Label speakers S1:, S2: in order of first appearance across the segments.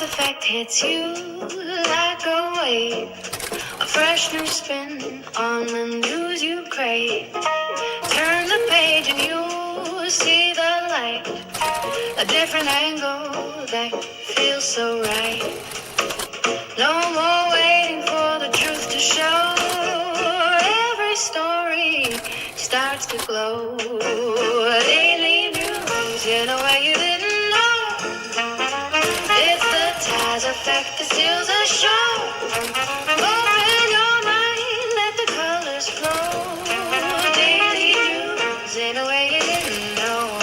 S1: effect hits you like a wave, a fresh new spin on the news you crave. Turn the page and you see the light, a different angle that feels so right. No more waiting for the truth to show. Every story starts to glow. Daily news in a way you didn't know. It's the Taz effect that steals the show. Open your mind, let the colors flow. Daily news in a way you didn't know.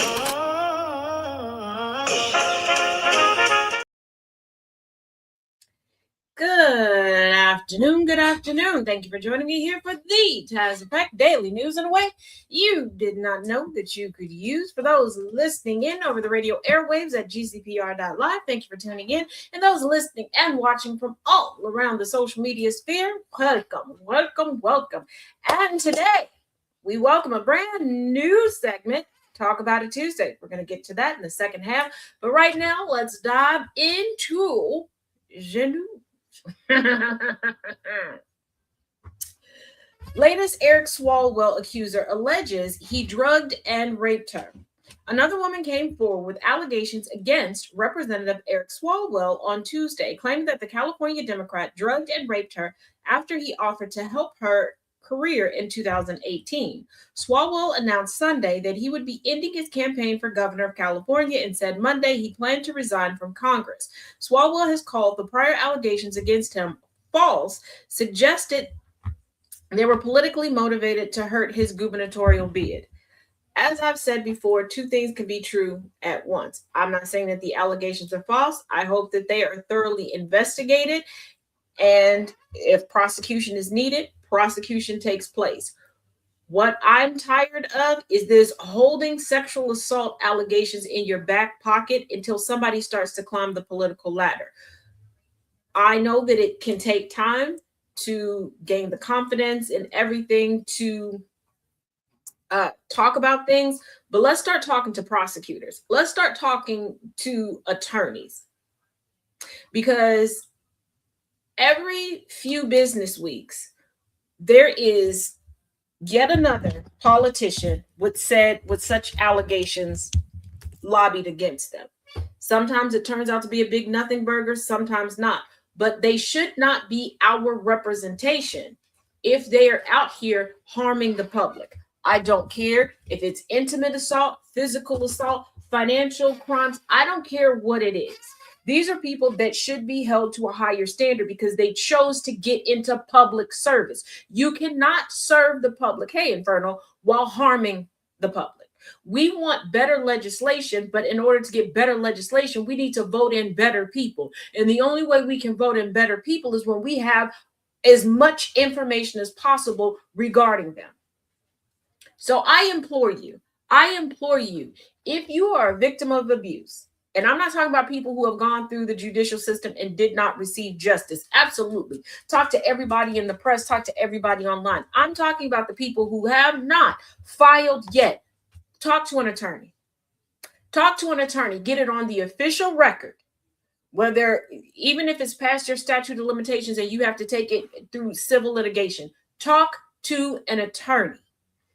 S2: Good afternoon. Thank you for joining me here for the Taz Effect Daily News in a way you did not know that you could use. For those listening in over the radio airwaves at gcpr.live, thank you for tuning in. And those listening and watching from all around the social media sphere, welcome. And today, we welcome a brand new segment, Talk About It Tuesday. We're going to get to that in the second half. But right now, let's dive into Genou. Latest Eric Swalwell accuser alleges he drugged and raped her. Another woman came forward with allegations against Representative Eric Swalwell on Tuesday, claiming that the California Democrat drugged and raped her after he offered to help her career in 2018. Swalwell announced Sunday that he would be ending his campaign for governor of California and said Monday he planned to resign from Congress. Swalwell has called the prior allegations against him false, suggested they were politically motivated to hurt his gubernatorial bid. As I've said before, two things can be true at once. I'm not saying that the allegations are false. I hope that they are thoroughly investigated, and if prosecution is needed, prosecution takes place. What I'm tired of is this holding sexual assault allegations in your back pocket until somebody starts to climb the political ladder. I know that it can take time to gain the confidence and everything to talk about things, but let's start talking to prosecutors. Let's start talking to attorneys, because every few business weeks, there is yet another politician with such allegations lobbied against them. Sometimes it turns out to be a big nothing burger, sometimes not. But they should not be our representation if they are out here harming the public. I don't care if it's intimate assault, physical assault, financial crimes. I don't care what it is. These are people that should be held to a higher standard because they chose to get into public service. You cannot serve the public, hey, Inferno, while harming the public. We want better legislation, but in order to get better legislation, we need to vote in better people. And the only way we can vote in better people is when we have as much information as possible regarding them. So I implore you, if you are a victim of abuse, and I'm not talking about people who have gone through the judicial system and did not receive justice. Absolutely. Talk to everybody in the press, talk to everybody online. I'm talking about the people who have not filed yet. Talk to an attorney. Talk to an attorney. Get it on the official record. Whether, even if it's past your statute of limitations and you have to take it through civil litigation, talk to an attorney.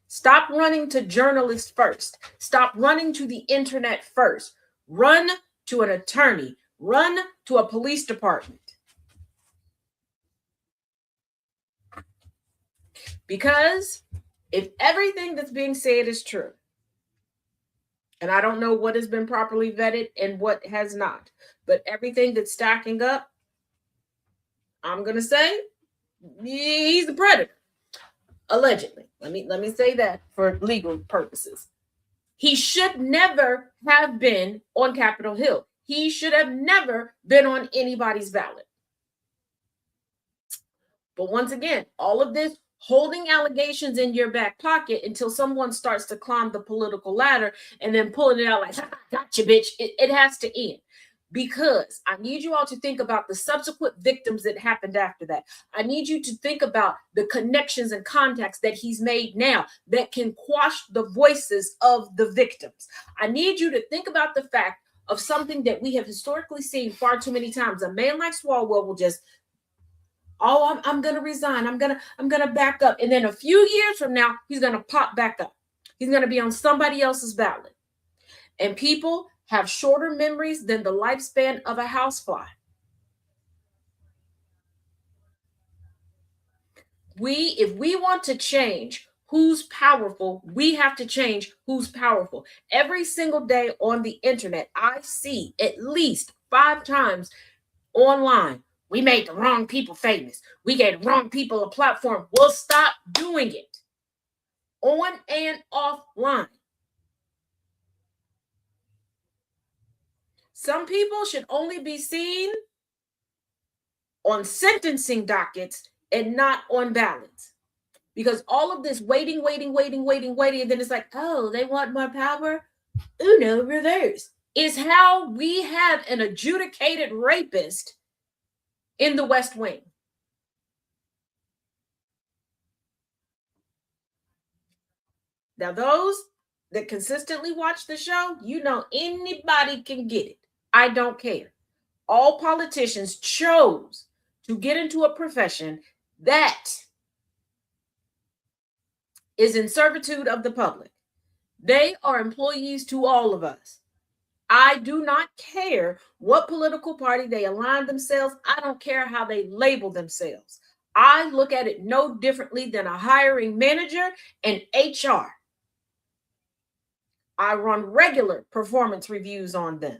S2: Stop running to journalists first. Stop running to the internet first. Run to an attorney. Run to a police department. Because if everything that's being said is true, and I don't know what has been properly vetted and what has not, but everything that's stacking up, I'm going to say he's the predator. Allegedly. Let me say that for legal purposes. He should never have been on Capitol Hill. He should have never been on anybody's ballot. But once again, all of this holding allegations in your back pocket until someone starts to climb the political ladder and then pulling it out like, gotcha, bitch. It has to end. Because I need you all to think about the subsequent victims that happened after that. I need you to think about the connections and contacts that he's made now that can quash the voices of the victims. I need you to think about the fact of something that we have historically seen far too many times. A man like Swalwell will just, oh, I'm gonna resign. I'm gonna back up. And then a few years from now, he's gonna pop back up. He's gonna be on somebody else's ballot. And people have shorter memories than the lifespan of a housefly. If we want to change who's powerful, we have to change who's powerful. Every single day on the internet, I see at least 5 times online, we made the wrong people famous. We gave the wrong people a platform. We'll stop doing it on and offline. Some people should only be seen on sentencing dockets and not on ballots. Because all of this waiting, and then it's like, oh, they want more power? Uno reverse is how we have an adjudicated rapist in the West Wing. Now, those that consistently watch the show, you know anybody can get it. I don't care. All politicians chose to get into a profession that is in servitude of the public. They are employees to all of us. I do not care what political party they align themselves. I don't care how they label themselves. I look at it no differently than a hiring manager and HR. I run regular performance reviews on them.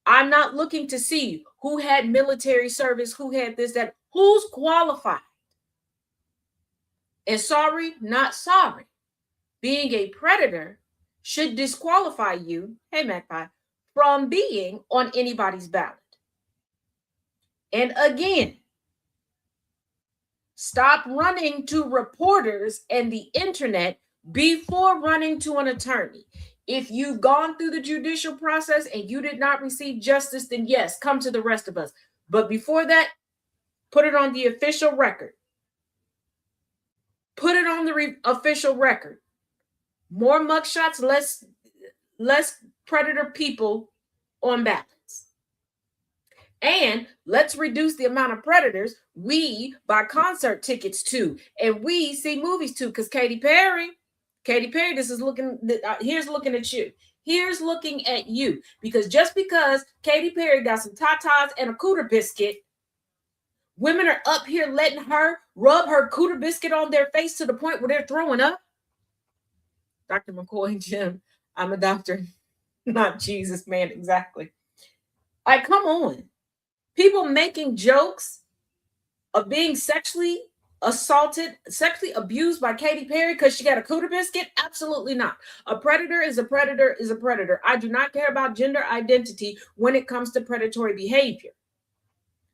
S2: I'm not looking to see who had military service, who had this, that, who's qualified. And sorry, not sorry. Being a predator should disqualify you, hey Magpie, from being on anybody's ballot. And again, stop running to reporters and the internet before running to an attorney. If you've gone through the judicial process and you did not receive justice, then yes, come to the rest of us. But before that, put it on the official record. Put it on the official record. More mugshots, less predator people on ballots. And let's reduce the amount of predators we buy concert tickets to and we see movies to. Because Katy Perry, this is looking, here's looking at you. Here's looking at you. Because just because Katy Perry got some tatas and a cooter biscuit, women are up here letting her rub her cooter biscuit on their face to the point where they're throwing up. Dr. McCoy, Jim, I'm a doctor, not Jesus, man, exactly. Like, come on. People making jokes of being sexually assaulted, sexually abused by Katy Perry because she got a cooter biscuit? Absolutely not. A predator is a predator is a predator. I do not care about gender identity when it comes to predatory behavior.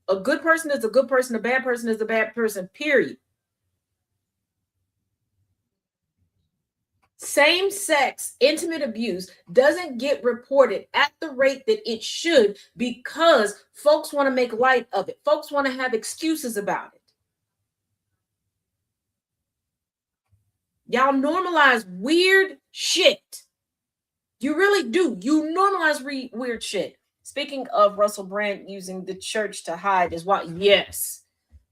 S2: A good person is a good person. A bad person is a bad person, period. Same-sex intimate abuse doesn't get reported at the rate that it should because folks want to make light of it. Folks want to have excuses about it. Y'all normalize weird shit. You really do. You normalize weird shit. Speaking of Russell Brand using the church to hide is what, yes.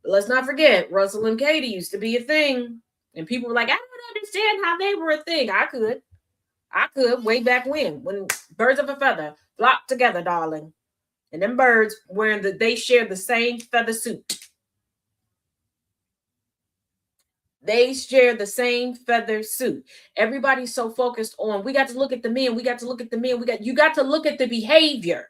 S2: But let's not forget, Russell and Katie used to be a thing. And people were like, I don't understand how they were a thing. I could way back when birds of a feather flock together, darling. And them birds they share the same feather suit. They share the same feather suit. Everybody's so focused on, we got to look at the men. You got to look at the behavior.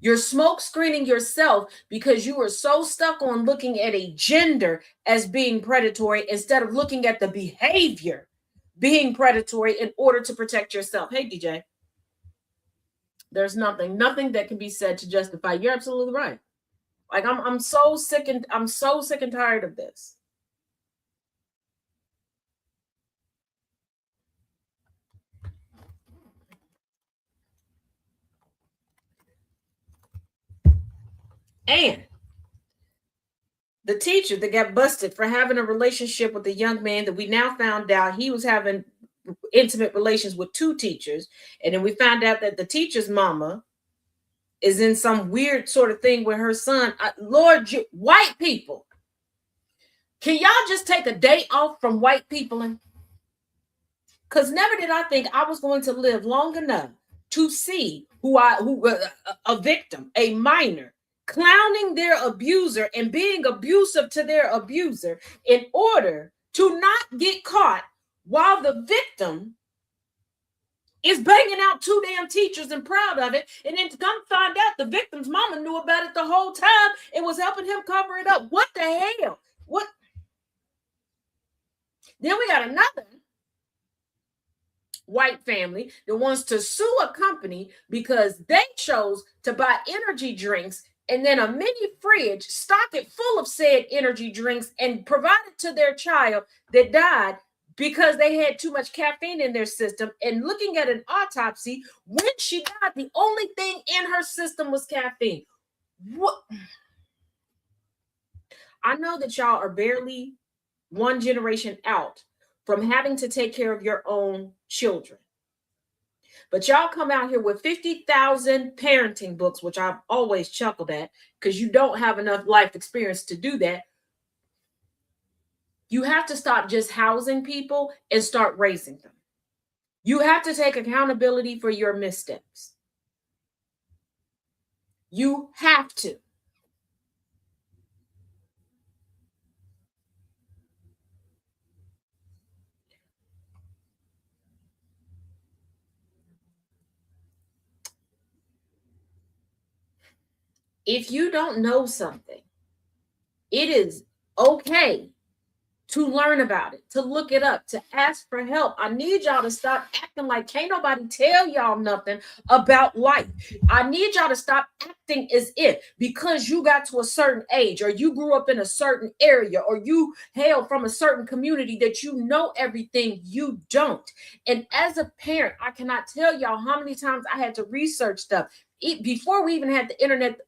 S2: You're smoke screening yourself because you are so stuck on looking at a gender as being predatory instead of looking at the behavior being predatory in order to protect yourself. Hey, DJ. There's nothing that can be said to justify. You're absolutely right. Like I'm so sick and tired of this. And the teacher that got busted for having a relationship with a young man that we now found out he was having intimate relations with two teachers. And then we found out that the teacher's mama is in some weird sort of thing with her son. Lord, white people, can y'all just take a day off from white people? Because never did I think I was going to live long enough to see a victim, a minor, clowning their abuser and being abusive to their abuser in order to not get caught while the victim is banging out two damn teachers and proud of it. And then to come find out the victim's mama knew about it the whole time and was helping him cover it up. What the hell? What? Then we got another white family that wants to sue a company because they chose to buy energy drinks and then a mini fridge, stock it full of said energy drinks and provide it to their child that died because they had too much caffeine in their system. And looking at an autopsy, when she died, the only thing in her system was caffeine. What? I know that y'all are barely one generation out from having to take care of your own children. But y'all come out here with 50,000 parenting books, which I've always chuckled at because you don't have enough life experience to do that. You have to stop just housing people and start raising them. You have to take accountability for your missteps. You have to. If you don't know something, it is okay to learn about it, to look it up, to ask for help. I need y'all to stop acting like can't nobody tell y'all nothing about life. I need y'all to stop acting as if because you got to a certain age or you grew up in a certain area or you hail from a certain community that you know everything. You don't. And as a parent, I cannot tell y'all how many times I had to research stuff before we even had the internet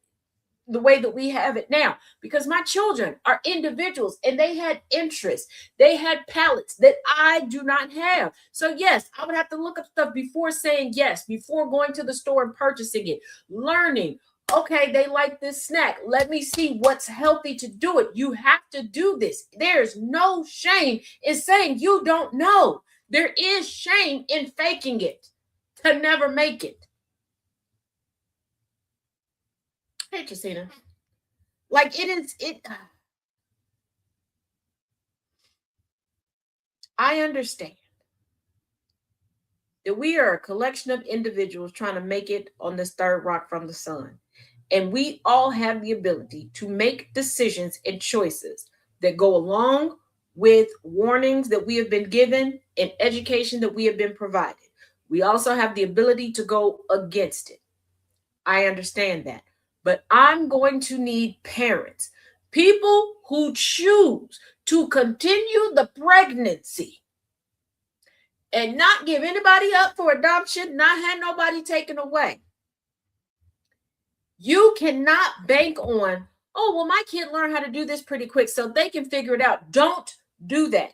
S2: the way that we have it now, because my children are individuals and they had interests, they had palettes that I do not have. So yes, I would have to look up stuff before saying yes, before going to the store and purchasing it, learning, okay, they like this snack, let me see what's healthy to do it. You have to do this. There's no shame in saying you don't know. There is shame in faking it to never make it. Hey, Justina. Like I understand that we are a collection of individuals trying to make it on this third rock from the sun. And we all have the ability to make decisions and choices that go along with warnings that we have been given and education that we have been provided. We also have the ability to go against it. I understand that. But I'm going to need parents, people who choose to continue the pregnancy and not give anybody up for adoption, not have nobody taken away. You cannot bank on, oh, well, my kid learned how to do this pretty quick so they can figure it out. Don't do that.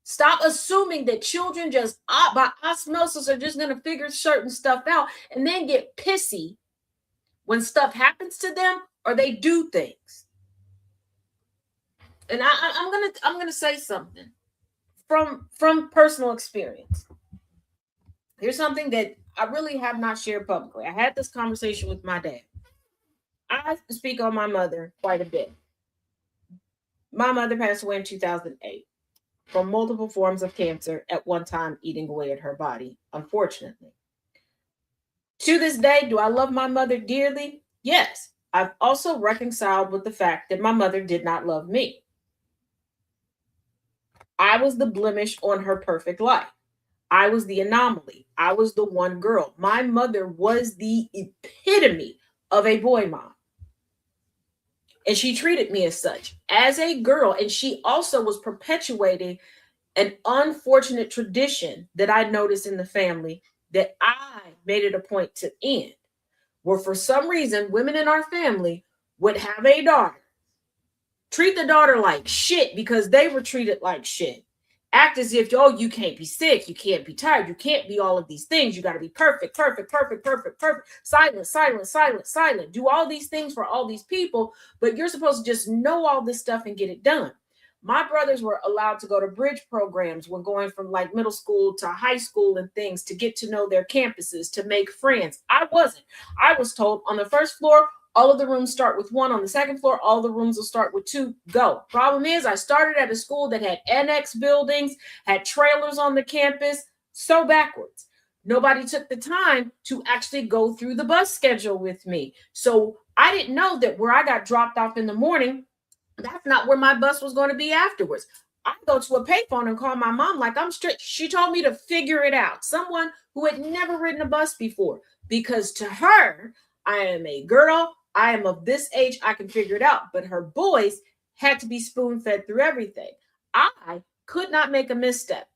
S2: Stop assuming that children just by osmosis are just going to figure certain stuff out and then get pissy when stuff happens to them or they do things. And I'm gonna say something from personal experience. Here's something that I really have not shared publicly. I had this conversation with my dad. I speak on my mother quite a bit. My mother passed away in 2008 from multiple forms of cancer at one time eating away at her body, unfortunately. To this day, do I love my mother dearly? Yes. I've also reconciled with the fact that my mother did not love me. I was the blemish on her perfect life. I was the anomaly. I was the one girl. My mother was the epitome of a boy mom. And she treated me as such, as a girl. And she also was perpetuating an unfortunate tradition that I noticed in the family that I made it a point to end, where for some reason, women in our family would have a daughter, treat the daughter like shit because they were treated like shit. act as if, oh, you can't be sick, you can't be tired, you can't be all of these things. You got to be perfect, perfect, perfect, perfect, perfect, silent, silent, silent, silent. Do all these things for all these people, but you're supposed to just know all this stuff and get it done. My brothers were allowed to go to bridge programs when going from like middle school to high school and things to get to know their campuses, to make friends. I wasn't. I was told on the first floor, all of the rooms start with one. On the second floor, all the rooms will start with two. Go. Problem is, I started at a school that had annex buildings, had trailers on the campus. So backwards. Nobody took the time to actually go through the bus schedule with me. So I didn't know that where I got dropped off in the morning, that's not where my bus was going to be afterwards. I go to a payphone and call my mom like I'm strict. She told me to figure it out. Someone who had never ridden a bus before, because to her, I am a girl. I am of this age. I can figure it out. But her boys had to be spoon fed through everything. I could not make a misstep.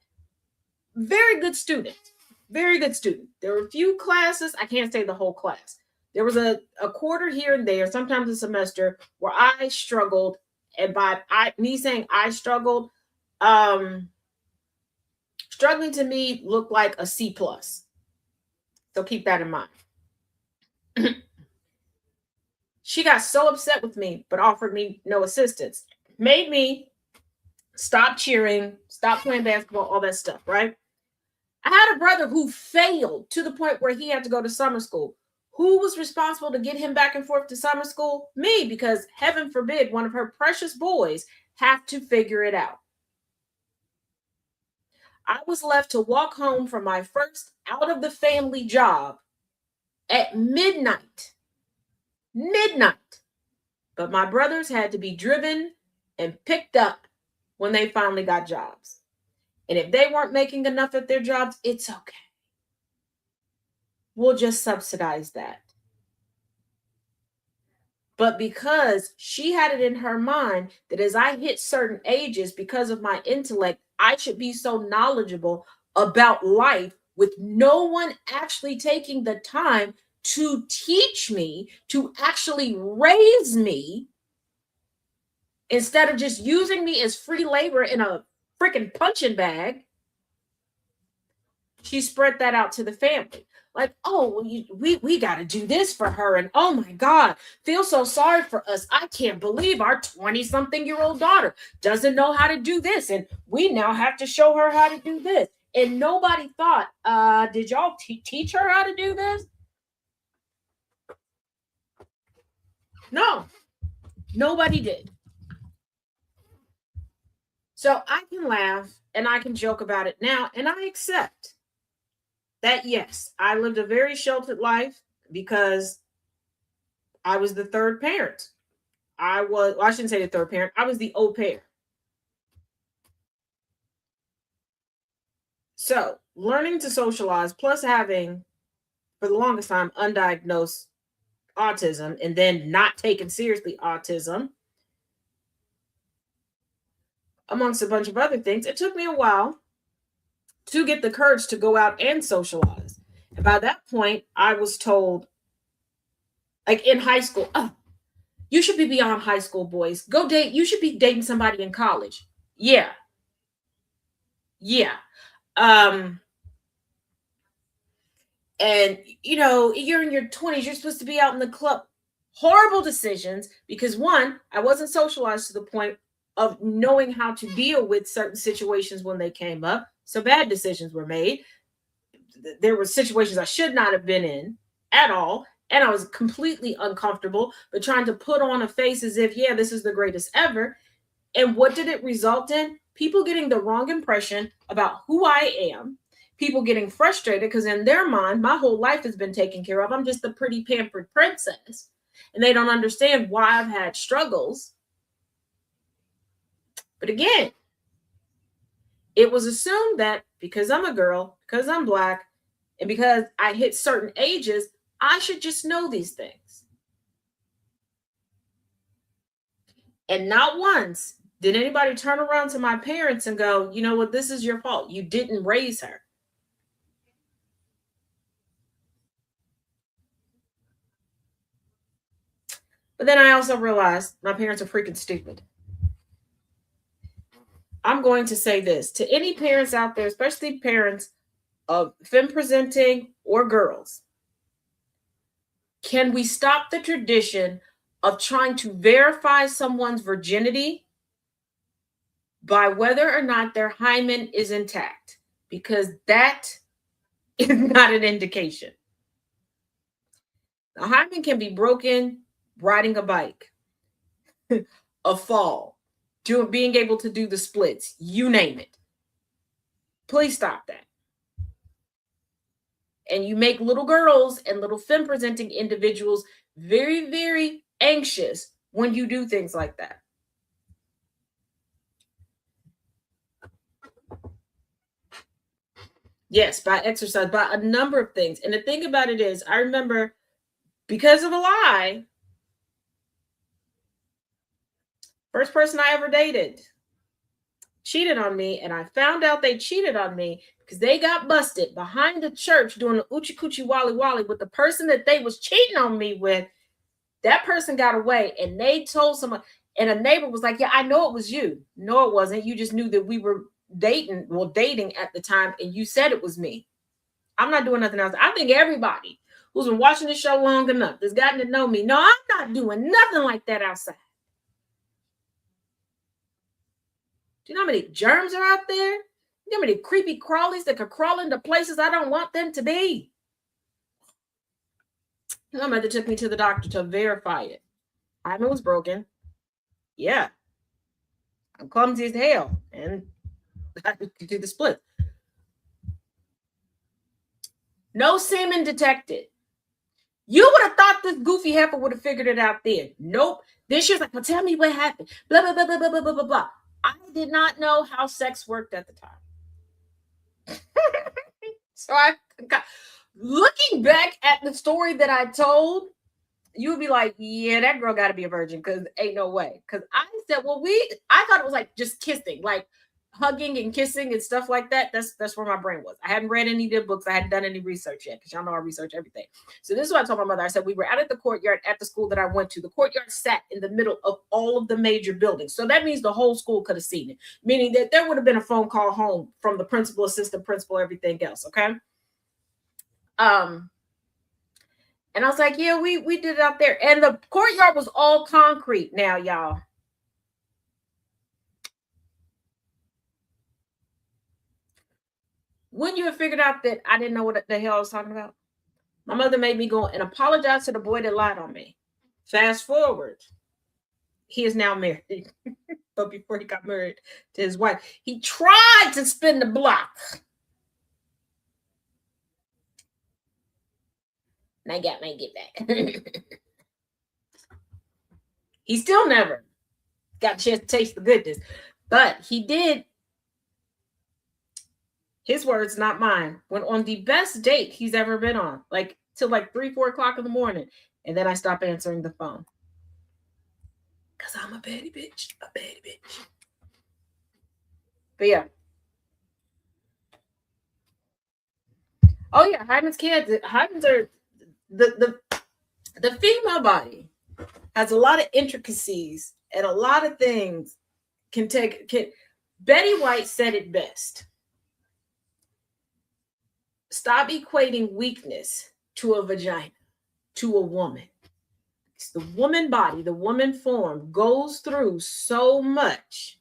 S2: Very good student. Very good student. There were a few classes. I can't say the whole class. There was a quarter here and there, sometimes a semester, where I struggled. And by me saying I struggled, struggling to me looked like a C plus. So keep that in mind. She got so upset with me, but offered me no assistance. Made me stop cheering, stop playing basketball, all that stuff, right? I had a brother who failed to the point where he had to go to summer school. Who was responsible to get him back and forth to summer school? Me, because heaven forbid one of her precious boys have to figure it out. I was left to walk home from my first out of the family job at midnight. Midnight. But my brothers had to be driven and picked up when they finally got jobs. And if they weren't making enough at their jobs, it's okay. We'll just subsidize that. But because she had it in her mind that as I hit certain ages, because of my intellect, I should be so knowledgeable about life with no one actually taking the time to teach me, to actually raise me, instead of just using me as free labor in a freaking punching bag, she spread that out to the family. Like, oh, we got to do this for her. And oh my God, feel so sorry for us. I can't believe our 20-something-year-old daughter doesn't know how to do this. And we now have to show her how to do this. And nobody thought, did y'all teach her how to do this? No, nobody did. So I can laugh and I can joke about it now, and I accept that, yes, I lived a very sheltered life because I was the third parent. Well, I shouldn't say the third parent. I was the au pair. So learning to socialize, plus having, for the longest time, undiagnosed autism, and then not taking seriously autism, amongst a bunch of other things, it took me a while to get the courage to go out and socialize. And by that point, I was told, like in high school, oh, you should be beyond high school, boys. Go date. You should be dating somebody in college. Yeah. Yeah. And you're in your 20s, you're supposed to be out in the club. Horrible decisions, because one, I wasn't socialized to the point of knowing how to deal with certain situations when they came up. So bad decisions were made. There were situations I should not have been in at all. And I was completely uncomfortable, but trying to put on a face as if, yeah, this is the greatest ever. And what did it result in? People getting the wrong impression about who I am. People getting frustrated because in their mind, my whole life has been taken care of. I'm just the pretty pampered princess. And they don't understand why I've had struggles. But again, it was assumed that because I'm a girl, because I'm Black, and because I hit certain ages, I should just know these things. And not once did anybody turn around to my parents and go, you know what, this is your fault. You didn't raise her. But then I also realized my parents are freaking stupid. I'm going to say this to any parents out there, especially parents of femme presenting or girls. Can we stop the tradition of trying to verify someone's virginity by whether or not their hymen is intact? Because that is not an indication. The hymen can be broken riding a bike, a fall, being able to do the splits, you name it. Please stop that. And you make little girls and little femme presenting individuals very, very anxious when you do things like that. Yes, by exercise, by a number of things. And the thing about it is, I remember because of a lie, first person I ever dated cheated on me, and I found out they cheated on me because they got busted behind the church doing the Uchi Coochie Wally Wally with the person that they was cheating on me with. That person got away, and they told someone, and a neighbor was like, yeah, I know it was you. No, it wasn't. You just knew that we were dating at the time, and you said it was me. I'm not doing nothing else. I think everybody who's been watching this show long enough has gotten to know me. No, I'm not doing nothing like that outside. Do you know how many germs are out there? You know how many creepy crawlies that could crawl into places I don't want them to be? My mother took me to the doctor to verify it. Hymen was broken. Yeah. I'm clumsy as hell. And I did the split. No semen detected. You would have thought this goofy heifer would have figured it out then. Nope. Then she was like, well, tell me what happened. Blah, blah, blah, blah, blah, blah, blah, blah. I did not know how sex worked at the time. So I got, looking back at the story that I told, you would be like, yeah, that girl got to be a virgin because ain't no way. Because I said, well, I thought it was like just kissing, like hugging and kissing and stuff like that. That's where my brain was. I hadn't read any of the books. I hadn't done any research yet because y'all know I research everything. So this is what I told my mother. I said, we were out at the courtyard at the school that I went to. The courtyard sat in the middle of all of the major buildings. So that means the whole school could have seen it, meaning that there would have been a phone call home from the principal, assistant principal, everything else. Okay. And I was like, yeah, we did it out there. And the courtyard was all concrete now, y'all. Wouldn't you have figured out that I didn't know what the hell I was talking about? My mother made me go and apologize to the boy that lied on me. Fast forward. He is now married. But before he got married to his wife, he tried to spin the block. And I got my get back. He still never got a chance to taste the goodness. But he did, his words, not mine, went on the best date he's ever been on, like till like 3-4 o'clock in the morning. And then I stopped answering the phone. Because I'm a baddie bitch. A baddie bitch. But yeah. Oh yeah, Hymen's kids. Hymen's are the female body has a lot of intricacies and a lot of things Betty White said it best. Stop equating weakness to a vagina, to a woman. It's the woman body, the woman form goes through so much.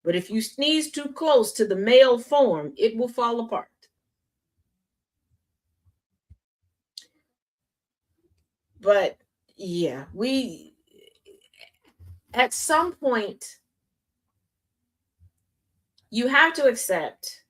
S2: But if you sneeze too close to the male form, it will fall apart. But yeah, at some point, you have to accept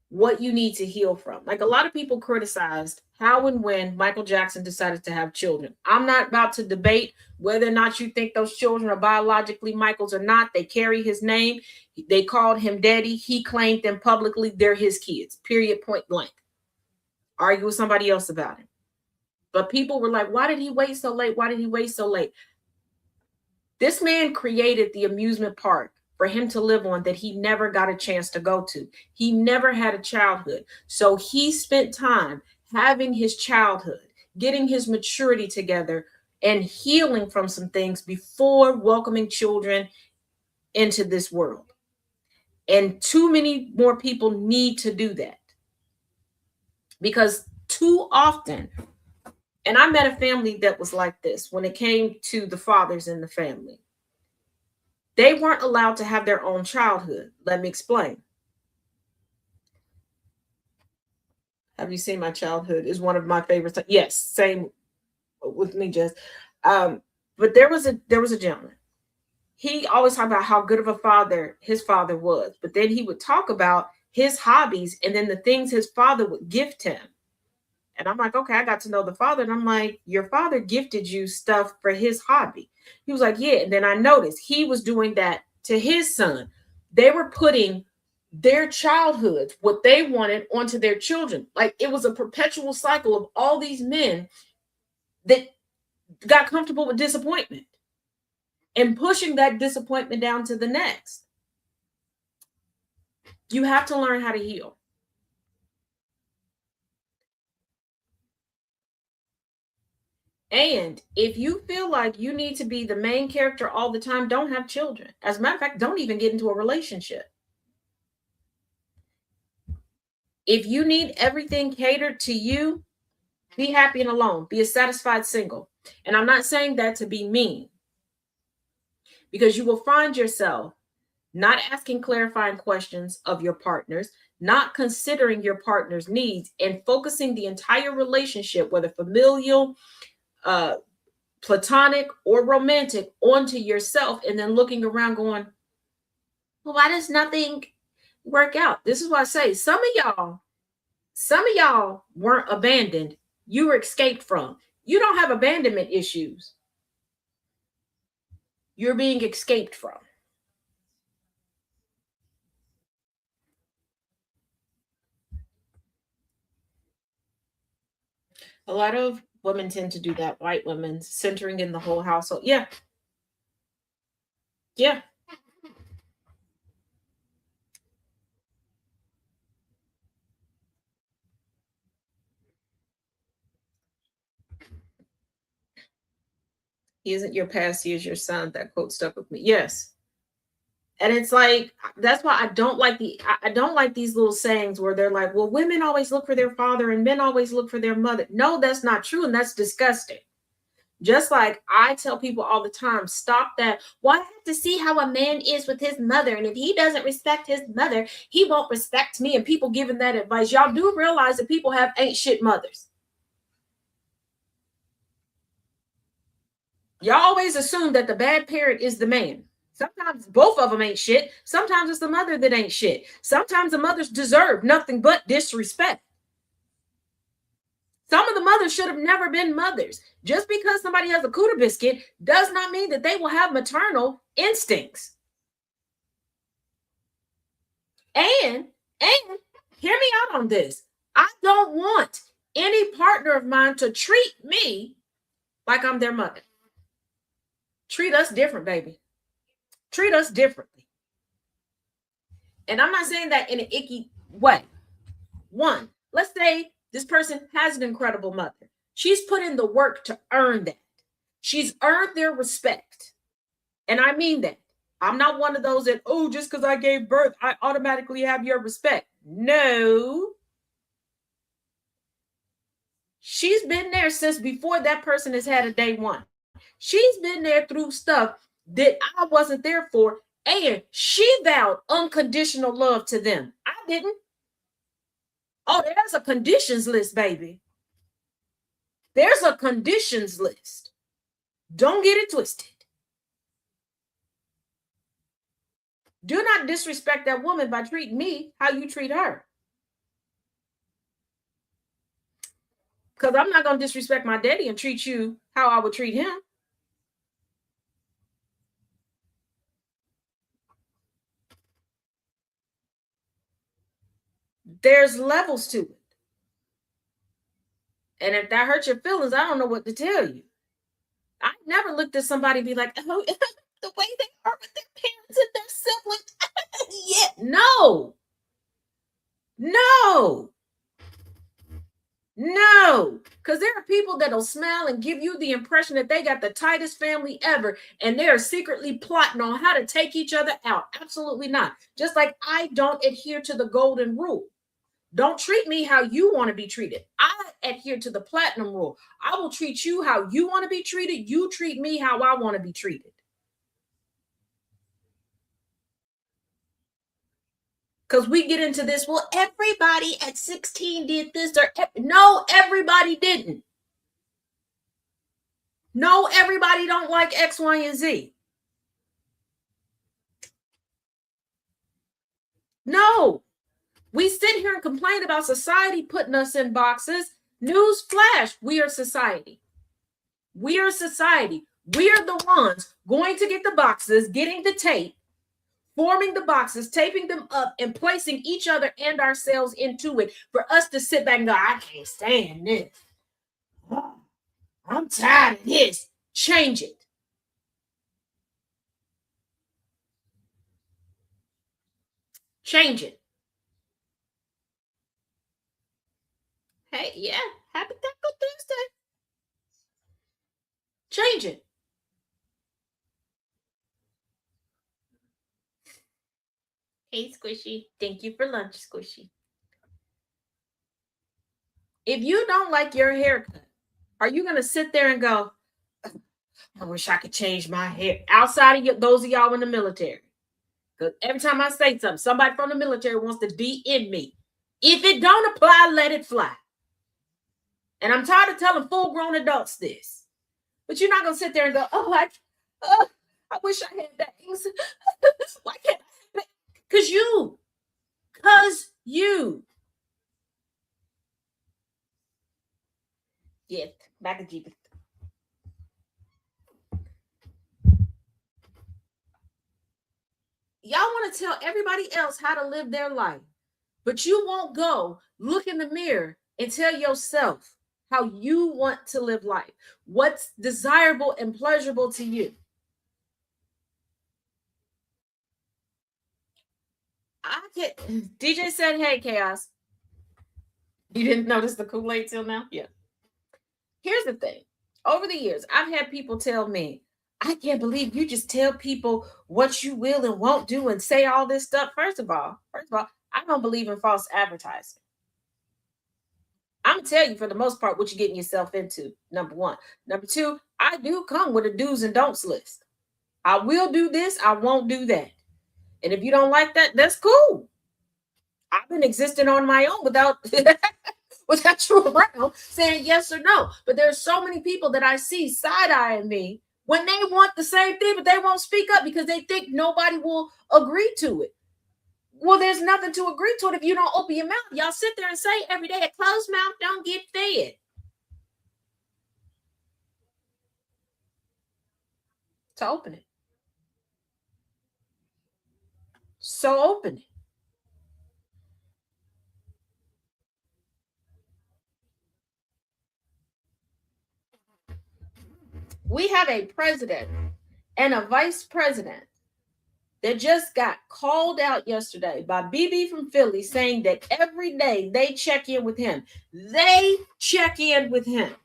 S2: what you need to heal from. Like a lot of people criticized how and when Michael Jackson decided to have children. I'm not about to debate whether or not you think those children are biologically Michael's or not. They carry his name. They called him daddy. He claimed them publicly. They're his kids, period, point blank. Argue with somebody else about it. But people were like, why did he wait so late? Why did he wait so late? This man created the amusement park for him to live on that he never got a chance to go to. He never had a childhood. So he spent time having his childhood, getting his maturity together and healing from some things before welcoming children into this world. And too many more people need to do that, because too often, and I met a family that was like this when it came to the fathers in the family. They weren't allowed to have their own childhood. Let me explain. Have you seen my childhood? Is one of my favorites. Yes, same with me, Jess. But there was a gentleman. He always talked about how good of a father his father was, but then he would talk about his hobbies and then the things his father would gift him. And I'm like, okay, I got to know the father. And I'm like, your father gifted you stuff for his hobby. He was like, yeah. And then I noticed he was doing that to his son. They were putting their childhood, what they wanted, onto their children. Like it was a perpetual cycle of all these men that got comfortable with disappointment and pushing that disappointment down to the next. You have to learn how to heal. And if you feel like you need to be the main character all the time, don't have children. As a matter of fact, don't even get into a relationship. If you need everything catered to you, be happy and alone. Be a satisfied single. And I'm not saying that to be mean, because you will find yourself not asking clarifying questions of your partners, not considering your partner's needs, and focusing the entire relationship, whether familial, platonic, or romantic, onto yourself, and then looking around going, well, why does nothing work out? This is why I say some of y'all weren't abandoned. You were escaped from. You don't have abandonment issues. You're being escaped from. A lot of women tend to do that. White women centering in the whole household. Yeah. Yeah. He isn't your past, he is your son. That quote stuck with me. Yes. And it's like, that's why I don't like these little sayings where they're like, well, women always look for their father and men always look for their mother. No, that's not true. And that's disgusting. Just like I tell people all the time, stop that. Well, I have to see how a man is with his mother. And if he doesn't respect his mother, he won't respect me. And people giving that advice. Y'all do realize that people have ain't shit mothers. Y'all always assume that the bad parent is the man. Sometimes both of them ain't shit. Sometimes it's the mother that ain't shit. Sometimes the mothers deserve nothing but disrespect. Some of the mothers should have never been mothers. Just because somebody has a cooter biscuit does not mean that they will have maternal instincts. And hear me out on this. I don't want any partner of mine to treat me like I'm their mother. Treat us different, baby. Treat us differently. And I'm not saying that in an icky way. One, let's say this person has an incredible mother. She's put in the work to earn that. She's earned their respect. And I mean that. I'm not one of those that, oh, just because I gave birth, I automatically have your respect. No. She's been there since before that person has had a day one. She's been there through stuff that I wasn't there for. And she vowed unconditional love to them. I didn't. Oh, there's a conditions list, baby. There's a conditions list. Don't get it twisted. Do not disrespect that woman by treating me how you treat her. Because I'm not going to disrespect my daddy and treat you how I would treat him. There's levels to it. And if that hurts your feelings, I don't know what to tell you. I never looked at somebody and be like, oh, the way they are with their parents and their siblings. Yeah, no. Because there are people that'll smile and give you the impression that they got the tightest family ever, and they're secretly plotting on how to take each other out. Absolutely not. Just like I don't adhere to the golden rule. Don't treat me how you want to be treated. I adhere to the platinum rule. I will treat you how you want to be treated. You treat me how I want to be treated. Because we get into this, well, everybody at 16 did this, or no, everybody didn't. No, everybody don't like X, Y, and Z. No, we sit here and complain about society putting us in boxes. News flash, we are society. We are society. We are the ones going to get the boxes, getting the tape, forming the boxes, taping them up, and placing each other and ourselves into it for us to sit back and go, I can't stand this. I'm tired of this. Change it. Change it. Hey, yeah, happy Taco Tuesday. Change it. Hey, Squishy. Thank you for lunch, Squishy. If you don't like your haircut, are you going to sit there and go, I wish I could change my hair? Outside of those of y'all in the military. Because every time I say something, somebody from the military wants to DM me. If it don't apply, let it fly. And I'm tired of telling full-grown adults this. But you're not going to sit there and go, I wish I had things. Why can't I? Because you. Yes, back to Jeep. Y'all want to tell everybody else how to live their life, but you won't go look in the mirror and tell yourself how you want to live life, what's desirable and pleasurable to you. DJ said, hey, Chaos. You didn't notice the Kool-Aid till now? Yeah. Here's the thing. Over the years, I've had people tell me, I can't believe you just tell people what you will and won't do and say all this stuff. First of all, I don't believe in false advertising. I'm going to tell you, for the most part, what you're getting yourself into, number one. Number two, I do come with a do's and don'ts list. I will do this. I won't do that. And if you don't like that, that's cool. I've been existing on my own without you around saying yes or no. But there's so many people that I see side-eyeing me when they want the same thing, but they won't speak up because they think nobody will agree to it. Well, there's nothing to agree to it if you don't open your mouth. Y'all sit there and say every day, a closed mouth don't get fed. So open it. So open it. We have a president and a vice president that just got called out yesterday by BB from Philly, saying that every day they check in with him. They check in with him.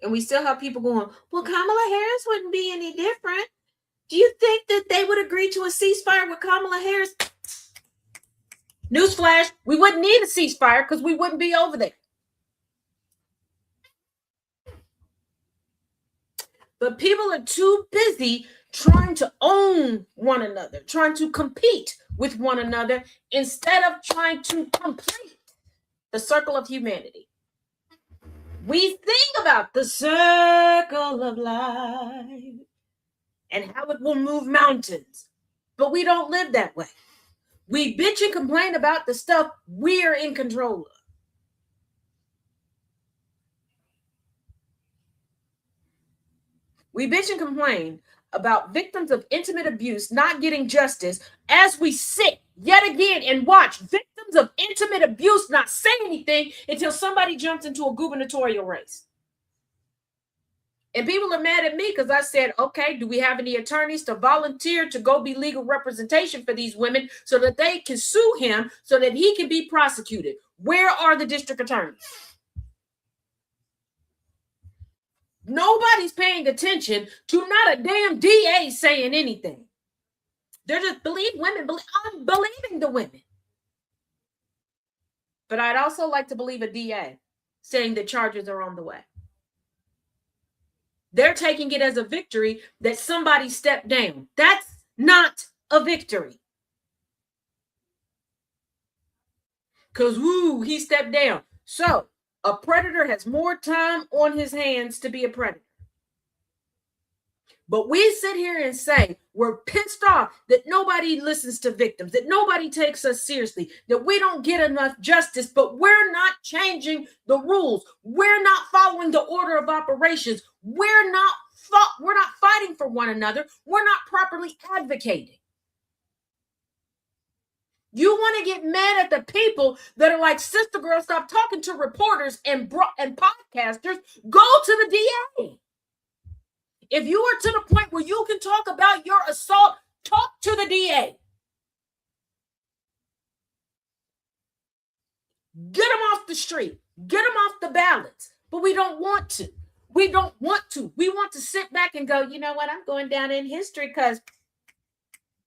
S2: And we still have people going, well, Kamala Harris wouldn't be any different. Do you think that they would agree to a ceasefire with Kamala Harris? Newsflash, we wouldn't need a ceasefire because we wouldn't be over there. But people are too busy trying to own one another, trying to compete with one another instead of trying to complete the circle of humanity. We think about the circle of life and how it will move mountains, but we don't live that way. We bitch and complain about the stuff we're in control of. We bitch and complain about victims of intimate abuse not getting justice as we sit yet again and watch victims of intimate abuse not say anything until somebody jumps into a gubernatorial race. And people are mad at me because I said, okay, do we have any attorneys to volunteer to go be legal representation for these women so that they can sue him so that he can be prosecuted? Where are the district attorneys? Nobody's paying attention to not a damn DA saying anything. They're just believe women. I'm believing the women. But I'd also like to believe a DA saying that charges are on the way. They're taking it as a victory that somebody stepped down. That's not a victory. Because, woo, he stepped down. So, a predator has more time on his hands to be a predator. But we sit here and say we're pissed off that nobody listens to victims, that nobody takes us seriously, that we don't get enough justice, but we're not changing the rules. We're not following the order of operations. We're not fighting for one another. We're not properly advocating. You want to get mad at the people that are like, sister girl, stop talking to reporters and podcasters. Go to the DA. If you are to the point where you can talk about your assault, talk to the DA. Get them off the street. Get them off the ballots. But we don't want to. We don't want to. We want to sit back and go, you know what? I'm going down in history because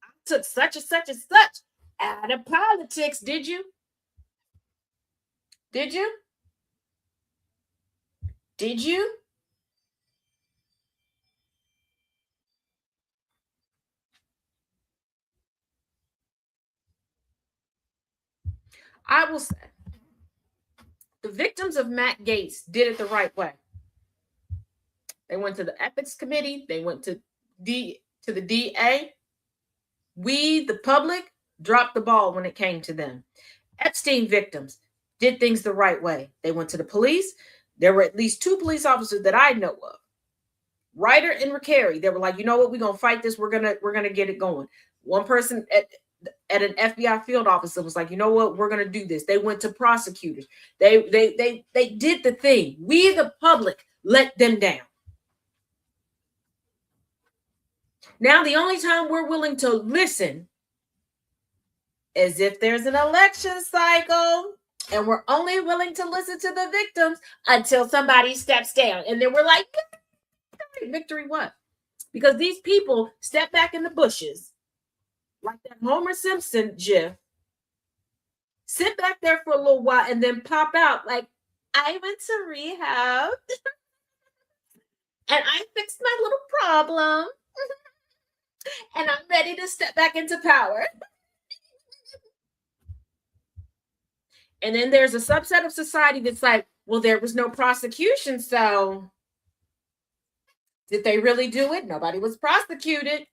S2: I took such and such and such out of politics. Did you? Did you? Did you? I will say the victims of Matt Gaetz did it the right way. They went to the ethics committee. They went to the DA. We, the public, dropped the ball when it came to them. Epstein victims did things the right way. They went to the police. There were at least 2 police officers that I know of, Ryder and Ricari. They were like, you know what? We're gonna fight this. We're gonna get it going. One person at an FBI field officer was like, you know what? We're gonna do this. They went to prosecutors. They did the thing. We, the public, let them down. Now the only time we're willing to listen is if there's an election cycle, and we're only willing to listen to the victims until somebody steps down. And then we're like, victory what? Because these people step back in the bushes, like that Homer Simpson gif, sit back there for a little while, and then pop out like, I went to rehab, and I fixed my little problem, and I'm ready to step back into power. And then there's a subset of society that's like, well, there was no prosecution, so did they really do it? Nobody was prosecuted.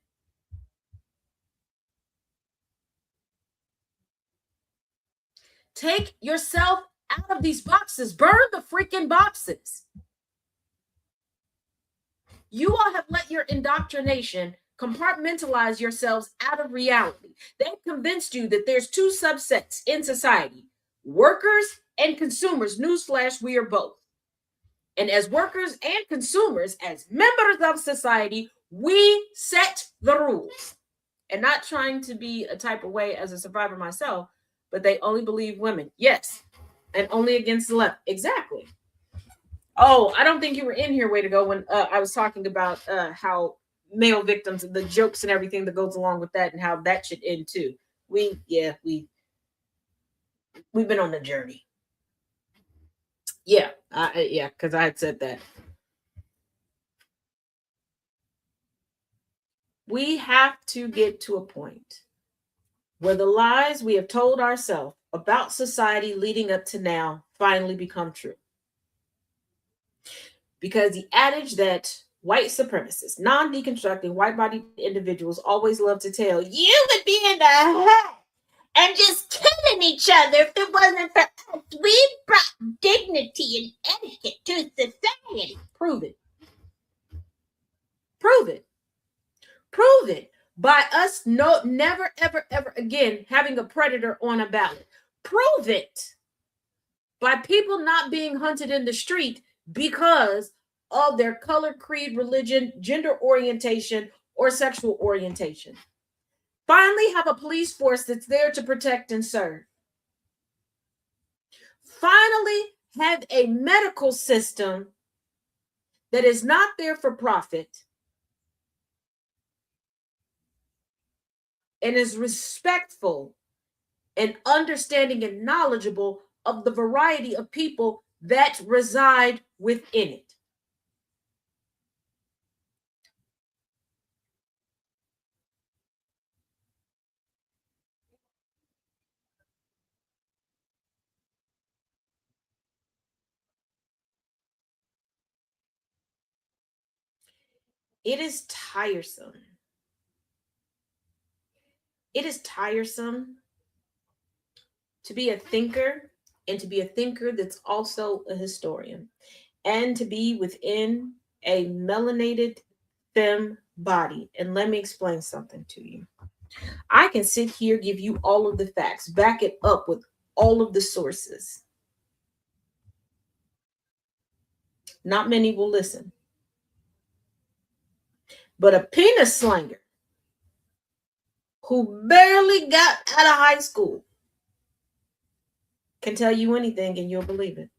S2: Take yourself out of these boxes. Burn the freaking boxes. You all have let your indoctrination compartmentalize yourselves out of reality. They've convinced you that there's 2 subsets in society. Workers and consumers. Newsflash, we are both. And as workers and consumers, as members of society, we set the rules. And not trying to be a type of way as a survivor myself, but they only believe women. Yes. And only against the left. Exactly. Oh, I don't think you were in here, way to go, when I was talking about how male victims and the jokes and everything that goes along with that and how that should end too. We've been on the journey. Yeah, because I had said that. We have to get to a point where the lies we have told ourselves about society leading up to now finally become true. Because the adage that white supremacists, non-deconstructing, white-bodied individuals always love to tell, you would be in the hut and just killing each other if it wasn't for us. We brought dignity and etiquette to society. Prove it. Prove it. Prove it. By us never, ever, ever again having a predator on a ballot. Prove it. By people not being hunted in the street because of their color, creed, religion, gender orientation, or sexual orientation. Finally, have a police force that's there to protect and serve. Finally, have a medical system that is not there for profit and is respectful and understanding and knowledgeable of the variety of people that reside within it. It is tiresome. It is tiresome to be a thinker and to be a thinker that's also a historian and to be within a melanated femme body. And let me explain something to you. I can sit here, give you all of the facts, back it up with all of the sources. Not many will listen. But a penis slanger who barely got out of high school can tell you anything and you'll believe it.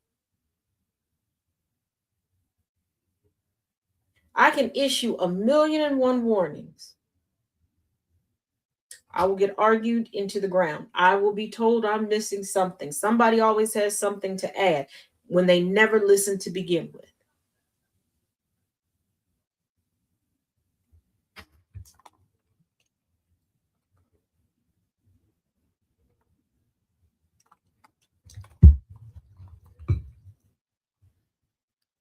S2: I can issue 1,000,001 warnings. I will get argued into the ground. I will be told I'm missing something. Somebody always has something to add when they never listen to begin with.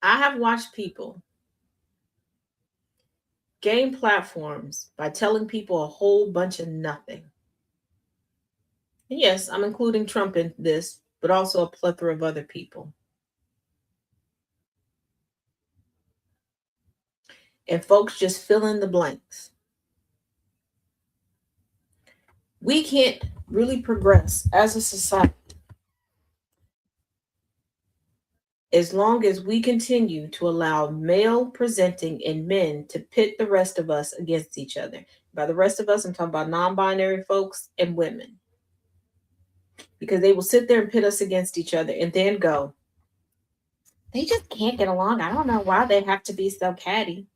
S2: I have watched people gain platforms by telling people a whole bunch of nothing. And yes, I'm including Trump in this, but also a plethora of other people. And folks just fill in the blanks. We can't really progress as a society as long as we continue to allow male presenting and men to pit the rest of us against each other. By the rest of us, I'm talking about non-binary folks and women. Because they will sit there and pit us against each other and then go, they just can't get along. I don't know why they have to be so catty.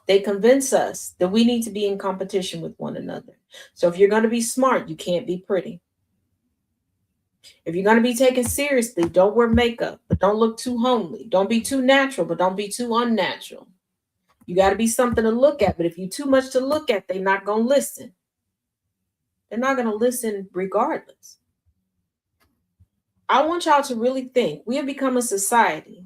S2: They convince us that we need to be in competition with one another. So if you're going to be smart, you can't be pretty. If you're going to be taken seriously, don't wear makeup, but don't look too homely. Don't be too natural, but don't be too unnatural. You got to be something to look at, but if you're too much to look at, they're not going to listen. They're not going to listen regardless. I want y'all to really think. We have become a society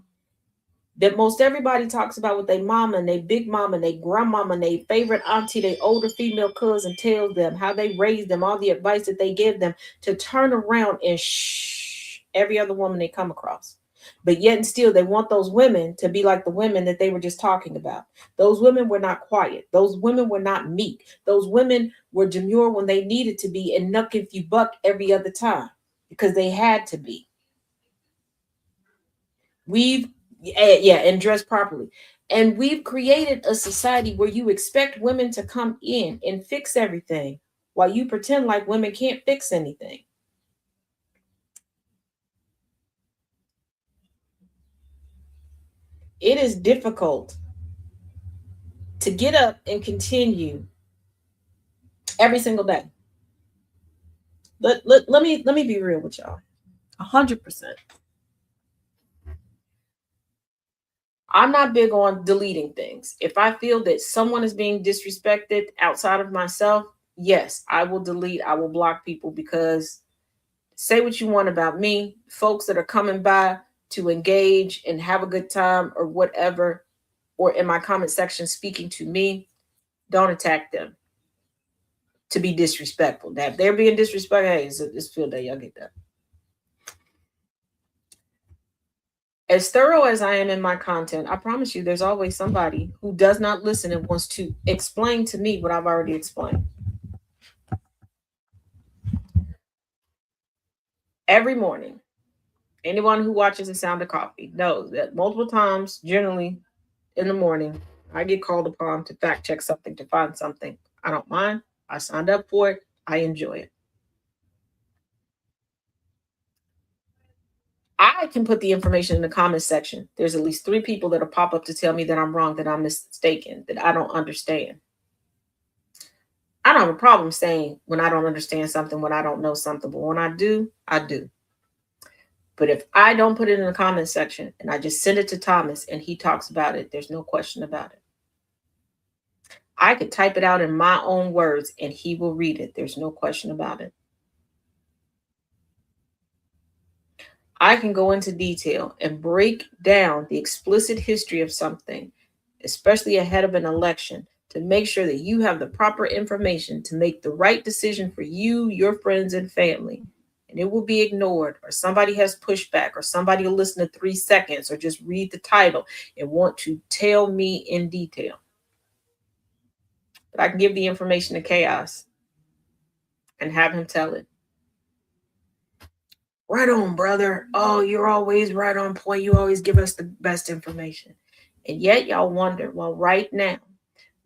S2: that most everybody talks about with their mama and their big mama and their grandmama and their favorite auntie, their older female cousin tells them how they raised them, all the advice that they give them to turn around and shh every other woman they come across. But yet and still, they want those women to be like the women that they were just talking about. Those women were not quiet. Those women were not meek. Those women were demure when they needed to be and nuck if you buck every other time because they had to be. And dress properly. And we've created a society where you expect women to come in and fix everything while you pretend like women can't fix anything. It is difficult to get up and continue every single day. Let me be real with y'all. 100%. I'm not big on deleting things. If I feel that someone is being disrespected outside of myself, yes, I will delete, I will block people because say what you want about me, folks that are coming by to engage and have a good time or whatever, or in my comment section speaking to me, don't attack them to be disrespectful. That if they're being disrespectful, hey, it's field day, y'all get that. As thorough as I am in my content, I promise you there's always somebody who does not listen and wants to explain to me what I've already explained. Every morning, Anyone who watches The Sound of Coffee knows that multiple times, generally in the morning, I get called upon to fact check something, to find something. I don't mind. I signed up for it. I enjoy it. I can put the information in the comment section. There's at least 3 people that'll pop up to tell me that I'm wrong, that I'm mistaken, that I don't understand. I don't have a problem saying when I don't understand something, when I don't know something, but when I do, I do. But if I don't put it in the comment section and I just send it to Thomas and he talks about it, there's no question about it. I could type it out in my own words and he will read it. There's no question about it. I can go into detail and break down the explicit history of something, especially ahead of an election, to make sure that you have the proper information to make the right decision for you, your friends, and family. And it will be ignored, or somebody has pushback, or somebody will listen to 3 seconds, or just read the title and want to tell me in detail. But I can give the information to Chaos and have him tell it. Right on, brother. Oh, you're always right on point. You always give us the best information. And yet, y'all wonder, well, right now,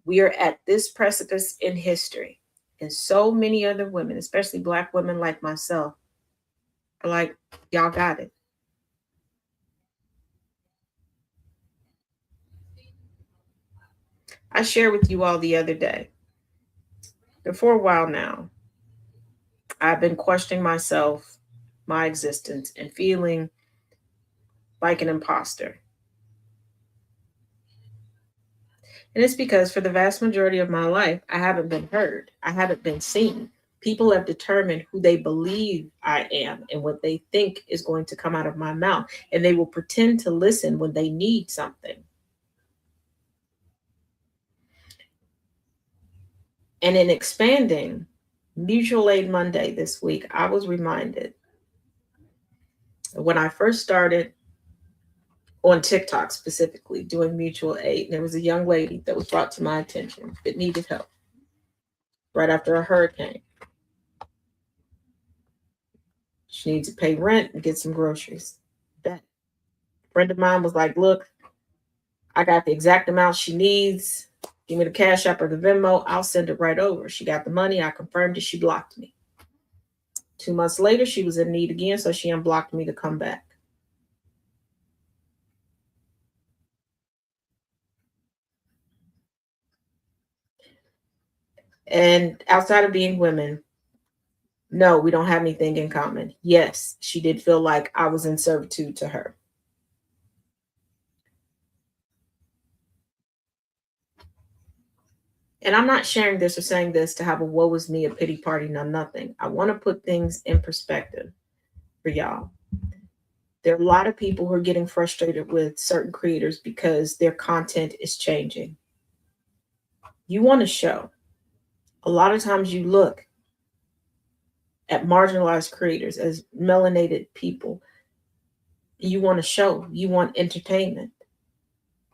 S2: we are at this precipice in history. And so many other women, especially Black women like myself, are like, y'all got it. I shared with you all the other day that for a while now, I've been questioning myself, my existence, and feeling like an imposter. And it's because for the vast majority of my life, I haven't been heard. I haven't been seen. People have determined who they believe I am and what they think is going to come out of my mouth. And they will pretend to listen when they need something. And in expanding Mutual Aid Monday this week, I was reminded when I first started on TikTok specifically doing mutual aid, there was a young lady that was brought to my attention that needed help right after a hurricane. She needs to pay rent and get some groceries. That friend of mine was like, look, I got the exact amount she needs. Give me the Cash App or the Venmo. I'll send it right over. She got the money. I confirmed it. She blocked me. 2 months later, she was in need again, so she unblocked me to come back. And outside of being women, no, we don't have anything in common. Yes, she did feel like I was in servitude to her. And I'm not sharing this or saying this to have a woe is me, a pity party, no nothing. I want to put things in perspective for y'all. There are a lot of people who are getting frustrated with certain creators because their content is changing. You want to show. A lot of times you look at marginalized creators as melanated people. You want to show. You want entertainment.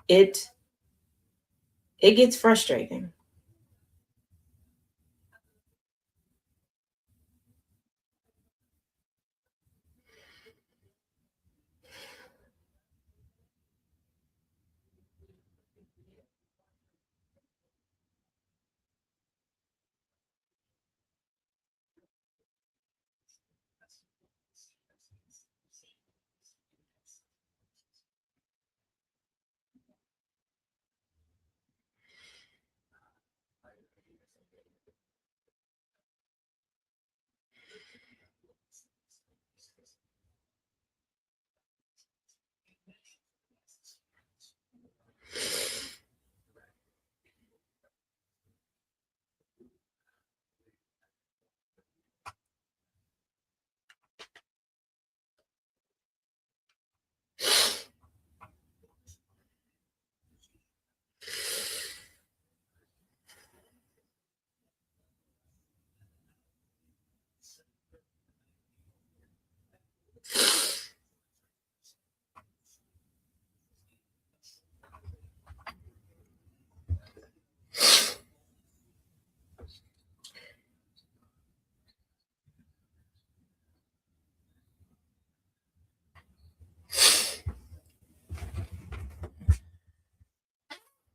S2: It gets frustrating.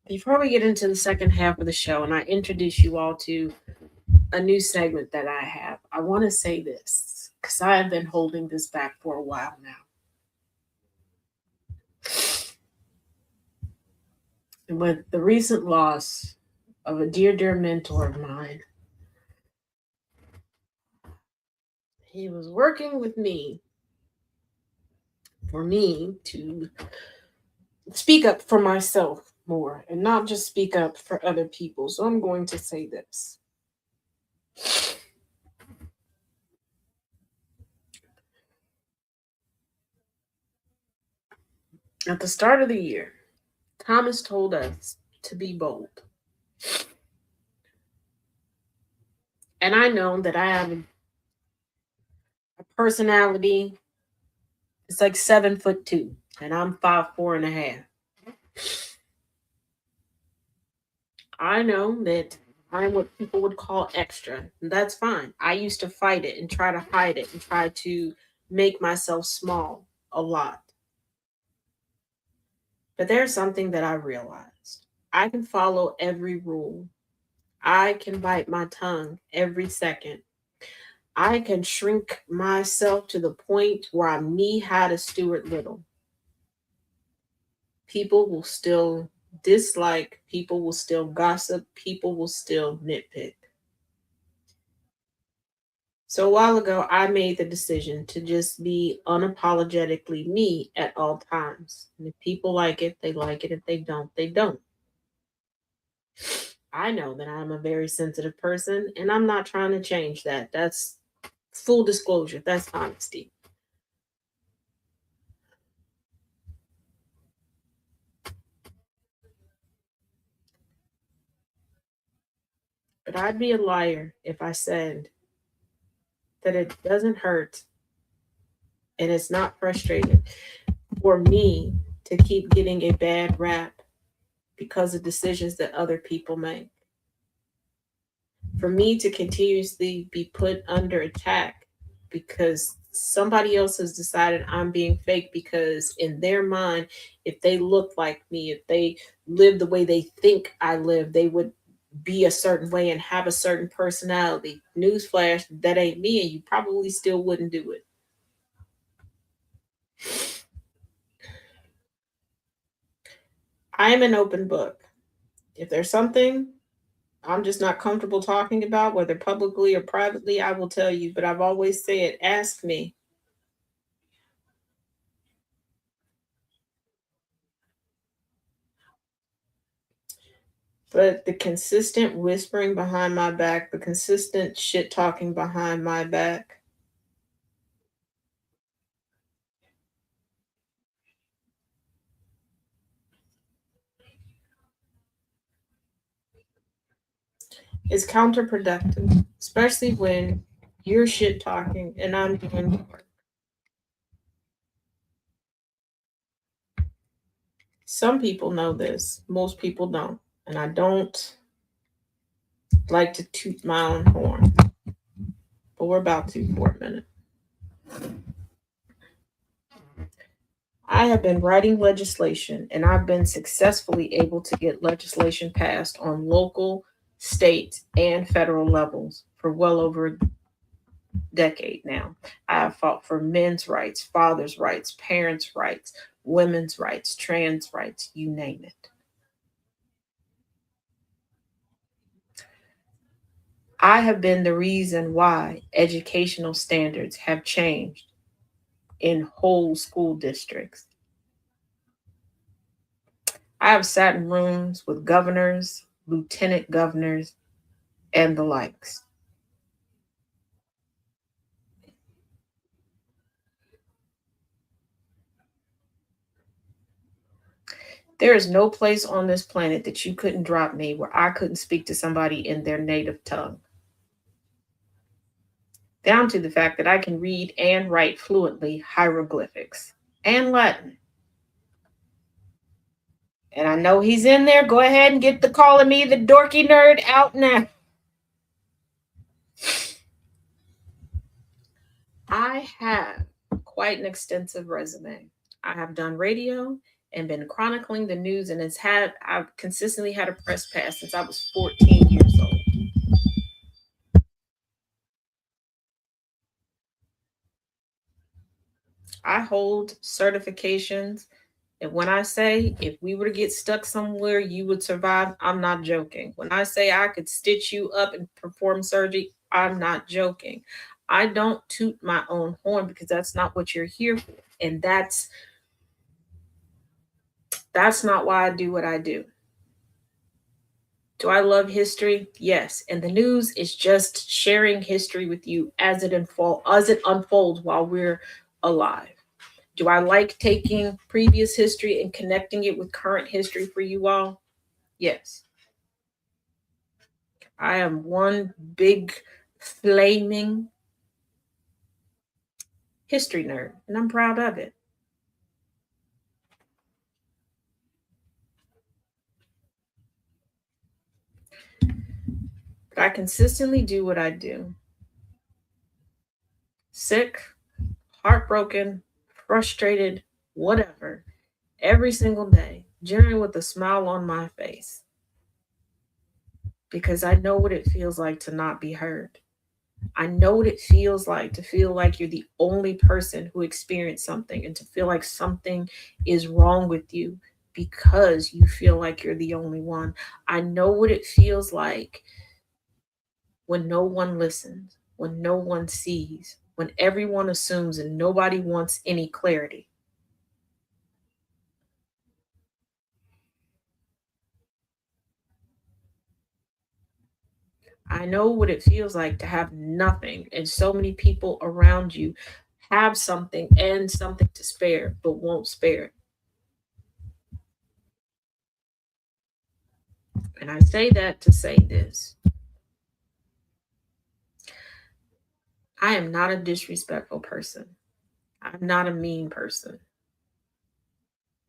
S2: Before we get into the second half of the show and I introduce you all to a new segment that I have, I want to say this because I have been holding this back for a while now. And with the recent loss of a dear, dear mentor of mine, he was working with me for me to speak up for myself more and not just speak up for other people. So I'm going to say this. At the start of the year, Thomas told us to be bold. And I know that I have a personality. It's like 7'2", and I'm 5'4.5". I know that I'm what people would call extra, and that's fine. I used to fight it and try to hide it and try to make myself small a lot. But there's something that I realized. I can follow every rule. I can bite my tongue every second. I can shrink myself to the point where I'm knee high to Stuart Little. People will still dislike, people will still gossip, people will still nitpick. So a while ago, I made the decision to just be unapologetically me at all times. And if people like it, they like it. If they don't, they don't. I know that I'm a very sensitive person, and I'm not trying to change that. That's full disclosure, that's honesty. But I'd be a liar if I said that it doesn't hurt and it's not frustrating for me to keep getting a bad rap because of decisions that other people make. For me to continuously be put under attack because somebody else has decided I'm being fake because in their mind, if they look like me, if they live the way they think I live, they would be a certain way and have a certain personality. Newsflash, that ain't me, and you probably still wouldn't do it. I am an open book. If there's something I'm just not comfortable talking about, whether publicly or privately, I will tell you. But I've always said, ask me. But the consistent whispering behind my back, the consistent shit talking behind my back, is counterproductive, especially when you're shit talking and I'm doing the work. Some people know this, most people don't. And I don't like to toot my own horn, but we're about to for a minute. I have been writing legislation and I've been successfully able to get legislation passed on local, state, and federal levels for well over a decade now. I have fought for men's rights, fathers' rights, parents' rights, women's rights, trans rights, you name it. I have been the reason why educational standards have changed in whole school districts. I have sat in rooms with governors, lieutenant governors, and the likes. There is no place on this planet that you couldn't drop me where I couldn't speak to somebody in their native tongue. Down to the fact that I can read and write fluently hieroglyphics and Latin. And I know he's in there. Go ahead and get the calling me the dorky nerd out now. I have quite an extensive resume. I have done radio and been chronicling the news, and I've consistently had a press pass since I was 14 years old. I hold certifications. And when I say if we were to get stuck somewhere, you would survive, I'm not joking. When I say I could stitch you up and perform surgery, I'm not joking. I don't toot my own horn because that's not what you're here for. And that's not why I do what I do. Do I love history? Yes. And the news is just sharing history with you as it unfolds while we're alive. Do I like taking previous history and connecting it with current history for you all? Yes. I am one big flaming history nerd, and I'm proud of it. But I consistently do what I do. Sick, heartbroken, frustrated, whatever, every single day, generally with a smile on my face. Because I know what it feels like to not be heard. I know what it feels like to feel like you're the only person who experienced something and to feel like something is wrong with you because you feel like you're the only one. I know what it feels like when no one listens, when no one sees, when everyone assumes and nobody wants any clarity. I know what it feels like to have nothing and so many people around you have something and something to spare, but won't spare it. And I say that to say this: I am not a disrespectful person. I'm not a mean person.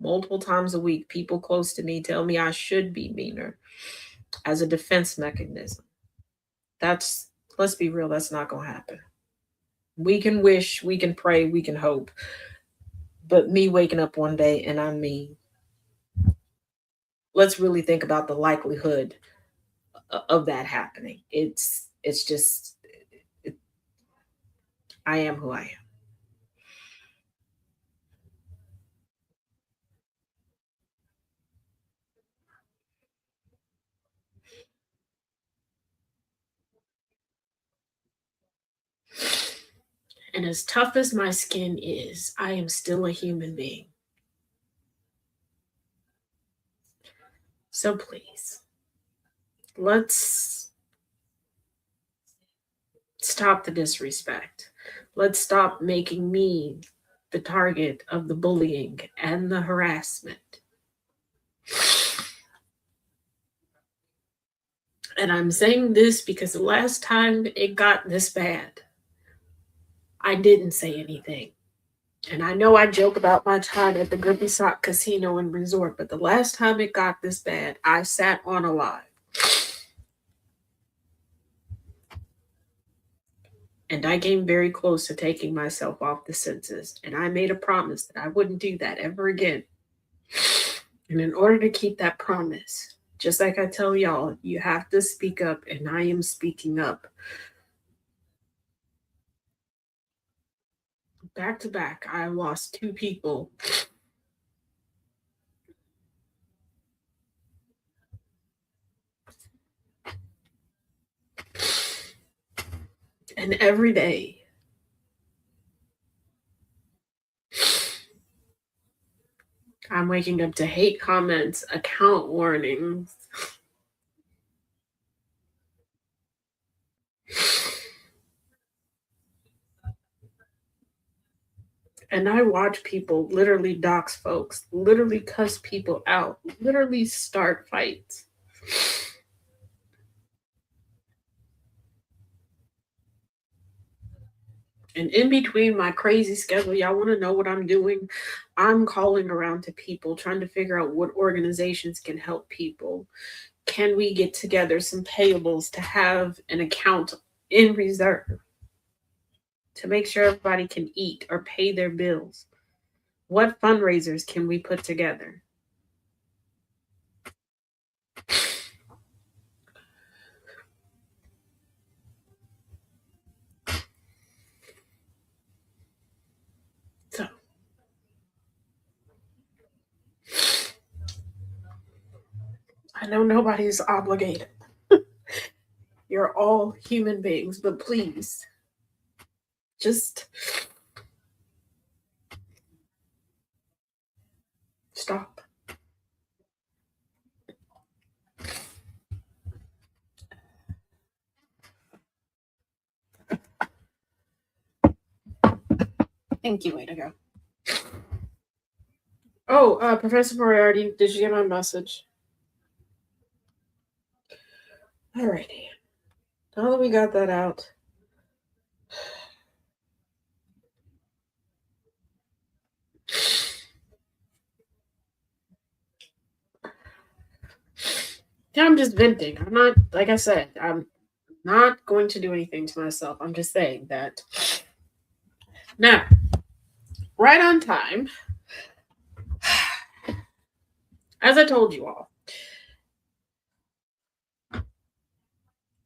S2: Multiple times a week, people close to me tell me I should be meaner as a defense mechanism. That's, let's be real, that's not going to happen. We can wish, we can pray, we can hope. But me waking up one day and I'm mean, let's really think about the likelihood of that happening. It's just, it, I am who I am. And as tough as my skin is, I am still a human being. So please, let's stop the disrespect. Let's stop making me the target of the bullying and the harassment. And I'm saying this because the last time it got this bad, I didn't say anything. And I know I joke about my time at the Grippy Sock Casino and Resort, but the last time it got this bad, I sat on a live. And I came very close to taking myself off the census. And I made a promise that I wouldn't do that ever again. And in order to keep that promise, just like I tell y'all, you have to speak up, and I am speaking up. Back to back, I lost two people. And every day, I'm waking up to hate comments, account warnings. And I watch people literally dox folks, literally cuss people out, literally start fights. And in between my crazy schedule, y'all want to know what I'm doing? I'm calling around to people, trying to figure out what organizations can help people. Can we get together some payables to have an account in reserve to make sure everybody can eat or pay their bills? What fundraisers can we put together? So, I know nobody's obligated. You're all human beings, but please, just stop. Thank you. Way to go. Oh, Professor Moriarty, did you get my message? Alrighty. Now that we got that out, I'm just venting. I'm not, like I said, I'm not going to do anything to myself. I'm just saying that. Now, right on time, as I told you all,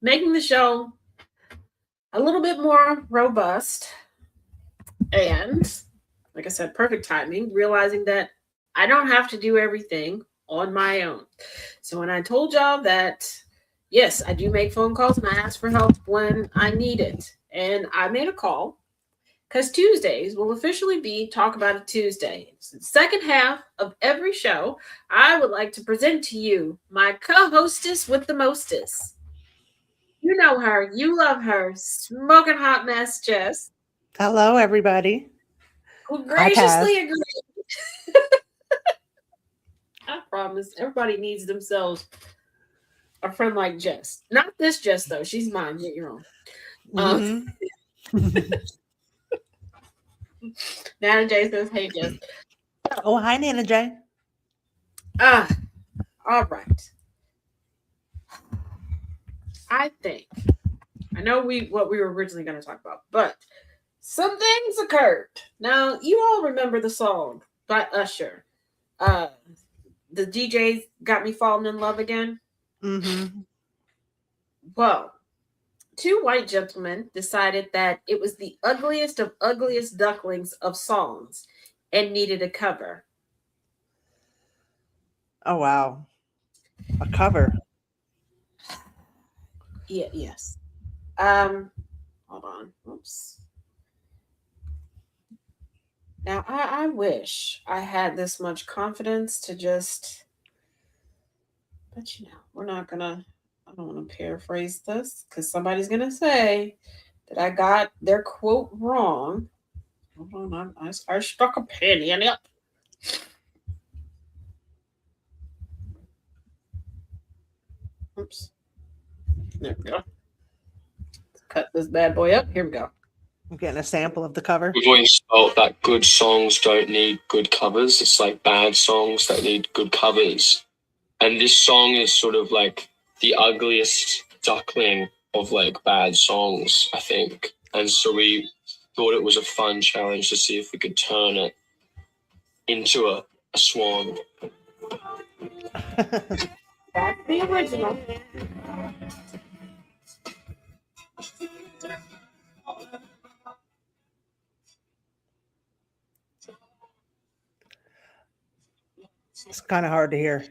S2: making the show a little bit more robust and, like I said, perfect timing, realizing that I don't have to do everything on my own. So when I told y'all that, yes, I do make phone calls and I ask for help when I need it. And I made a call because Tuesdays will officially be Talk About It Tuesday. It's the second half of every show. I would like to present to you my co-hostess with the mostest. You know her, you love her, smoking hot mess Jess,
S3: Hello, everybody.
S2: who graciously agreed. I promise, everybody needs themselves a friend like Jess. Not this Jess though; she's mine. Get your own. Nana J says, "Hey Jess."
S3: Oh, hi, Nana J.
S2: All right. I think I know what we were originally going to talk about, but some things occurred. Now, you all remember the song by Usher. The DJs got me falling in love again.
S3: Mm-hmm.
S2: Well, two white gentlemen decided that it was the ugliest of ugliest ducklings of songs and needed a cover.
S3: Oh, wow. A cover.
S2: Yeah, yes. Hold on. Oops. Now, I wish I had this much confidence to just, but we're not gonna, I don't want to paraphrase this because somebody's gonna say that I got their quote wrong. Hold on, I stuck a penny in it. Oops. There we go. Cut this bad boy up. Here we go.
S3: I'm getting a sample of the cover.
S4: We've always felt that good songs don't need good covers. It's like bad songs that need good covers. And this song is sort of like the ugliest duckling of like bad songs, I think. And so we thought it was a fun challenge to see if we could turn it into a swan.
S2: That's the original.
S3: It's kind of hard to hear.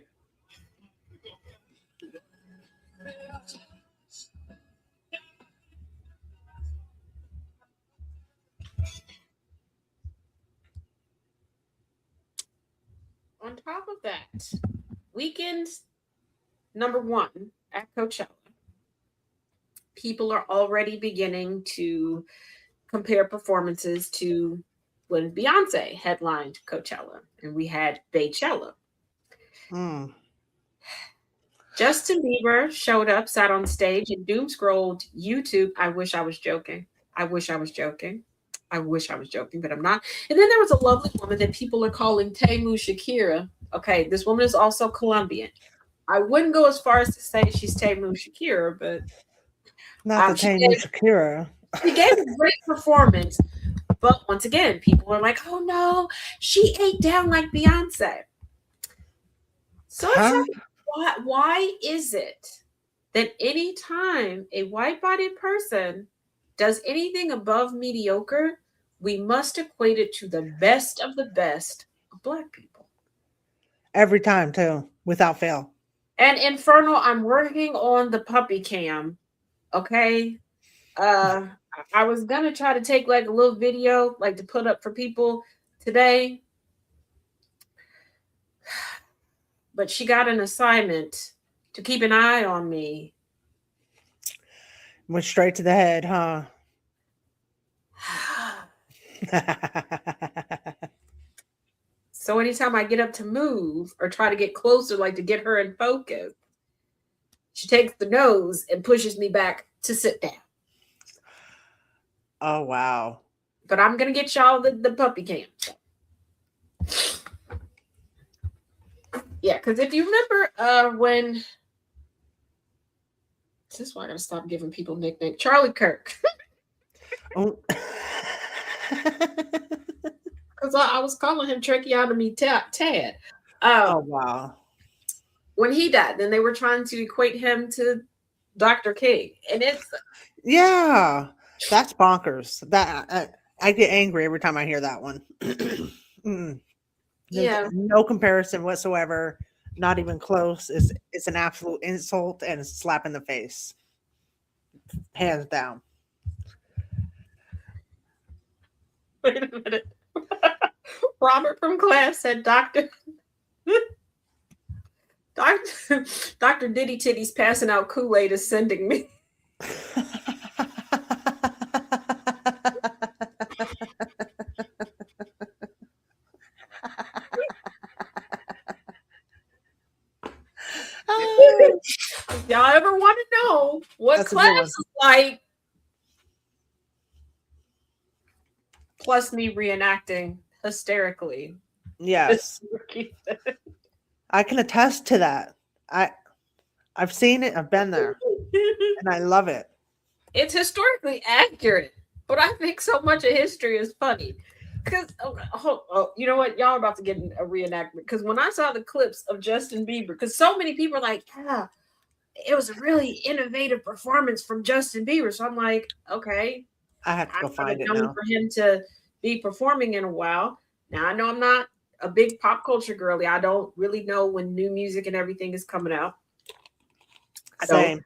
S2: On top of that, weekend number 1 at Coachella, people are already beginning to compare performances to when Beyonce headlined Coachella, and we had Baychella. Justin Bieber showed up, sat on stage, and doom scrolled YouTube. I wish I was joking. I wish I was joking. I wish I was joking, but I'm not. And then there was a lovely woman that people are calling Temu Shakira. Okay, this woman is also Colombian. I wouldn't go as far as to say she's Temu Shakira, but
S3: not the Temu Shakira.
S2: She gave a great performance. But once again, people are like, "Oh no, she ate down like Beyonce." So it's
S3: Huh?
S2: like, why is it that anytime a white-bodied person does anything above mediocre, we must equate it to the best of the best of Black people?
S3: Every time too, without fail.
S2: And Infernal, I'm working on the puppy cam. Okay. I was gonna try to take like a little video, like to put up for people today. But she got an assignment to keep an eye on me.
S3: Went straight to the head, huh?
S2: So anytime I get up to move or try to get closer, like to get her in focus, she takes the nose and pushes me back to sit down.
S3: Oh wow.
S2: But I'm gonna get y'all the puppy cam. Yeah, because if you remember when this is why I gotta stop giving people nicknames. Charlie Kirk.
S3: Oh.
S2: Because I was calling him Tracheotomy Tad.
S3: Oh wow.
S2: When he died, then they were trying to equate him to Dr. King. And it's
S3: Yeah, that's bonkers. That I get angry every time I hear that one. Mm. There's
S2: yeah.
S3: no comparison whatsoever. Not even close. It's an absolute insult and a slap in the face. Hands down.
S2: Wait a minute. Robert from class said Dr. Diddy Titties passing out Kool-Aid is sending me. If y'all ever want to know what
S3: That's a good
S2: class
S3: one.
S2: is like, plus me reenacting hysterically.
S3: Yes, I can attest to that. I've seen it. I've been there, and I love it.
S2: It's historically accurate, but I think so much of history is funny. Because you know what, y'all are about to get a reenactment. Because when I saw the clips of Justin Bieber, because so many people are like, "Yeah, it was a really innovative performance from Justin Bieber." So I'm like, okay,
S3: I have to go find it now.
S2: for him to be performing in a while. Now I know I'm not a big pop culture girly. I don't really know when new music and everything is coming out.
S3: Same.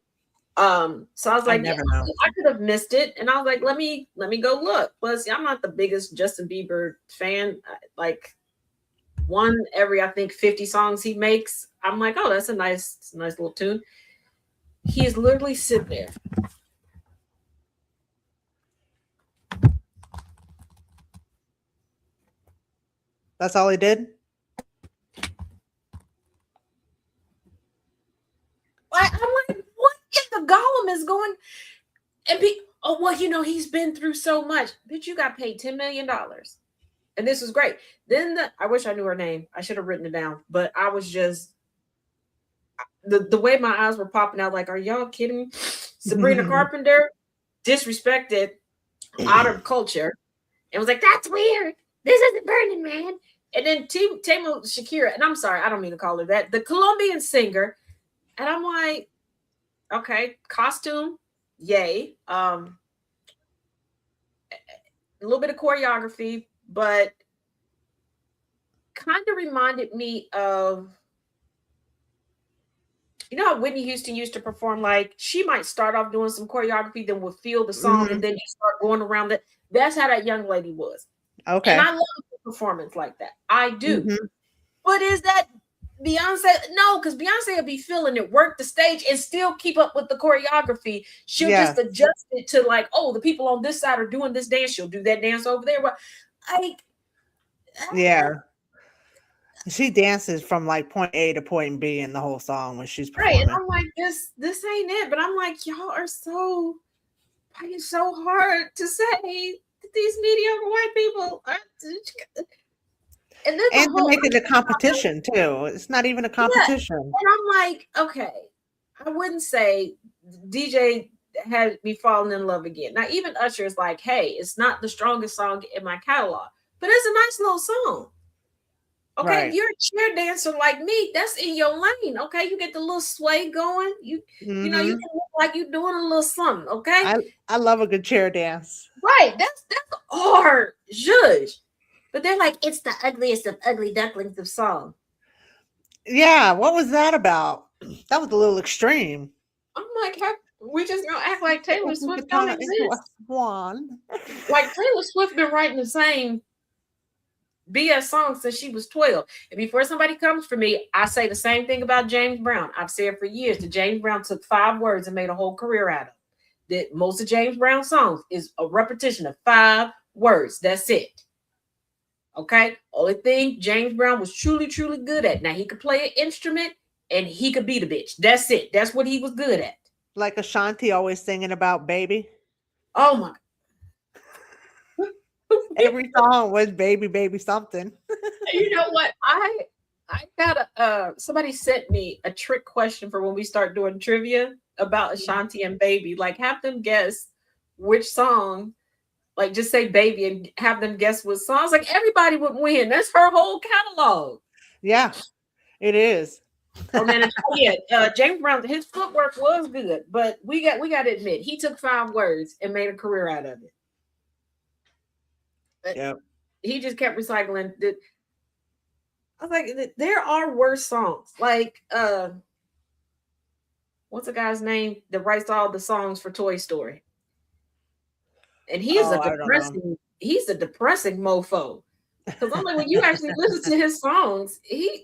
S2: So I was like,
S3: never
S2: yeah,
S3: know.
S2: I could have missed it, and I was like, let me go look. Plus, I'm not the biggest Justin Bieber fan. Like one every I think 50 songs he makes, I'm like, oh, that's a nice little tune. He's literally sitting there.
S3: That's all he did?
S2: I'm like, what if the Gollum is going and be? Oh well, you know he's been through so much. Bitch, you got paid $10 million, and this was great. Then I wish I knew her name. I should have written it down, but I was just the way my eyes were popping out. Like, are y'all kidding me? Sabrina Carpenter disrespected out of culture and was like, that's weird. This isn't Burning Man. And then Tamu Shakira, and I'm sorry, I don't mean to call her that, the Colombian singer. And I'm like, okay, costume, yay. A little bit of choreography, but kind of reminded me of, you know how Whitney Houston used to perform, like she might start off doing some choreography, then would feel the song, and then you start going around it. That's how that young lady was.
S3: Okay.
S2: And I love a performance like that. I do. But is that Beyonce? No, because Beyonce will be feeling it, work the stage, and still keep up with the choreography. She'll just adjust it to like, oh, the people on this side are doing this dance. She'll do that dance over there. But
S3: yeah. She dances from like point A to point B in the whole song when she's performing.
S2: Right. And I'm like, this ain't it. But I'm like, y'all are so fighting so hard to say that these mediocre white people are. And
S3: to make it a competition too. It's not even a competition.
S2: Yeah. And I'm like, okay, I wouldn't say DJ had me falling in love again. Now, even Usher is like, hey, it's not the strongest song in my catalog, but it's a nice little song. Okay,
S3: Right.
S2: if you're a chair dancer like me, that's in your lane. Okay, you get the little sway going. You know, you
S3: Mhm.
S2: can look like you're doing a little something. Okay,
S3: I love a good chair dance.
S2: right? That's art, judge. But they're like, it's the ugliest of ugly ducklings of song.
S3: Yeah, what was that about? That was a little extreme.
S2: I'm like, we just gonna act like Taylor
S3: We
S2: Swift
S3: could
S2: don't
S3: turn it into a
S2: exist?
S3: swan.
S2: Like Taylor Swift been writing the same BS songs since she was 12. And before somebody comes for me, I say the same thing about James Brown. I've said for years that James Brown took 5 words and made a whole career out of it. That most of James Brown's songs is a repetition of 5 words. That's it. Okay. Only thing James Brown was truly, truly good at. Now he could play an instrument and he could beat a bitch. That's it. That's what he was good at.
S3: Like Ashanti always singing about baby.
S2: Oh my.
S3: Every song was baby, baby something.
S2: You know what? I got somebody sent me a trick question for when we start doing trivia about Ashanti and Baby. Like, have them guess which song. Like, just say Baby and have them guess what songs. Like, everybody would win. That's her whole catalog.
S3: Yeah, it is.
S2: Oh man, James Brown, his footwork was good, but we got to admit he took 5 words and made a career out of it.
S3: Yep.
S2: He just kept recycling. I was like, there are worse songs. Like, what's the guy's name that writes all the songs for Toy Story? And he's
S3: I don't know.
S2: he's a depressing mofo. Because I'm like, when you actually listen to his songs, he's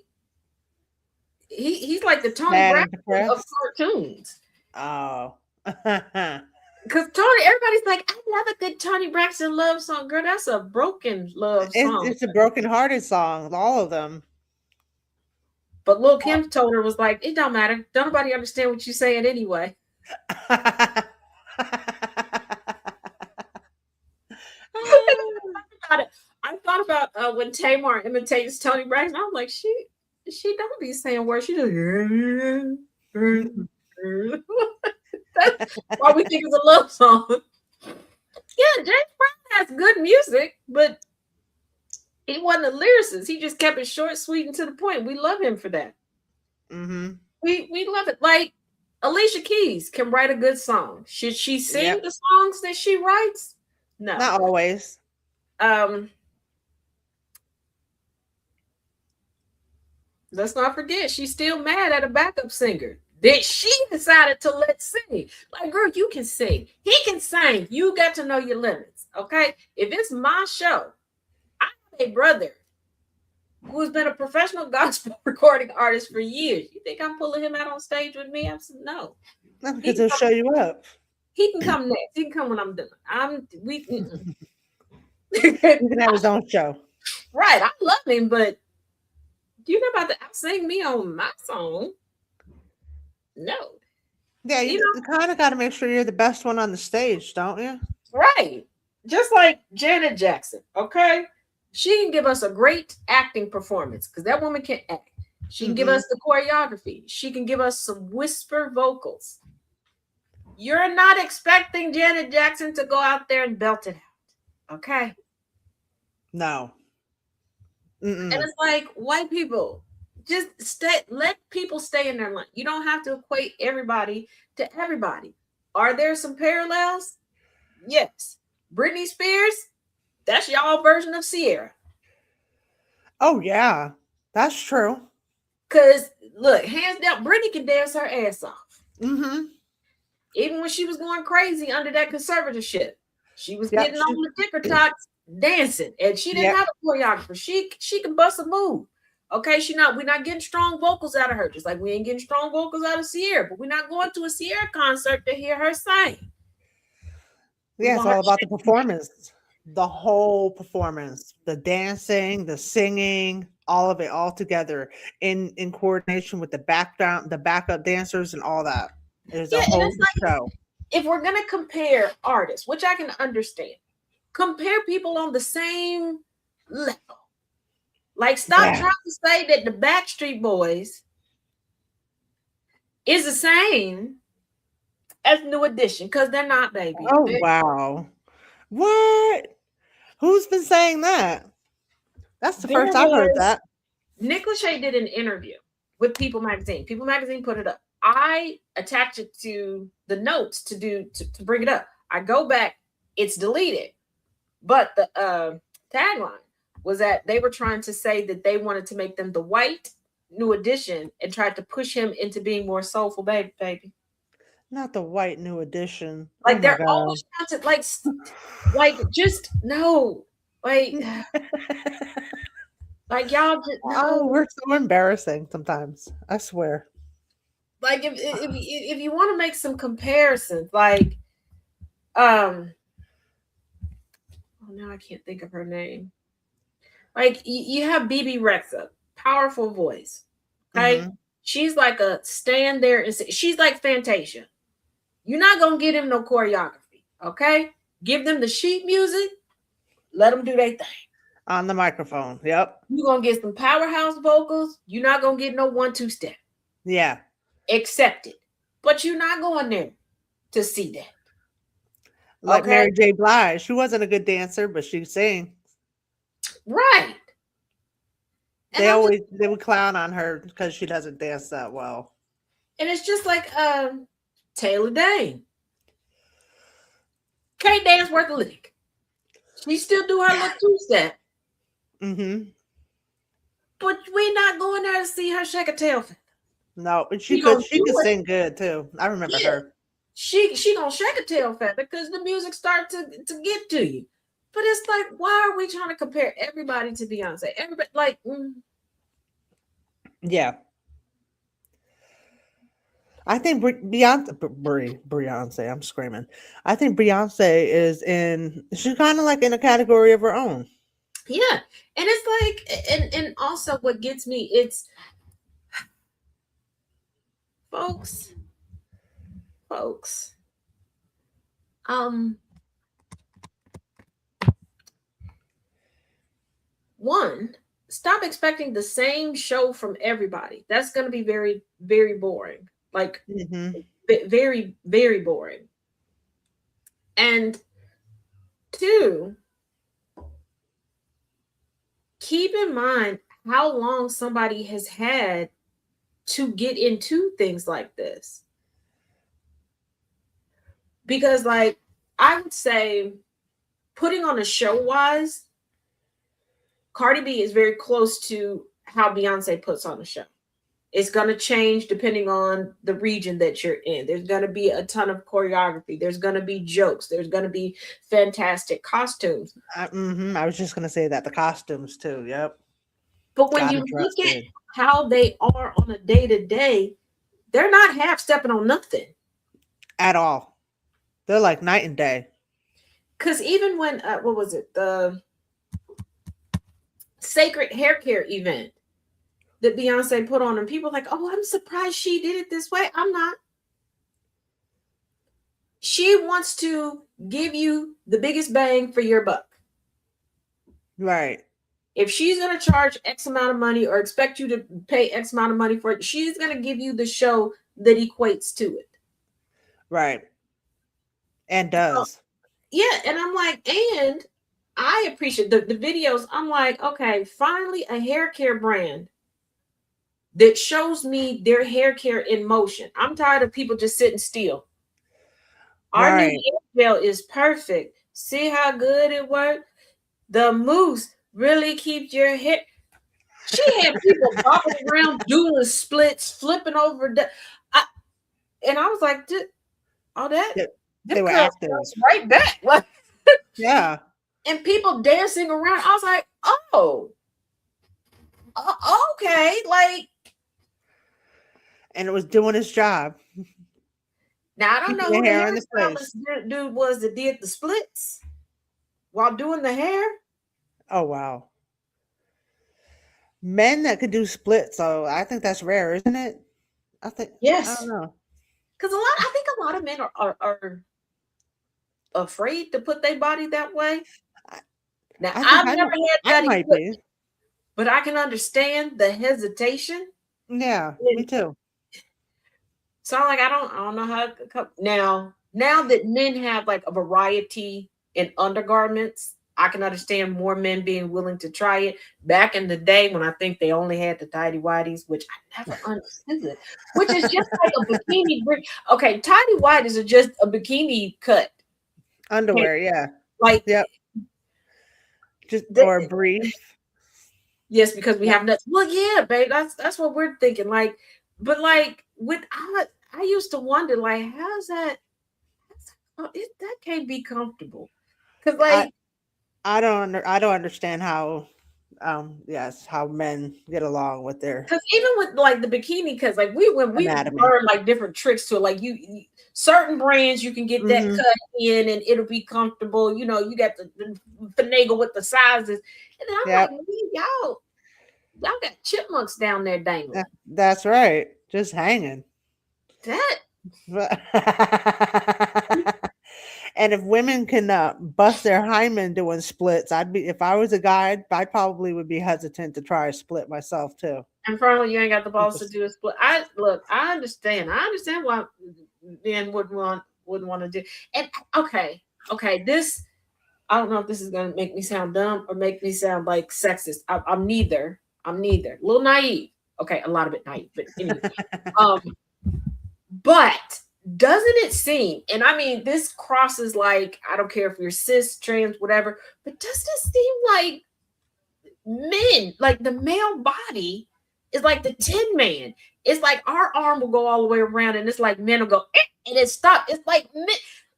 S2: like the Tony
S3: Sad and
S2: Braxton of
S3: depressed.
S2: cartoons.
S3: Oh.
S2: Because everybody's like, I love a good Tony Braxton love song. Girl, that's a broken love song.
S3: It's a broken-hearted song, all of them.
S2: But Lil Kim told her, was like, it don't matter. Don't nobody understand what you're saying anyway. I thought about when Tamar imitates Tony Braxton. I'm like, she don't be saying words. She just that's why we think it's a love song. Yeah, James Brown has good music, but he wasn't a lyricist. He just kept it short, sweet, and to the point. We love him for that.
S3: Mm-hmm.
S2: We love it. Like Alicia Keys can write a good song. Should she sing the songs that she writes? No,
S3: not always.
S2: Let's not forget, she's still mad at a backup singer that she decided to let sing. Like, girl, you can sing. He can sing. You got to know your limits. Okay. If it's my show, I have a brother who's been a professional gospel recording artist for years. You think I'm pulling him out on stage with me? I'm saying no.
S3: No, because he'll show you up.
S2: He can come next. He can come when I'm done.
S3: He can have his own show.
S2: Right. I love him, but you're not about to sing me on my song. No.
S3: Yeah, you kind of got to make sure you're the best one on the stage, don't you?
S2: Right. Just like Janet Jackson, okay? She can give us a great acting performance because that woman can act. She can give us the choreography. She can give us some whisper vocals. You're not expecting Janet Jackson to go out there and belt it out, okay?
S3: No.
S2: And it's like, white people, just let people stay in their lane. You don't have to equate everybody to everybody. Are there some parallels? Yes. Britney Spears, that's y'all version of Sierra.
S3: Oh, yeah. That's true.
S2: Because, look, hands down, Britney can dance her ass off.
S3: Mm-hmm.
S2: Even when she was going crazy under that conservatorship. She was getting on the TikToks dancing, and she didn't have a choreographer. She can bust a move. Okay, we're not getting strong vocals out of her, just like we ain't getting strong vocals out of Sierra, but we're not going to a Sierra concert to hear her sing.
S3: Yeah, it's all about the performance. The whole performance, the dancing, the singing, all of it all together in coordination with the backup dancers and all that. There's a whole show.
S2: If we're gonna compare artists, which I can understand, compare people on the same level. Like, stop trying to say that the Backstreet Boys is the same as New Edition because they're not, baby.
S3: Oh wow. What? Who's been saying that? That's the
S2: There
S3: first I've heard
S2: was
S3: that.
S2: Nick Lachey did an interview with People Magazine. People Magazine put it up. I attached it to the notes to bring it up. I go back, it's deleted. But the tagline was that they were trying to say that they wanted to make them the white New Edition and tried to push him into being more soulful, baby.
S3: Not the white New Edition.
S2: Like
S3: Oh my
S2: they're
S3: God.
S2: always trying to like just no, like y'all just
S3: Oh,
S2: no.
S3: we're so embarrassing sometimes. I swear.
S2: Like if you want to make some comparisons, like oh now I can't think of her name. Like you have BB Rexa, powerful voice. Okay, she's like a stand there and say, she's like Fantasia. You're not gonna get him no choreography. Okay, give them the sheet music, let them do their thing
S3: On the microphone. Yep.
S2: You're gonna get some powerhouse vocals. You're not gonna get no 1-2 step.
S3: Yeah.
S2: Accept it, but you're not going there to see that.
S3: Like
S2: Okay.
S3: Mary J. Blige. She wasn't a good dancer, but she sang.
S2: Right. And
S3: They would clown on her because she doesn't dance that well.
S2: and it's just like Taylor Dane. Can't dance worth a lick. She still do her little 2-step,
S3: Mm-hmm.
S2: but we're not going there to see her shake a tail feather.
S3: No, but
S2: She
S3: she
S2: gonna
S3: could
S2: do it.
S3: sing good too. I remember
S2: Yeah.
S3: her.
S2: She gonna shake a tail feather because the music starts to get to you. But it's like, why are we trying to compare everybody to Beyonce? Everybody like
S3: Yeah. I think Beyonce, I'm screaming. I think Beyonce she's kind of like in a category of her own.
S2: yeah. And it's like, and also what gets me, it's folks. One, stop expecting the same show from everybody. That's going to be very, very boring. Like very, very boring. And two, keep in mind how long somebody has had to get into things like this. Because, like, I would say putting on a show wise, Cardi B is very close to how Beyonce puts on a show. It's going to change depending on the region that you're in. There's going to be a ton of choreography. There's going to be jokes. There's going to be fantastic costumes.
S3: I was just going to say that. The costumes too. Yep.
S2: But when you look at how they are on a day-to-day, they're not half-stepping on nothing.
S3: At all. They're like night and day.
S2: Because even when, what was it? The Sacred Hair Care event that Beyonce put on, and people are like, oh, I'm surprised she did it this way. I'm not. She wants to give you the biggest bang for your buck.
S3: Right.
S2: If she's going to charge X amount of money or expect you to pay X amount of money for it, she's going to give you the show that equates to it.
S3: Right. And does.
S2: Yeah. And I'm like, and I appreciate the videos. I'm like, okay, finally a hair care brand that shows me their hair care in motion. I'm tired of people just sitting still. Our new hair gel is perfect. See how good it worked? The mousse really keeps your hair. She had people bopping around doing splits, flipping over. And I was like, all that?
S3: They were active.
S2: Right back. Like,
S3: yeah.
S2: And people dancing around. I was like, oh, okay. Like,
S3: and it was doing its job.
S2: Now, I don't know who the hairstylist dude was that did the splits while doing the hair.
S3: Oh, wow. Men that could do splits, so I think that's rare, isn't it? I think.
S2: Yes.
S3: I don't know.
S2: Because I think a lot of men are afraid to put their body that way. Now, I've never had that equipment, but I can understand the hesitation.
S3: Yeah, me too.
S2: So like I don't know how to now that men have like a variety in undergarments, I can understand more men being willing to try it. Back in the day when I think they only had the tidy whities, which I never understood, which is just like a bikini. Okay, tidy whities are just a bikini cut.
S3: Underwear, yeah.
S2: Like
S3: Yep. Just
S2: They-
S3: or a brief.
S2: yes, because we have nuts. Well, yeah, babe, that's what we're thinking. Like, but like with I used to wonder, like, how's that? That can't be comfortable. Because like
S3: I don't understand how how men get along with their
S2: because even with like the bikini, because like we
S3: Anatomy.
S2: learn like different tricks to it. Like you certain brands you can get that
S3: Mhm.
S2: cut in and it'll be comfortable. You know, you got the finagle with the sizes, and then I'm
S3: Yep.
S2: like, "Man, y'all got chipmunks down there dangling.
S3: That's right. Just hanging.
S2: That
S3: And if women can bust their hymen doing splits, if I was a guy, I probably would be hesitant to try a split myself too.
S2: and finally you ain't got the balls to do a split. I understand. I understand why men wouldn't want to do. And okay, this I don't know if this is gonna make me sound dumb or make me sound like sexist. I'm neither. I'm neither. A little naive. Okay, a lot of it naive, but anyway. But doesn't it seem, and I mean this crosses like I don't care if you're cis, trans, whatever, but doesn't it seem like men, like the male body is like the Tin Man. It's like our arm will go all the way around, and it's like men will go and it stops. It's like men.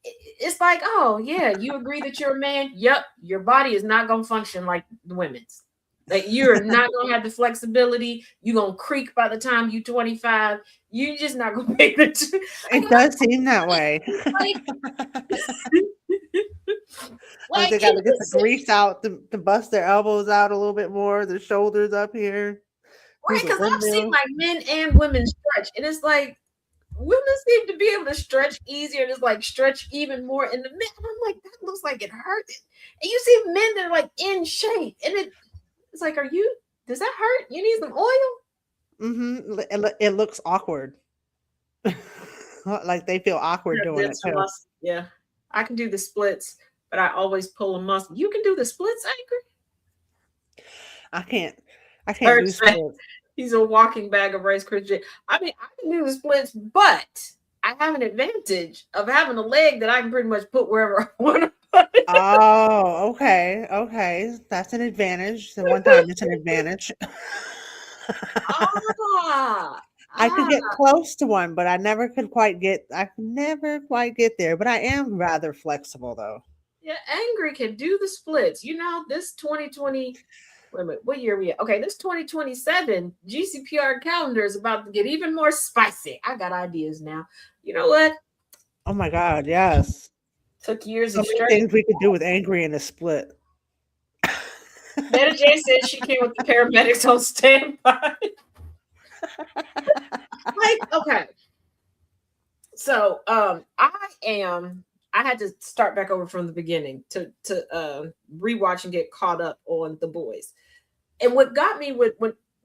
S2: It's like, oh yeah, you agree that you're a man? Yep, your body is not gonna function like the women's. Like you're not gonna have the flexibility. You're gonna creak by the time you're 25. You're just not gonna make it.
S3: It does seem that way. Like they got to get the grease out to bust their elbows out a little bit more, their shoulders up here.
S2: Right, because I've seen like men and women stretch, and it's like women seem to be able to stretch easier, just like stretch even more in the men. And I'm like, that looks like it hurts. And you see men that are like in shape, and it's like, does that hurt? You need some oil?
S3: Mm-hmm. It looks awkward. Like they feel awkward doing it too.
S2: Yeah, I can do the splits, but I always pull a muscle. You can do the splits, Angry?
S3: I can't do splits.
S2: He's a walking bag of Rice Krispies. I mean, I can do the splits, but I have an advantage of having a leg that I can pretty much put wherever I want to put it.
S3: Oh, okay. That's an advantage. So one time it's an advantage. I could get close to one, but I could never quite get there. But I am rather flexible though.
S2: Yeah, Angry can do the splits. You know, this 2020. Wait a minute, what year are we at? Okay, this 2027 GCPR calendar is about to get even more spicy. I got ideas now. You know what?
S3: Oh my God, yes.
S2: Took years
S3: So
S2: of
S3: many
S2: stress.
S3: things we could do with Angry in a split.
S2: Meta J said she came with the paramedics on standby. Like, okay. So I had to start back over from the beginning to rewatch and get caught up on The Boys. And what got me what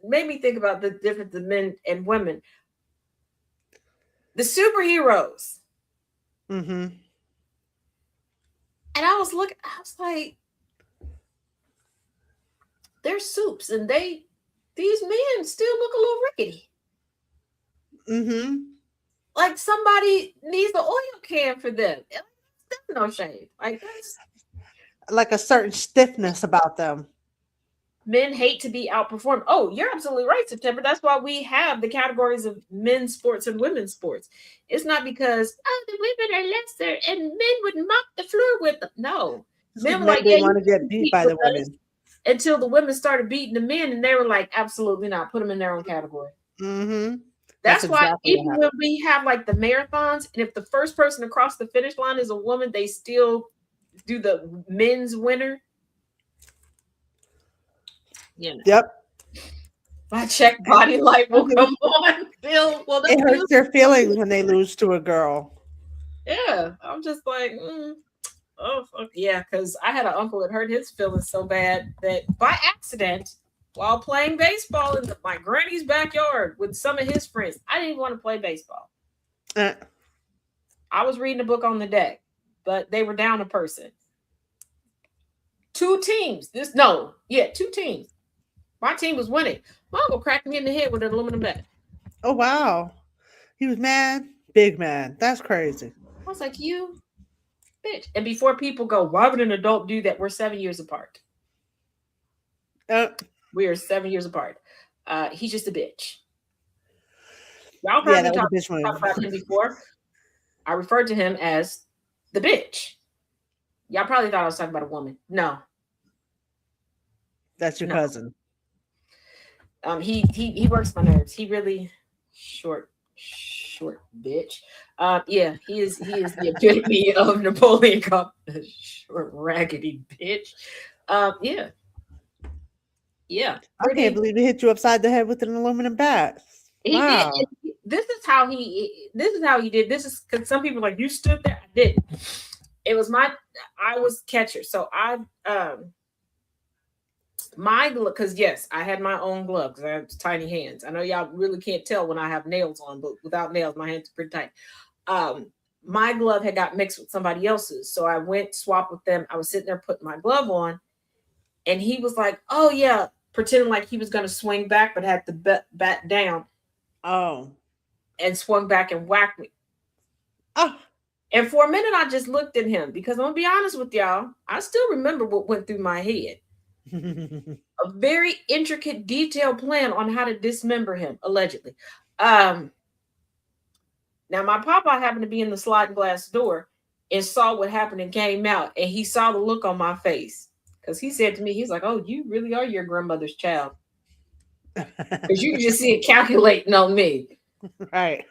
S2: made me think about the difference of men and women, the superheroes.
S3: Mm-hmm.
S2: And I was like, they're soups, and these men still look a little rickety.
S3: Mm-hmm.
S2: Like somebody needs the oil can for them. That's no shade. Like that's
S3: Like a certain stiffness about them.
S2: men hate to be outperformed. Oh, you're absolutely right, September. That's why we have the categories of men's sports and women's sports. It's not because the women are lesser and men would mop the floor with them. No, men were like,
S3: they want to get beat by the women.
S2: Until the women started beating the men, and they were like, absolutely not. Put them in their own category.
S3: Mm-hmm.
S2: That's why even when we have like the marathons, and if the first person across the finish line is a woman, they still do the men's winner. You know.
S3: Yep.
S2: My check body light will come on.
S3: It hurts their feelings when they lose to a girl.
S2: Yeah, I'm just like, oh fuck yeah, because I had an uncle that hurt his feelings so bad that by accident, while playing baseball in my granny's backyard with some of his friends, I didn't even want to play baseball.
S3: Uh,
S2: I was reading a book on the deck, but they were down a person. 2 teams. 2 teams. My team was winning. My uncle cracked me in the head with an aluminum bat.
S3: oh wow. He was mad. Big man. That's crazy.
S2: I was like, you bitch. And before people go, why would an adult do that? We're 7 years apart. We are 7 years apart. He's just a bitch. Y'all heard me talk about him before. I referred to him as the bitch. Y'all probably thought I was talking about a woman. No.
S3: That's your cousin.
S2: He works my nerves. He really short bitch. Yeah, he is the epitome of Napoleon Cup. Short raggedy bitch. Yeah.
S3: I can't believe he hit you upside the head with an aluminum bat. Wow.
S2: This is how he did. This is because some people are like, you stood there. I didn't. It was I was catcher. So because yes, I had my own glove because I have tiny hands. I know y'all really can't tell when I have nails on, but without nails, my hands are pretty tight. My glove had got mixed with somebody else's. So I went swap with them. I was sitting there putting my glove on, and he was like, oh yeah, pretending like he was going to swing back, but had the bat down.
S3: Oh.
S2: And swung back and whacked me.
S3: Oh.
S2: And for a minute, I just looked at him because I'm going to be honest with y'all. I still remember what went through my head. A very intricate, detailed plan on how to dismember him, allegedly. Now, my papa happened to be in the sliding glass door and saw what happened and came out. And he saw the look on my face. Because he said to me, he's like, oh, you really are your grandmother's child. Because you can just see it calculating on me.
S3: Right.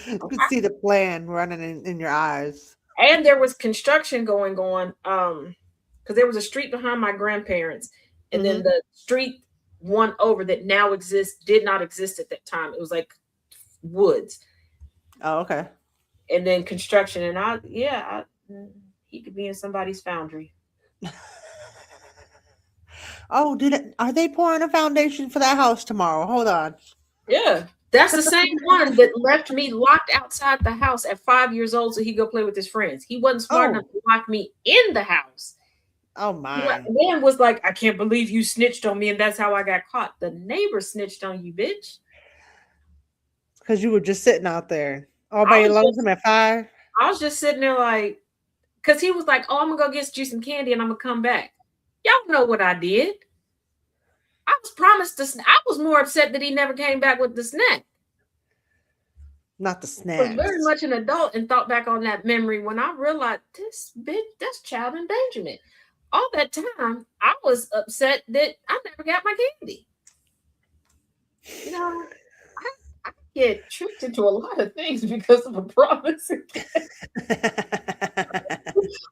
S3: You could see the plan running in your eyes.
S2: And there was construction going on. Because there was a street behind my grandparents. And then the street one over that now exists did not exist at that time. It was like woods.
S3: Oh, okay.
S2: And then construction. And he could be in somebody's foundry.
S3: Oh, are they pouring a foundation for that house tomorrow? Hold on.
S2: Yeah. That's the same one that left me locked outside the house at 5 years old so he go play with his friends. He wasn't smart enough to lock me in the house.
S3: Oh my.
S2: Then was like, I can't believe you snitched on me, and that's how I got caught. The neighbor snitched on you, bitch.
S3: Because you were just sitting out there all by your lonesome at 5.
S2: I was just sitting there like, because he was like, oh, I'm going to go get you some candy and I'm going to come back. Y'all know what I did. I was promised I was more upset that he never came back with the snack.
S3: Not the snack.
S2: I was very much an adult and thought back on that memory when I realized this bitch, that's child endangerment. All that time, I was upset that I never got my candy. You know, I get tricked into a lot of things because of a promise.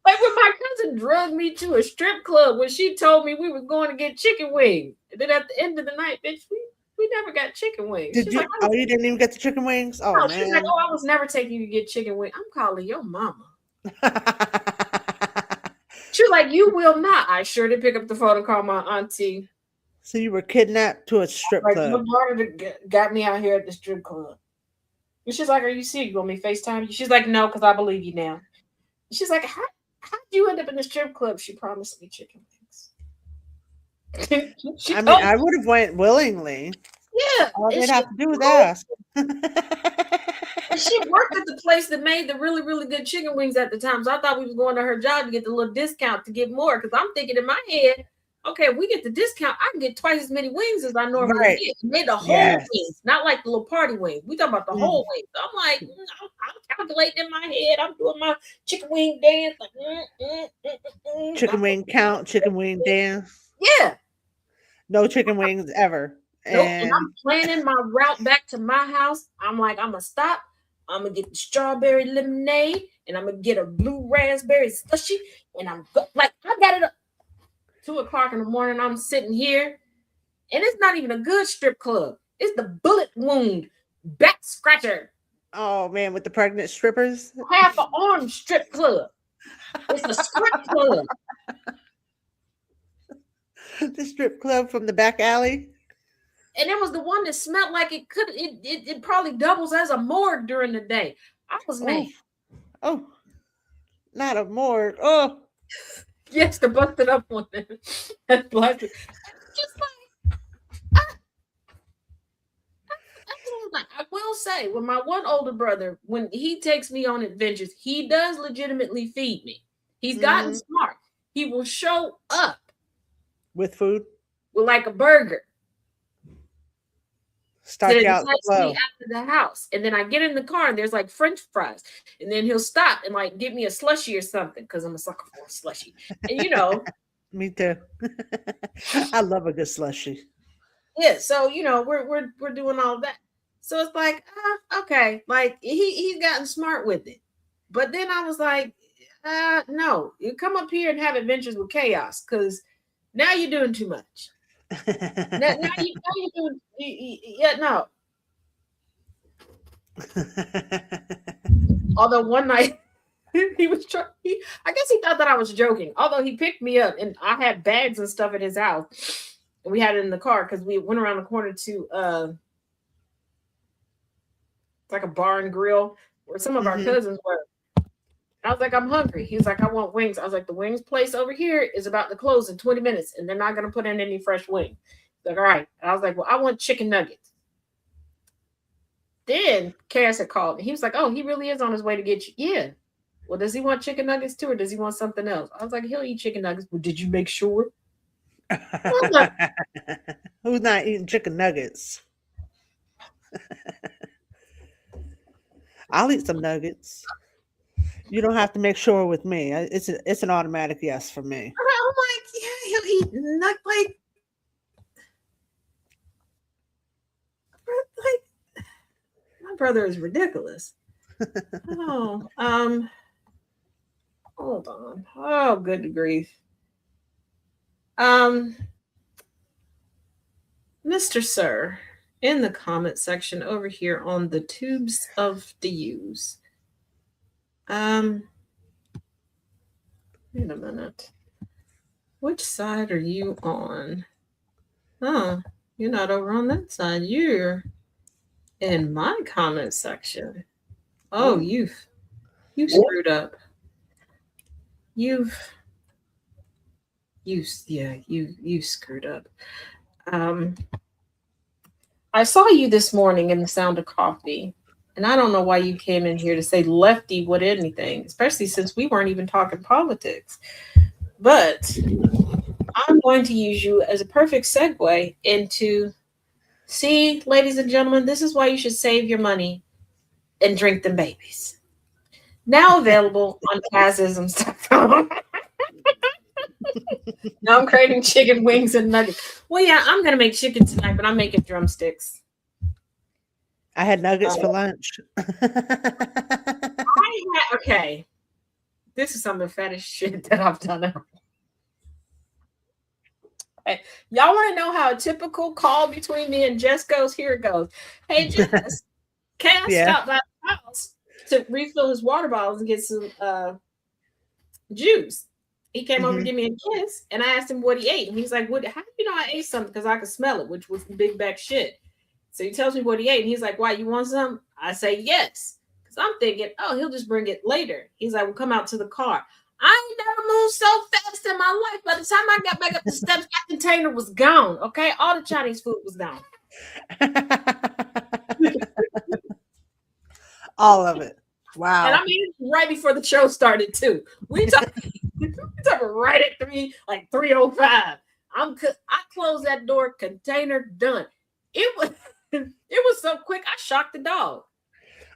S2: Like when my cousin drugged me to a strip club when she told me we were going to get chicken wings. And then at the end of the night, bitch, we never got chicken wings.
S3: Did you? Like, you didn't even get the chicken wings? Oh, no, man.
S2: She's like, I was never taking you to get chicken wings. I'm calling your mama. She was like, you will not. I sure did pick up the phone and call my auntie.
S3: So you were kidnapped to a strip club.
S2: My daughter got me out here at the strip club. And she's like, are you serious? You want me to FaceTime you? She's like, no, because I believe you now. She's like, how'd you end up in the strip club? She promised me chicken wings.
S3: I would have went willingly.
S2: Yeah.
S3: All they'd have to do was ask.
S2: And she worked at the place that made the really, really good chicken wings at the time. So I thought we was going to her job to get the little discount to get more. Because I'm thinking in my head, okay, if we get the discount, I can get twice as many wings as I normally get. And made the whole wings, not like the little party wings. We talking about the whole wings. So I'm like, I'm calculating in my head. I'm doing my chicken wing dance. Like,
S3: chicken wing count, chicken wing dance.
S2: Yeah.
S3: No chicken wings ever.
S2: Nope. And I'm planning my route back to my house. I'm like, I'm going to stop. I'm going to get the strawberry lemonade. And I'm going to get a blue raspberry slushy. And I got it up. 2:00 in the morning, I'm sitting here, and it's not even a good strip club. It's the bullet wound back scratcher.
S3: Oh man, with the pregnant strippers,
S2: half an arm strip club. It's a strip club.
S3: The strip club from the back alley.
S2: And it was the one that smelled like it probably doubles as a morgue during the day. I was mad.
S3: Oh, not a morgue. Oh,
S2: Yes, the busted up one. That's plastic. Just like I will say, when my one older brother, when he takes me on adventures, he does legitimately feed me. He's gotten smart. He will show up
S3: with food,
S2: with like a burger.
S3: Start you out
S2: takes
S3: slow.
S2: me out of the house, and then I get in the car and there's like French fries, and then he'll stop and like give me a slushie or something because I'm a sucker for a slushie. And you know,
S3: me too. I love a good slushie.
S2: Yeah, so you know we're doing all that. So it's like okay, like he's gotten smart with it. But then I was like, no, you come up here and have adventures with chaos because now you're doing too much. now you're doing yeah no. Although one night he was trying, I guess he thought that I was joking. Although he picked me up and I had bags and stuff at his house, and we had it in the car because we went around the corner to it's like a bar and grill where some of our cousins were. I was like, I'm hungry. He was like, I want wings. I was like, the wings place over here is about to close in 20 minutes, and they're not going to put in any fresh wings. Like, all right. And I was like, well, I want chicken nuggets. Then Cass had called me. He was like, oh, he really is on his way to get you. Yeah. Well, does he want chicken nuggets too, or does he want something else? I was like, he'll eat chicken nuggets. Well, did you make sure?
S3: Who's not eating chicken nuggets? I'll eat some nuggets. You don't have to make sure with me. It's an automatic yes for me.
S2: I'm like, yeah, he'll eat like my brother is ridiculous. Oh, hold on. Oh, good grief. Mr. Sir, in the comment section over here on the tubes of the use. Wait a minute. Which side are you on? Oh, you're not over on that side. You're in my comment section. Oh, you screwed up. You screwed up. I saw you this morning in the Sound of Coffee, and I don't know why you came in here to say lefty what anything, especially since we weren't even talking politics. But I'm going to use you as a perfect segue into, see, ladies and gentlemen, this is why you should save your money and drink them babies. Now available on Kazisms.com. Now I'm craving chicken wings and nuggets. Well, yeah, I'm gonna make chicken tonight, but I'm making drumsticks.
S3: I had nuggets for lunch.
S2: Okay. This is some of the fattest shit that I've done ever. Hey, y'all want to know how a typical call between me and Jess goes? Here it goes. Hey, Jess, Cass stopped by the house to refill his water bottles and get some juice. He came over to give me a kiss, and I asked him what he ate. And he's like, how do you know I ate something? Because I could smell it, which was big back shit. So he tells me what he ate, and he's like, why, you want some? I say, yes. Because I'm thinking, oh, he'll just bring it later. He's like, we'll come out to the car. I ain't never moved so fast in my life. By the time I got back up the steps, that container was gone, okay? All the Chinese food was gone.
S3: All of it. Wow.
S2: And I mean, right before the show started, too. We talking right at 3:05. I closed that door, container done. It was so quick, I shocked the dog.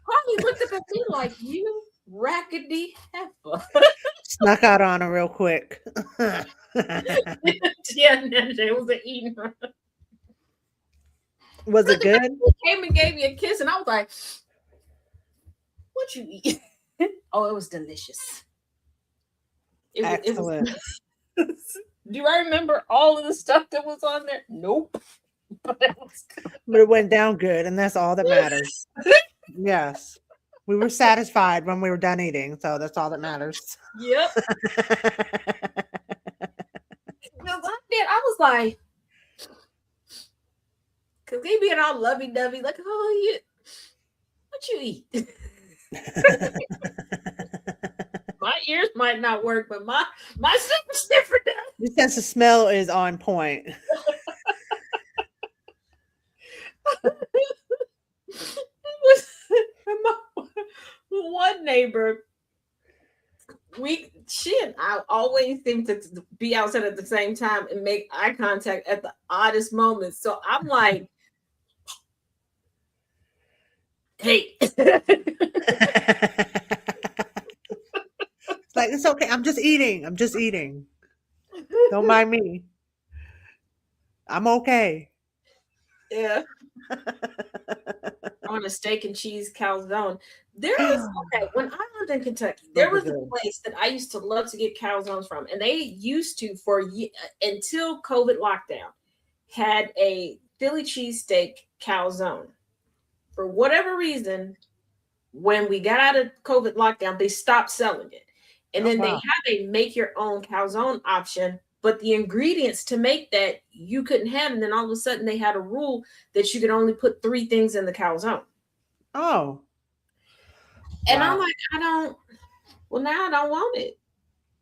S2: Harley looked up at me like, you rackety heifer.
S3: Snuck out on her real quick.
S2: Yeah, it was an eating.
S3: Was it good?
S2: He came and gave me a kiss, and I was like, what you eat? Oh, it was delicious.
S3: Excellent.
S2: Do I remember all of the stuff that was on there? Nope. But
S3: it went down good, and that's all that matters. Yes. We were satisfied when we were done eating, so that's all that matters.
S2: Yep. I was like, Cause they being all lovey dovey, like, oh, what you eat? My ears might not work, but my super sniffer does.
S3: Your sense of smell is on point.
S2: One neighbor, she and I always seem to be outside at the same time and make eye contact at the oddest moments. So I'm like, hey.
S3: It's like, it's okay. I'm just eating. I'm just eating. Don't mind me. I'm okay.
S2: Yeah. On a steak and cheese calzone. There is okay. When I lived in Kentucky, there was a place that I used to love to get calzones from, and they used to until COVID lockdown had a Philly cheesesteak calzone. For whatever reason, when we got out of COVID lockdown, they stopped selling it, and then they had a make your own calzone option. But the ingredients to make that you couldn't have, and then all of a sudden they had a rule that you could only put 3 things in the calzone.
S3: Oh.
S2: And I'm like, now I don't want it.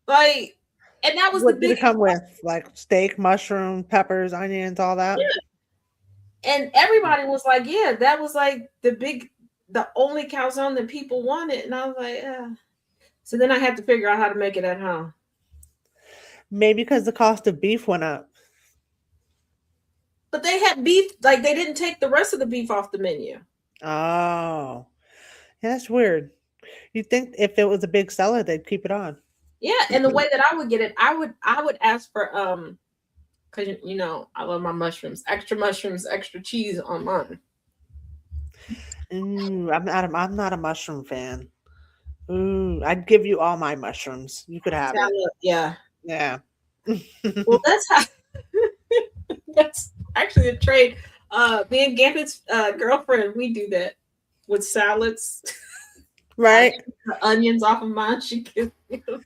S2: Like, and that was
S3: what
S2: the
S3: did
S2: big
S3: it come with? Like steak, mushroom, peppers, onions, all that?
S2: Yeah. And everybody was like, yeah, that was like the only calzone that people wanted. And I was like, So then I had to figure out how to make it at home.
S3: Maybe because the cost of beef went up.
S2: But they had beef, like they didn't take the rest of the beef off the menu.
S3: Oh. Yeah, that's weird. You'd think if it was a big seller, they'd keep it on.
S2: Yeah, and the way that I would get it, I would ask for because I love my mushrooms, extra cheese on mine.
S3: I'm not a mushroom fan. I'd give you all my mushrooms. You could have it.
S2: Yeah.
S3: Yeah.
S2: Well, that's actually a trade. Me and Gambit's girlfriend, we do that with salads.
S3: Right.
S2: The onions off of mine. She gives me them.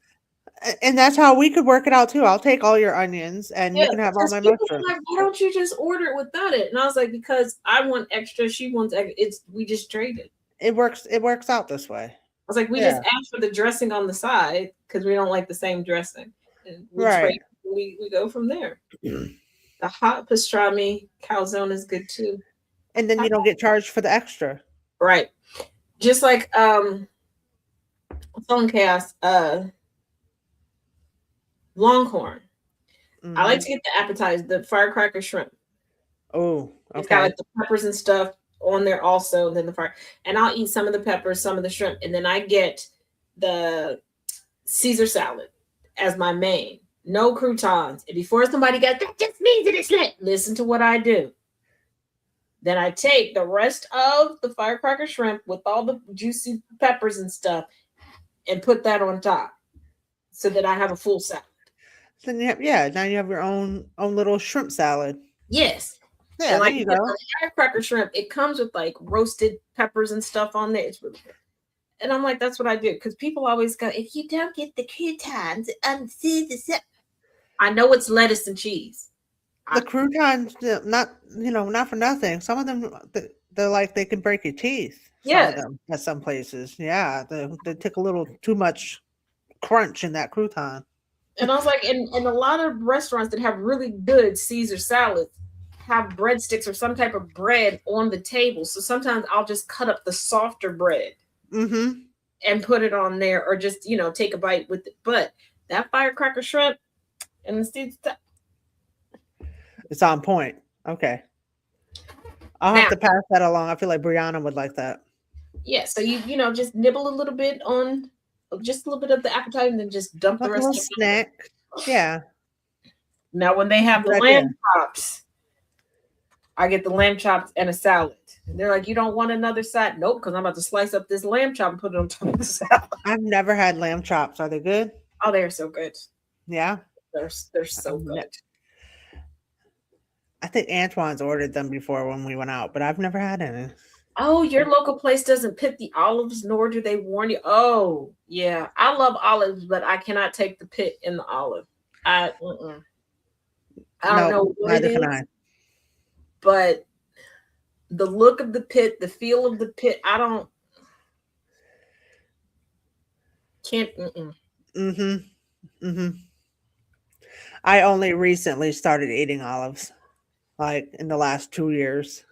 S3: And that's how we could work it out too. I'll take all your onions and you can have all my mushrooms.
S2: Like, why don't you just order it without it? And I was like, because I want extra, she wants extra. We just traded.
S3: It works out this way.
S2: I was like, we just asked for the dressing on the side because we don't like the same dressing. And we trade, we go from there. The hot pastrami calzone is good too.
S3: And then you don't get charged for the extra.
S2: Right. Just like Phone Chaos, Longhorn. Mm-hmm. I like to get the appetizer, the firecracker shrimp.
S3: Oh, okay.
S2: It's got like the peppers and stuff on there also, and then the fire. And I'll eat some of the peppers, some of the shrimp, and then I get the Caesar salad as my main. No croutons. And before somebody goes, that just means it is lit. Listen to what I do. Then I take the rest of the firecracker shrimp with all the juicy peppers and stuff and put that on top so that I have a full salad.
S3: So now you have your own little shrimp salad.
S2: Yes.
S3: Yeah,
S2: and like
S3: there you go.
S2: The firecracker shrimp, it comes with like roasted peppers and stuff on there. It's really good. And I'm like, that's what I do. Because people always go, if you don't get the croutons, I know it's lettuce and cheese.
S3: The croutons, not for nothing. Some of them, they're like they can break your teeth.
S2: Yeah.
S3: Some of them, at some places. Yeah, they take a little too much crunch in that crouton.
S2: And I was like, and a lot of restaurants that have really good Caesar salads have breadsticks or some type of bread on the table. So sometimes I'll just cut up the softer bread and put it on there, or just take a bite with it. But that firecracker shrimp and the Caesar salad,
S3: it's on point. Okay. I'll have to pass that along. I feel like Brianna would like that.
S2: Yeah. So you just nibble a little bit on just a little bit of the appetizer and then just dump the rest of the
S3: snack. Yeah.
S2: Now when they have the lamb chops, I get the lamb chops and a salad. And they're like, you don't want another side? Nope, because I'm about to slice up this lamb chop and put it on top of the salad.
S3: I've never had lamb chops. Are they good?
S2: Oh, they're so good.
S3: Yeah.
S2: They're so good.
S3: I think Antoine's ordered them before when we went out, but I've never had any.
S2: Oh, your local place doesn't pit the olives, nor do they warn you. Oh, yeah. I love olives, but I cannot take the pit in the olive. I don't know what it is, but the look of the pit, the feel of the pit. I don't can't.
S3: I only recently started eating olives, like in the last 2 years.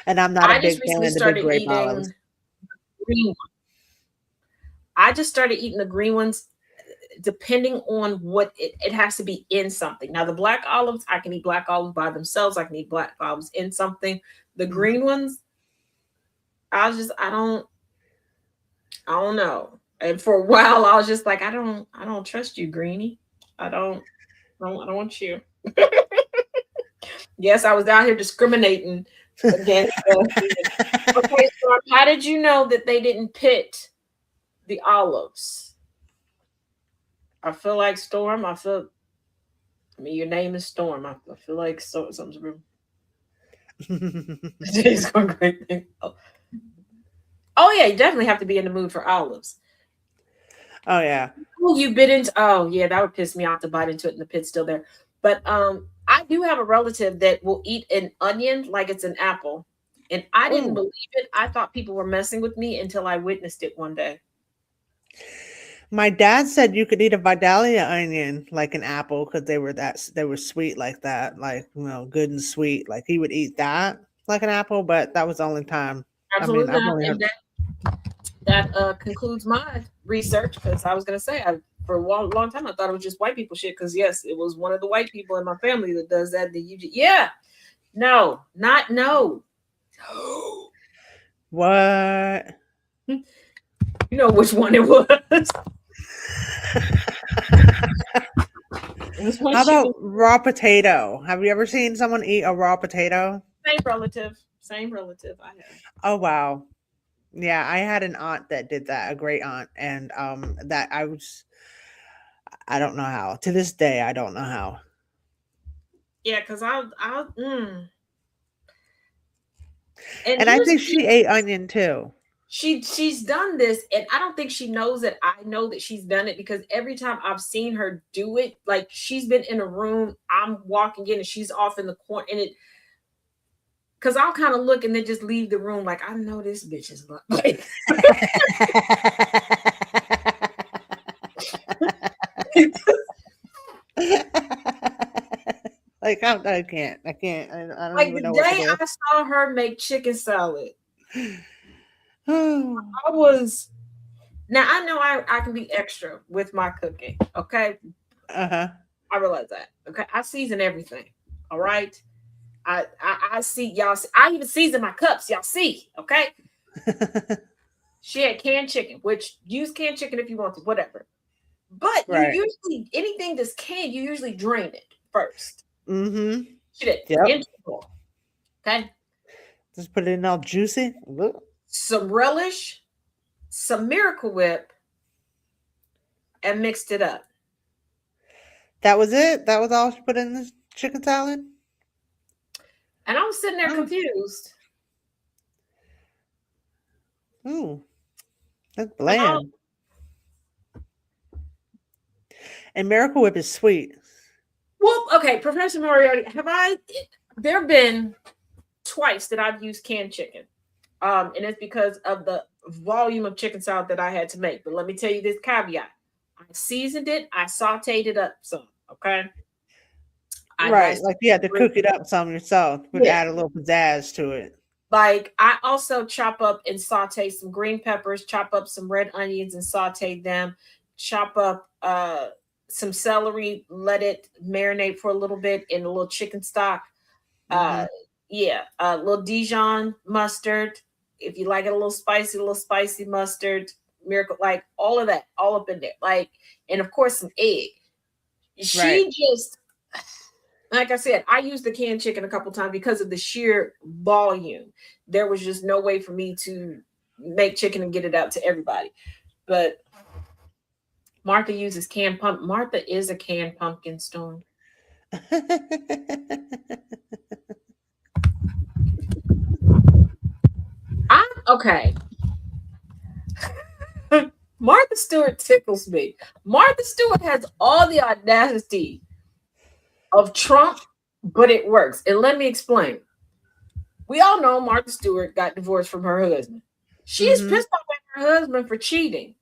S3: And I'm not
S2: I
S3: a big
S2: just
S3: fan
S2: recently
S3: of the big
S2: started
S3: grape
S2: eating
S3: olives.
S2: green ones. I just started eating the green ones depending on what it has to be in something. Now, the black olives, I can eat black olives by themselves. I can eat black olives in something. The green ones, I don't know. And for a while, I was just like, I don't trust you, Greenie. I don't want you. Yes, I was out here discriminating against. Okay, so how did you know that they didn't pit the olives? I feel like Storm. I mean, your name is Storm. I feel like something's wrong. Today's going great thing. Oh yeah, you definitely have to be in the mood for olives.
S3: Oh yeah.
S2: Oh, you bit into. Oh yeah, that would piss me off to bite into it and the pit's still there. But I do have a relative that will eat an onion like it's an apple, and I didn't
S3: Ooh.
S2: believe it. I thought people were messing with me until I witnessed it one day.
S3: My dad said you could eat a Vidalia onion like an apple because they were sweet like that, like good and sweet. Like he would eat that like an apple, but that was the only time.
S2: Absolutely
S3: I've
S2: not.
S3: only
S2: And
S3: heard.
S2: that concludes my research because I was going to say, for a long time, I thought it was just white people shit because, yes, it was one of the white people in my family that does that. Yeah. No, not no.
S3: What?
S2: You know which one it was.
S3: How about raw potato? Have you ever seen someone eat a raw potato?
S2: Same relative I have.
S3: Oh wow. Yeah, I had an aunt that did that, a great aunt, and that I don't know how. To this day, I don't know how.
S2: Yeah, because I'll
S3: And I think she ate onion too.
S2: She's done this, and I don't think she knows that I know that she's done it because every time I've seen her do it, like she's been in a room, I'm walking in and she's off in the corner, and because I'll kind of look and then just leave the room like I know this bitch is like
S3: like I can't. I don't
S2: like
S3: even
S2: the
S3: know what
S2: day
S3: to
S2: I saw her make chicken salad.
S3: do.
S2: I was now I know I can be extra with my cooking. Okay.
S3: Uh-huh.
S2: I realize that. Okay. I season everything. All right. I see y'all. I even season my cups. Y'all see. Okay. She had canned chicken, which use canned chicken if you want to, whatever. But
S3: Right.
S2: you usually anything that's canned, you usually drain it first.
S3: Mm-hmm.
S2: She did.
S3: Yep.
S2: Okay.
S3: Just put it in all juicy.
S2: Some relish, some Miracle Whip, and mixed it up.
S3: That was it? That was all she put in the chicken salad?
S2: And I was sitting there confused.
S3: Ooh. That's bland. And Miracle Whip is sweet.
S2: Well, okay, Professor Moriarty, there have been twice that I've used canned chicken. And it's because of the volume of chicken salad that I had to make. But let me tell you this caveat. I seasoned it, I sauteed it up some, okay?
S3: Right, like you had to cook it up some yourself. Would add a little pizzazz to it.
S2: Like I also chop up and saute some green peppers, chop up some red onions and saute them, chop up some celery, let it marinate for a little bit in a little chicken stock. A little Dijon mustard. If you like it a little spicy mustard, Miracle, like all of that, all up in there. Like, and of course, some egg. She just, like I said, I used the canned chicken a couple times because of the sheer volume. There was just no way for me to make chicken and get it out to everybody. But Martha uses canned pumpkin. Martha is a canned pumpkin Storm. Okay. Martha Stewart tickles me. Martha Stewart has all the audacity of Trump but it works. And let me explain. We all know Martha Stewart got divorced from her husband. She's pissed off at her husband for cheating.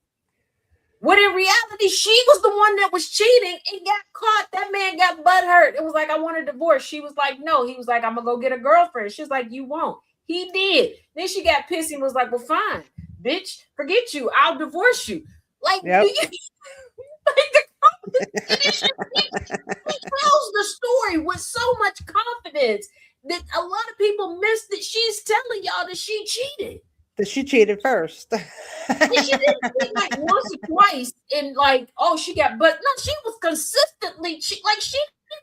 S2: When in reality, she was the one that was cheating and got caught. That man got butthurt. It was like, I want a divorce. She was like, no. He was like, I'm going to go get a girlfriend. She was like, you won't. He did. Then she got pissed and was like, well, fine, bitch, forget you. I'll divorce you. Like,
S3: Yep.
S2: She tells the story with so much confidence that a lot of people miss that she's telling y'all that she cheated.
S3: That she cheated first.
S2: And she didn't cheat like once or twice and like, oh, she got, but no, she was consistently she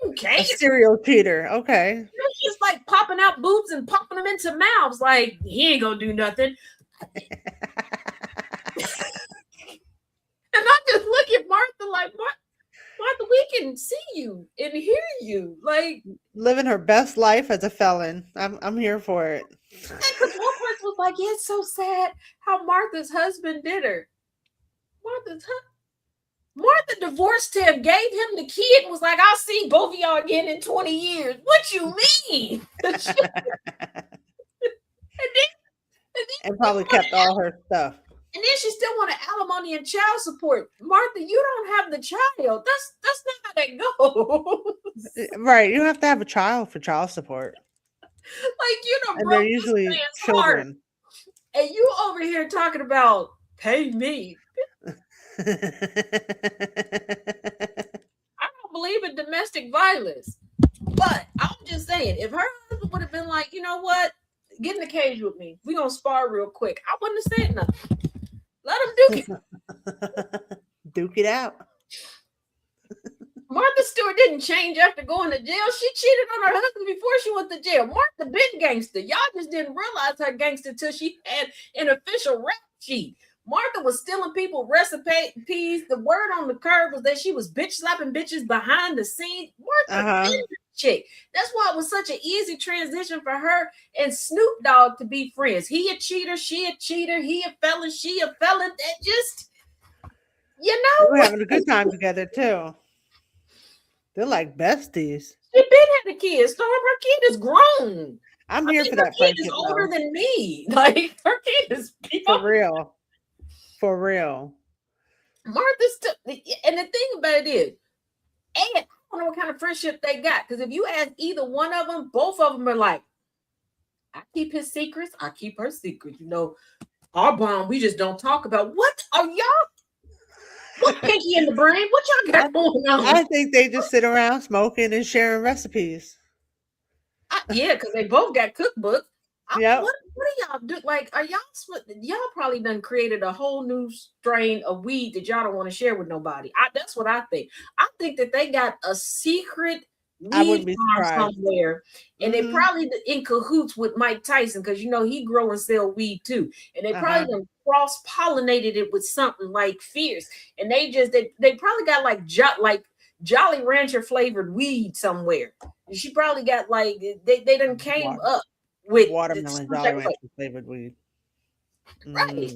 S2: didn't care.
S3: A serial cheater. Okay.
S2: She's like popping out boobs and popping them into mouths like he ain't gonna do nothing. And I just look at Martha like, Martha, we can see you and hear you. Like
S3: Living her best life as a felon. I'm here for it.
S2: because one person was like, yeah, it's so sad how Martha's husband did her. Martha divorced him, gave him the kid, and was like, I'll see both of y'all again in 20 years. What you mean?
S3: And probably kept all her stuff.
S2: And then she still wanted alimony and child support. Martha, you don't have the child. That's not how that goes.
S3: Right. You have to have a child for child support.
S2: Like, you know,
S3: And
S2: bro,
S3: they're usually
S2: this man's hard.
S3: children.
S2: And you over here talking about pay me. I don't believe in domestic violence. But I'm just saying, if her husband would have been like, you know what? Get in the cage with me. We're going to spar real quick. I wouldn't have said nothing. Let him duke it.
S3: Duke it out.
S2: Martha Stewart didn't change after going to jail. She cheated on her husband before she went to jail. Martha been gangster. Y'all just didn't realize her gangster until she had an official rap sheet. Martha was stealing people recipes. The word on the curb was that she was bitch slapping bitches behind the scenes. Martha chick. That's why it was such an easy transition for her and Snoop Dogg to be friends. He a cheater, she a cheater, he a felon, she a felon. That just, you know,
S3: We're having a good time together too. They're like besties.
S2: She been had a kid. So her kid is grown.
S3: I'm here for that
S2: her kid
S3: friendship.
S2: is older
S3: though.
S2: than me. Like her kid is
S3: For real. For real.
S2: Martha's and the thing about it is, and I don't know what kind of friendship they got. Because if you ask either one of them, both of them are like, I keep his secrets, I keep her secrets. You know, our bond, we just don't talk about. What are y'all? What pinky in the brain? What y'all got going on?
S3: I think they just sit around smoking and sharing recipes.
S2: Yeah, because they both got cookbooks.
S3: Yep.
S2: What do y'all do? Like, are y'all probably done created a whole new strain of weed that y'all don't want to share with nobody? That's what I think. I think that they got a secret weed farm somewhere, and they probably in cahoots with Mike Tyson because you know he grow and sell weed too, and they probably done cross-pollinated it with something like Fierce, and they probably got like Jolly Rancher flavored weed somewhere. And she probably got like they done came up with
S3: watermelon Jolly Rancher flavored weed.
S2: Right.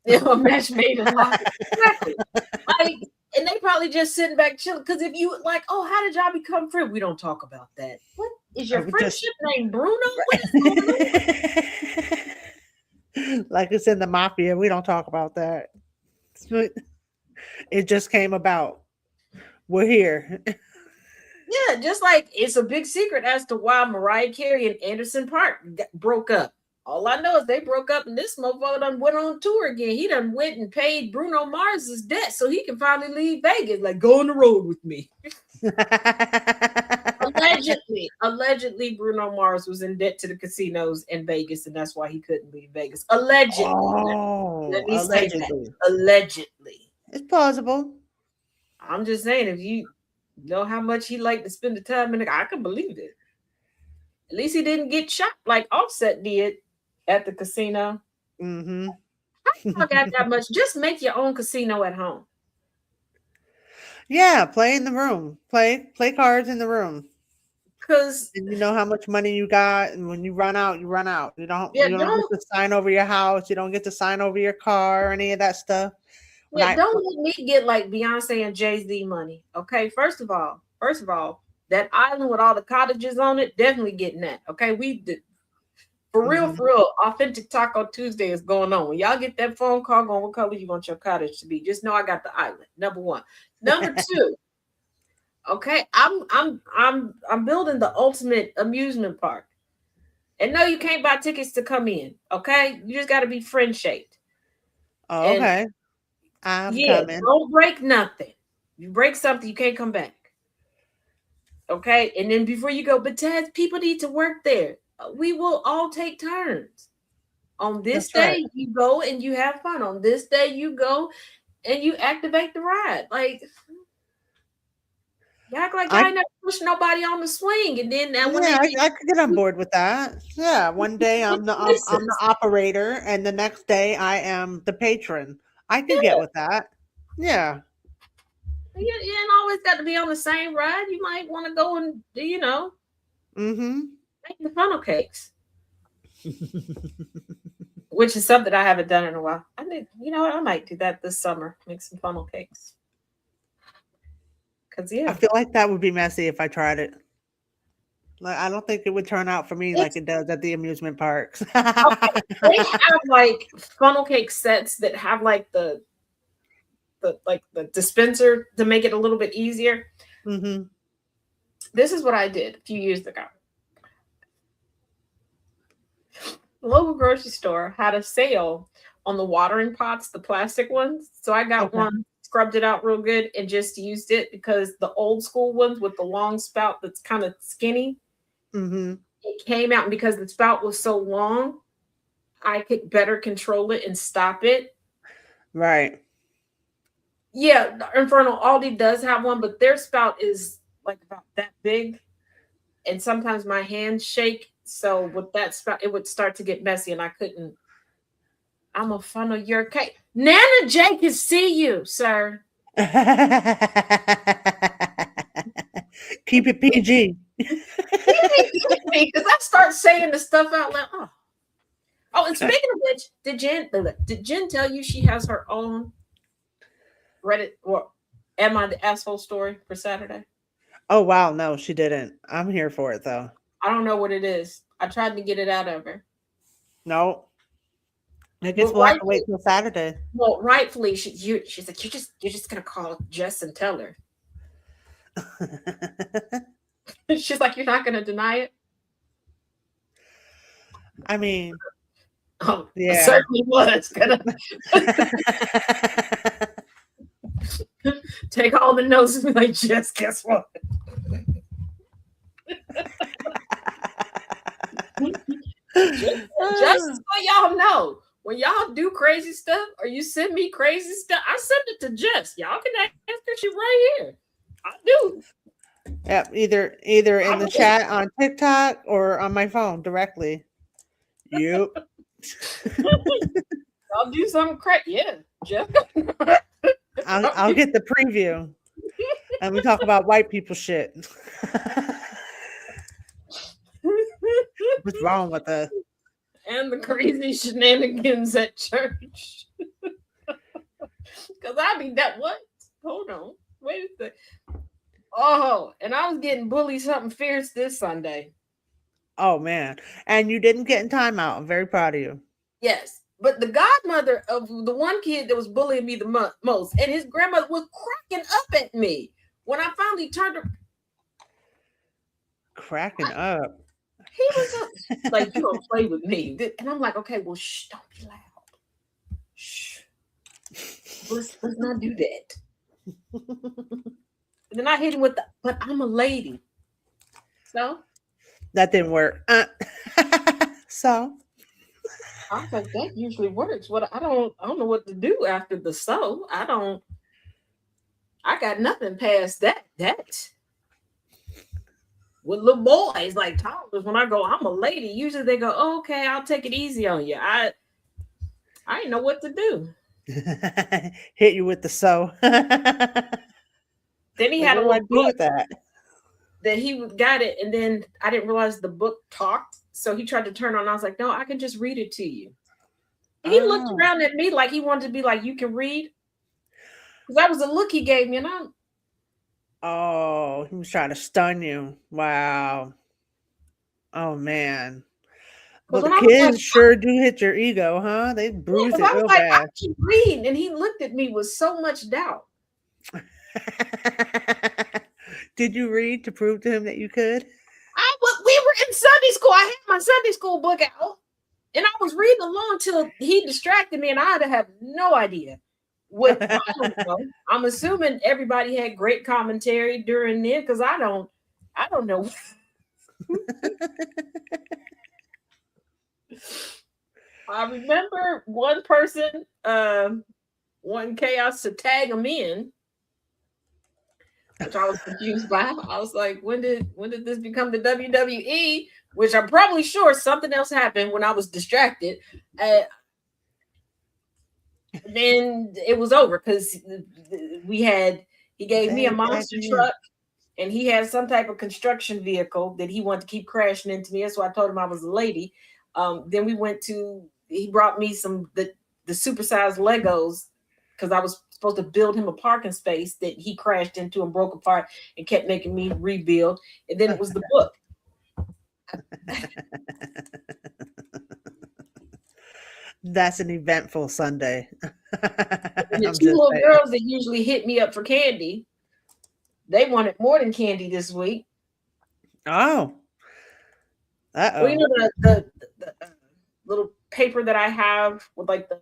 S2: Yeah, a match made in heaven. Exactly. Like, and they probably just sitting back chilling. Because if you like, oh, how did y'all become friends? We don't talk about that. What is your friendship named Bruno? What is going on?
S3: Like it's in the mafia. We don't talk about that. It just came about. We're here.
S2: Yeah, just like it's a big secret as to why Mariah Carey and Anderson .Paak broke up. All I know is they broke up and this motherfucker done went on tour again. He done went and paid Bruno Mars's debt so he can finally leave Vegas. Like, go on the road with me. Allegedly, Bruno Mars was in debt to the casinos in Vegas, and that's why he couldn't leave Vegas. Allegedly. Let me say that. Allegedly.
S3: It's plausible.
S2: I'm just saying, if you know how much he liked to spend the time in it, I can believe it. At least he didn't get shot like Offset did at the casino.
S3: Mm-hmm.
S2: How got that much? Just make your own casino at home.
S3: Yeah, play in the room. Play cards in the room.
S2: Because
S3: you know how much money you got, and when you run out, you run out. You don't get to sign over your house. You don't get to sign over your car or any of that stuff.
S2: Don't let me get like Beyonce and Jay-Z money. Okay, first of all, That island with all the cottages on it, definitely getting that. Okay, we did. For
S3: Mhm.
S2: real, authentic Taco Tuesday is going on. When y'all get that phone call going, what color you want your cottage to be? Just know I got the island. Number one. Number two, okay, I'm building the ultimate amusement park. And no, you can't buy tickets to come in. Okay, you just got to be friend shaped.
S3: Oh,
S2: And
S3: okay. I'm
S2: yeah,
S3: coming.
S2: don't break nothing. You break something, you can't come back. Okay, and then before you go, but Ted, people need to work there. We will all take turns. On this
S3: That's right.
S2: day, you go and you have fun. On this day, you go and you activate the ride. Like, you act like
S3: I
S2: I ain't never pushed nobody on the swing. And then now when
S3: yeah,
S2: they
S3: I could get on board with that. Yeah, one day I'm the
S2: misses.
S3: operator, and the next day I am the patron. I could get with that. Yeah.
S2: You ain't always got to be on the same ride. You might want to go and,
S3: Mm-hmm.
S2: make the funnel cakes, which is something I haven't done in a while. I think, what, I might do that this summer, make some funnel cakes. Because,
S3: I feel like that would be messy if I tried it. Like, I don't think it would turn out for me like it does at the amusement parks.
S2: they have like funnel cake sets that have like the dispenser to make it a little bit easier.
S3: Mm-hmm.
S2: This is what I did a few years ago. The local grocery store had a sale on the watering pots, the plastic ones. So I got
S3: Okay.
S2: one, scrubbed it out real good, and just used it because the old school ones with the long spout that's kind of skinny,
S3: Mm-hmm.
S2: it came out, and because the spout was so long, I could better control it and stop it.
S3: Right.
S2: Yeah, Infernal Aldi does have one, but their spout is like about that big. And sometimes my hands shake. So with that spout, it would start to get messy and I couldn't. I'm a funnel your cake. Nana J can see you, sir.
S3: Keep it PG.
S2: Because I start saying the stuff out loud. Oh, and speaking of which, did Jen tell you she has her own Reddit or Am I the Asshole story for Saturday?
S3: Oh wow, no, she didn't. I'm here for it though.
S2: I don't know what it is. I tried to get it out of her.
S3: No. I guess
S2: Well,
S3: we'll have to wait till Saturday.
S2: Well, rightfully, she's like, you're just gonna call Jess and tell her. She's like, you're not gonna deny it.
S3: I mean,
S2: Oh,
S3: yeah.
S2: I certainly was gonna take all the notes and be like, Jess, guess what? Just so y'all know, when y'all do crazy stuff or you send me crazy stuff, I send it to Jess. Y'all can ask her. She right here. I do.
S3: Yep, either in the chat on TikTok or on my phone directly. Yep.
S2: I'll do something crazy. Yeah, Jeff.
S3: I'll get the preview. And we talk about white people shit. What's wrong with us?
S2: And the crazy shenanigans at church. Because I be that what? Hold on. Wait a second. Oh, and I was getting bullied something fierce this Sunday.
S3: Oh man. And you didn't get in timeout. I'm very proud of you.
S2: Yes. But the godmother of the one kid that was bullying me the most, and his grandmother was cracking up at me when I finally turned her.
S3: Cracking up.
S2: He was like, you don't play with me. And I'm like, okay, well, shh, don't be loud. Shh. Let's not do that. And then I hit him with the, but I'm a lady. So?
S3: That didn't work. So?
S2: I was like, that usually works. What I don't know what to do after the so. I got nothing past that. With little boys like toddlers, when I go, I'm a lady. Usually they go, oh, okay, I'll take it easy on you. I didn't know what to do.
S3: Hit you with the so.
S2: Then he had a little
S3: book with that
S2: he got it, and then I didn't realize the book talked. So he tried to turn on. I was like, no, I can just read it to you. And he looked around at me like he wanted to be like, you can read. Because that was the look he gave me, and
S3: Oh, he was trying to stun you. Wow. Oh man.
S2: Because
S3: Well, the
S2: when I was like,
S3: kids sure do hit your ego, huh? They
S2: yeah,
S3: bruise
S2: 'cause
S3: it
S2: I was
S3: real
S2: like, I
S3: bad.
S2: keep reading, and he looked at me with so much doubt.
S3: Did you read to prove to him that you could?
S2: We were in Sunday school. I had my Sunday school book out, and I was reading along till he distracted me, and I have no idea what. I don't know. I'm assuming everybody had great commentary during then because I don't know. I remember one person wanting Chaos to tag him in, which I was confused by. I was like, when did this become the WWE? Which I'm probably sure something else happened when I was distracted. Then it was over because he gave me a monster truck and he had some type of construction vehicle that he wanted to keep crashing into me. So I told him I was a lady. Then he brought me the supersized Legos because I was supposed to build him a parking space that he crashed into and broke apart and kept making me rebuild. And then it was the book.
S3: That's an eventful Sunday.
S2: And the two little girls that usually hit me up for candy, they wanted more than candy this week.
S3: Oh. Uh-oh.
S2: Well, you know the little paper that I have with like the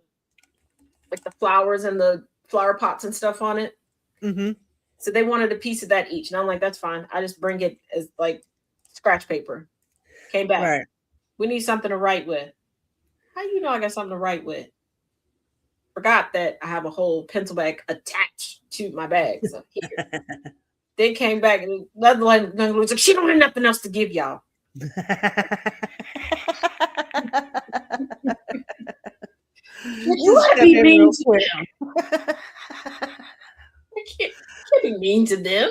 S2: flowers and the flower pots and stuff on it.
S3: Mm-hmm.
S2: So they wanted a piece of that each. And I'm like, that's fine. I just bring it as like scratch paper. Came back.
S3: Right.
S2: We need something to write with. How do you know I got something to write with? Forgot that I have a whole pencil bag attached to my bag. So here. Then came back and another one was like, she don't have nothing else to give y'all. You want to be mean to them. I can't be mean to them.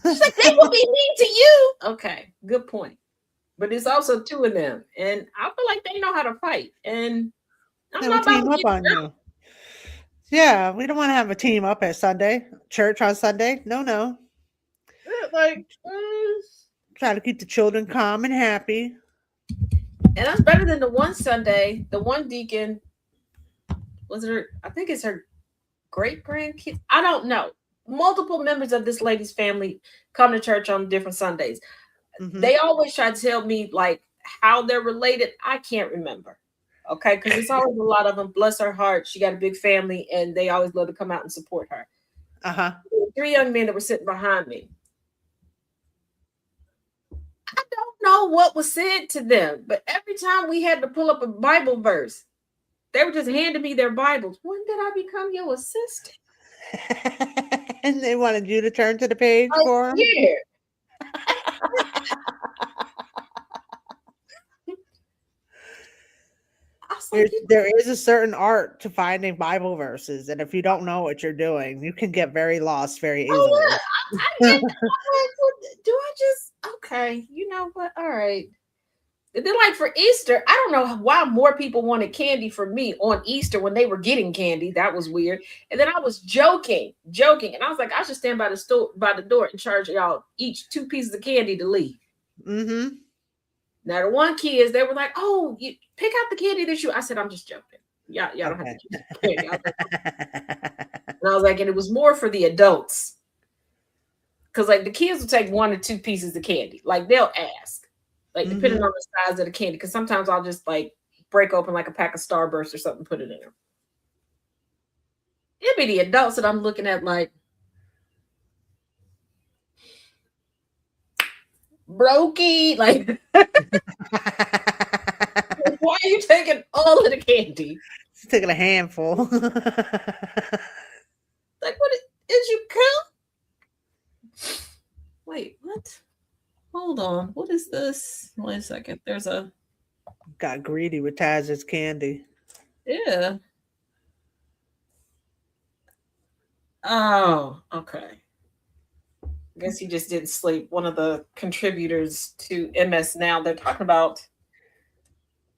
S2: She's like, they will be mean to you. Okay, good point. But it's also two of them. And I feel like they know how to fight. And I'm not
S3: team up on you. Yeah, we don't want to have a team up at Sunday. Church on Sunday. No.
S2: Like,
S3: try to keep the children calm and happy.
S2: And that's better than the one Sunday. The one deacon was her. I think it's her great grandkid. I don't know. Multiple members of this lady's family come to church on different Sundays. Mm-hmm. They always try to tell me like how they're related. I can't remember. Okay, because it's always a lot of them. Bless her heart. She got a big family, and they always love to come out and support her. Three young men that were sitting behind me. I don't know what was said to them, but every time we had to pull up a Bible verse, they were just handing me their Bibles. When did I become your assistant?
S3: And they wanted you to turn to the page for them?
S2: Yeah.
S3: There is a certain art to finding Bible verses, and if you don't know what you're doing, you can get very lost very easily.
S2: Do I just okay? You know what? All right. And then, like for Easter, I don't know why more people wanted candy from me on Easter when they were getting candy. That was weird. And then I was joking, and I was like, I should stand by the door and charge y'all each 2 pieces of candy to leave.
S3: Mm-hmm.
S2: Now the one kids, they were like, "Oh, you pick out the candy that you." I said, "I'm just joking. Y'all don't have to choose candy." And I was like, and it was more for the adults, because like the kids will take 1 or 2 pieces of candy. Like they'll ask, like depending on the size of the candy. Because sometimes I'll just like break open like a pack of Starburst or something, put it in there. It'd be the adults that I'm looking at, like. Brokey, like why are you taking all of the candy?
S3: She's taking a handful.
S2: Like, what is you kill? Wait, what? Hold on. What is this? Wait a second. There's a
S3: got greedy with Taz's candy.
S2: Yeah. Oh, okay. I guess he just didn't sleep. One of the contributors to MS Now, they're talking about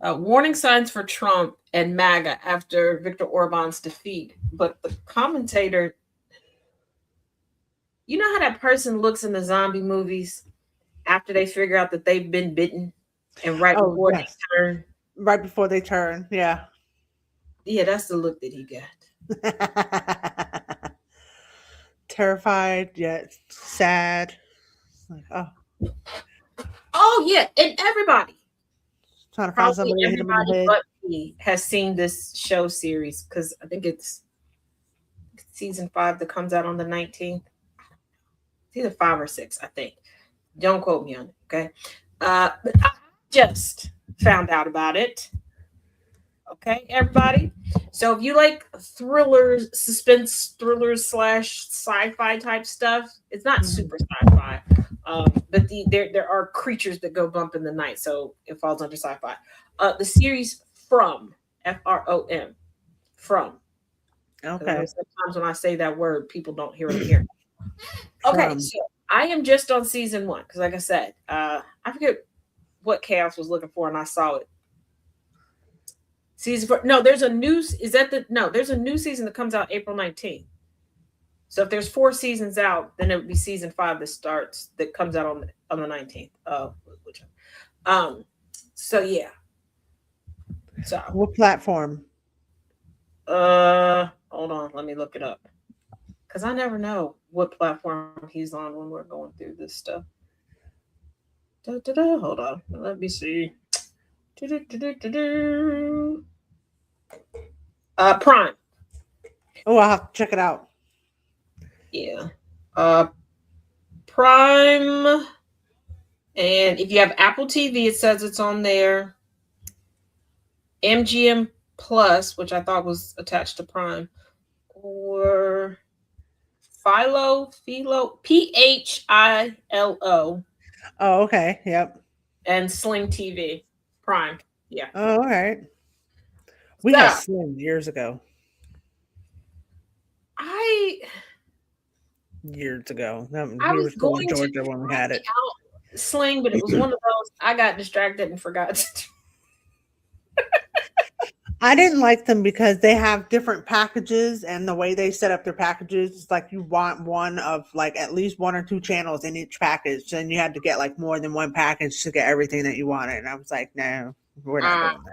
S2: warning signs for Trump and MAGA after Viktor Orban's defeat. But the commentator, You know how that person looks in the zombie movies after they figure out that they've been bitten and right
S3: Oh,
S2: before
S3: yes.
S2: they turn?
S3: Right before they turn. Yeah.
S2: Yeah, that's the look that he got.
S3: Terrified yet sad. Like, oh,
S2: Oh yeah, and everybody,
S3: trying to find
S2: probably
S3: somebody to hit him in the
S2: everybody
S3: head.
S2: but me has seen this show series because I think it's season 5 that comes out on the 19th. It's either 5 or 6, I think. Don't quote me on it, okay? But I just found out about it. Okay, everybody. So if you like thrillers, suspense thrillers / sci-fi type stuff, it's not super sci-fi, but there are creatures that go bump in the night, so it falls under sci-fi. The series From, From, From. 'Cause I know
S3: Okay.
S2: sometimes when I say that word, people don't hear it here. Okay,
S3: From.
S2: so I am just on season 1 because, like I said, I forget what Chaos was looking for, and I saw it. Season 4. No, there's a new. There's a new season that comes out April 19th. So if there's 4 seasons out, then it would be season 5 that comes out on the 19th. So yeah. So
S3: What platform?
S2: hold on, let me look it up. Because I never know what platform he's on when we're going through this stuff. Hold on. Let me see. Prime.
S3: Oh, I'll have to check it out.
S2: Yeah. Prime. And if you have Apple TV, it says it's on there. MGM Plus, which I thought was attached to Prime, or Philo, PHILO,
S3: Oh, okay. Yep.
S2: and Sling TV. Prime. Yeah.
S3: Oh, all right. We had Slim years ago. Years ago.
S2: I
S3: We
S2: was
S3: were still in
S2: going
S3: Georgia when we had it.
S2: out Sling, but it was one of those I got distracted and forgot to do.
S3: I didn't like them because they have different packages, and the way they set up their packages is like you want one of like at least 1 or 2 channels in each package, and you had to get like more than one package to get everything that you wanted. And I was like, no, we're not doing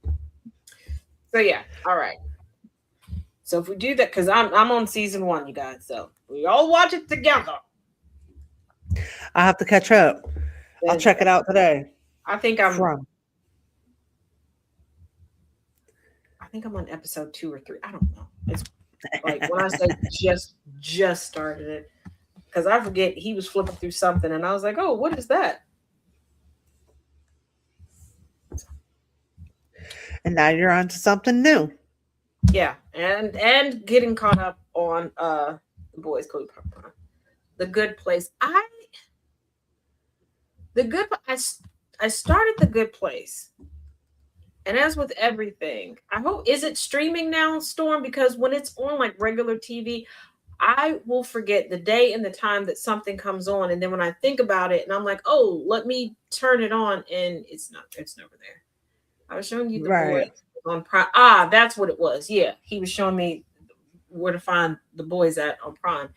S3: that.
S2: So yeah, all right. So if we do that, because I'm on season 1, you guys, so we all watch it together.
S3: I have to catch up. I'll check it out today.
S2: I think I'm
S3: From.
S2: on episode 2 or 3. I don't know. It's like when I say just started it, because I forget he was flipping through something, and I was like, oh, what is that?
S3: And now you're on to something new.
S2: Yeah, and getting caught up on the Boys Club, The Good Place. I started The Good Place, and as with everything, I hope, is it streaming now, Storm? Because when it's on like regular TV, I will forget the day and the time that something comes on, and then when I think about it, and I'm like, oh, let me turn it on, and it's never there. I was showing you the Boys on Prime. That's what it was. Yeah, he was showing me where to find The Boys at on Prime,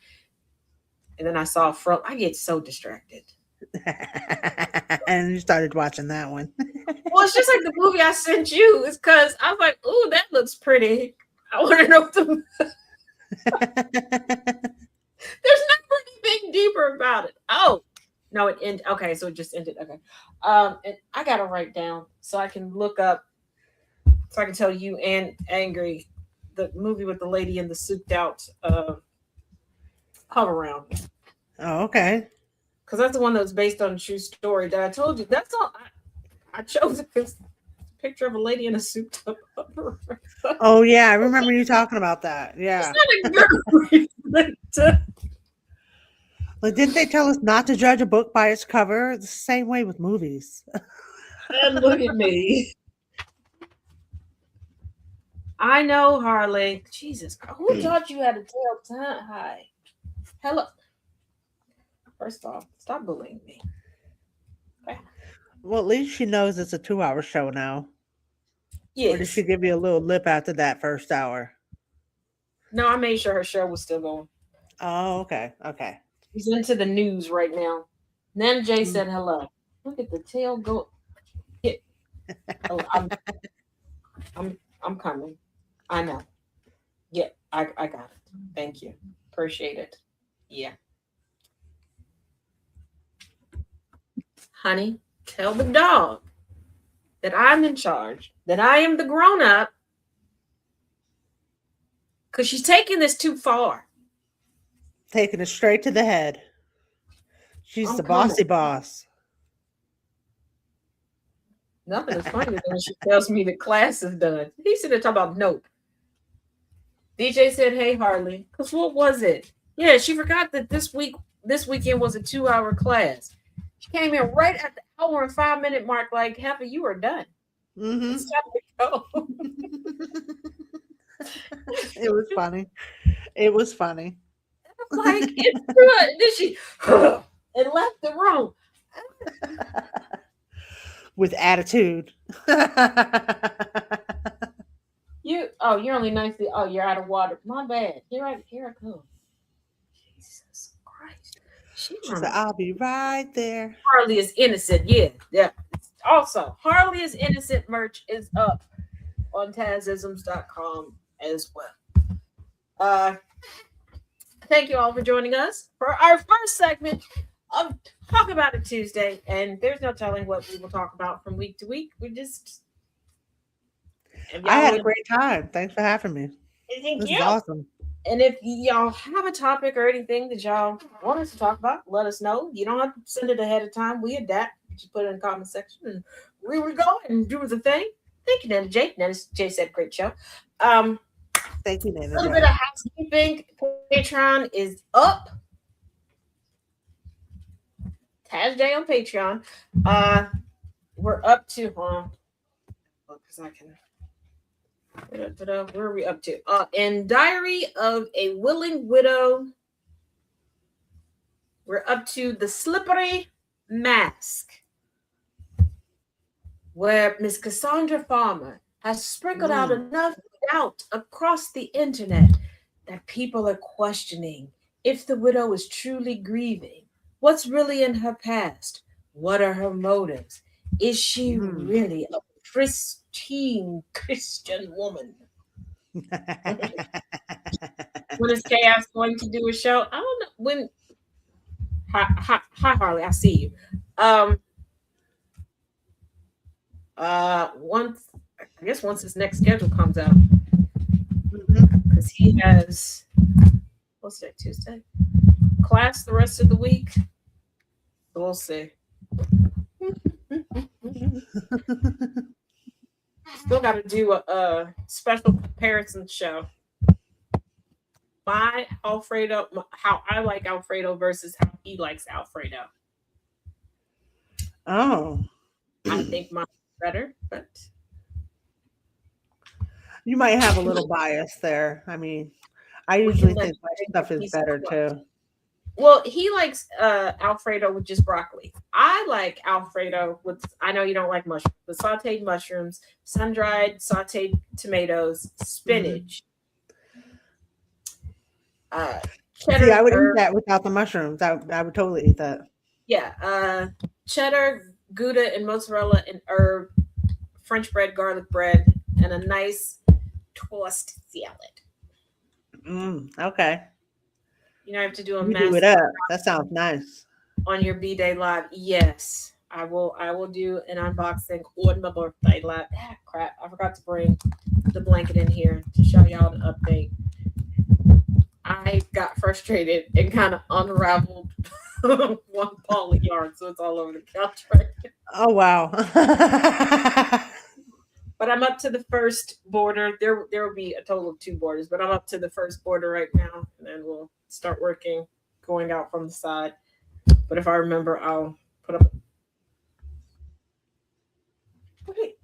S2: and then I saw From. I get so distracted.
S3: And you started watching that one.
S2: Well, it's just like the movie I sent you. It's because I was like, "Ooh, that looks pretty. I want to know what the." There's never anything deeper about it. Oh no, it ended. Okay, so it just ended. Okay, and I gotta write down so I can look up, so I can tell you and Angry, the movie with the lady in the souped out hover round.
S3: Oh, okay.
S2: Because that's the one that was based on a true story that I told you. That's all. I chose it because it's a picture of a lady in a souped up hover round.
S3: Oh yeah, I remember you talking about that. Yeah.
S2: It's not a good
S3: Like, didn't they tell us not to judge a book by its cover? It's the same way with movies.
S2: And look at me. I know, Harley. Jesus Christ. Who taught you how to tell time? Hi. Hello. First off, stop bullying me. Okay.
S3: Well, at least she knows it's a 2-hour show now.
S2: Yes.
S3: Or did she give you a little lip after that first hour?
S2: No, I made sure her show was still going.
S3: Oh, okay. Okay.
S2: He's into the news right now. Nana J
S3: Mm.
S2: said hello. Look at the tail go. Get. Oh, I'm coming. I know. Yeah, I got it. Thank you. Appreciate it. Yeah. Honey, tell the dog that I'm in charge, that I am the grown up, because she's taking this too far.
S3: Taking it straight to the head. She's
S2: I'm
S3: the
S2: coming.
S3: bossy boss.
S2: Nothing is funnier than when she tells me the class is done. He said to talk about nope. DJ said, "Hey Harley," because what was it? Yeah, she forgot that this weekend was a 2-hour class. She came in right at the hour and 5-minute mark, like, Heather, you are done.
S3: Mhm.
S2: It's time to go.
S3: It was funny. It was funny.
S2: Like, it's good. Then she and left the room.
S3: With attitude.
S2: You're only nicely. Oh, you're out of water. My bad. Here I come. Jesus Christ.
S3: She said, I'll be right there.
S2: Harley is innocent. Yeah. Also, Harley is innocent merch is up on Tazisms.com as well. Thank you all for joining us for our first segment of Talk About It Tuesday. And there's no telling what we will talk about from week to week. We just.
S3: I had a great time. Thanks for having me.
S2: Thank
S3: This
S2: you.
S3: is awesome.
S2: And if y'all have a topic or anything that y'all want us to talk about, let us know. You don't have to send it ahead of time. We adapt. Just put it in the comment section and we will go and do the thing. Thank you, Nana J. Nana J said, great show.
S3: Thank you, Nana.
S2: A little bit of housekeeping. Patreon is up. Taz J on Patreon. We're up to, because I can. Where are we up to? In Diary of a Willing Widow, we're up to The Slippery Mask, where Miss Cassandra Farmer has sprinkled out enough doubt across the internet that people are questioning if the widow is truly grieving. What's really in her past? What are her motives? Is she really a pristine Christian woman? When is Chaos going to do a show? I don't know when. Hi Harley, I see you. Once his next schedule comes out, because he has what's that, Tuesday class the rest of the week. We'll see. Still got to do a special comparison show. My Alfredo, how I like Alfredo versus how he likes Alfredo.
S3: Oh.
S2: I think mine's better, but
S3: you might have a little bias there. I mean, I usually think my stuff is better too.
S2: Well, he likes Alfredo with just broccoli. I like Alfredo with, I know you don't like mushrooms, but sauteed mushrooms, sun-dried sauteed tomatoes, spinach. Cheddar.
S3: See, I would eat that without the mushrooms. I would totally eat that.
S2: Yeah. Cheddar, Gouda, and mozzarella and herb, French bread, garlic bread, and a nice toast salad.
S3: Okay.
S2: You know, I have to do a
S3: do it up. That sounds nice.
S2: On your B-Day Live. Yes, I will do an unboxing on my birthday live. Crap. I forgot to bring the blanket in here to show y'all the update. I got frustrated and kind of unraveled one ball of yarn, so it's all over the couch right now.
S3: Oh, wow.
S2: But I'm up to the first border. There will be a total of 2 borders, but I'm up to the first border right now, and then we'll start working, going out from the side. But if I remember, I'll put up. Wait.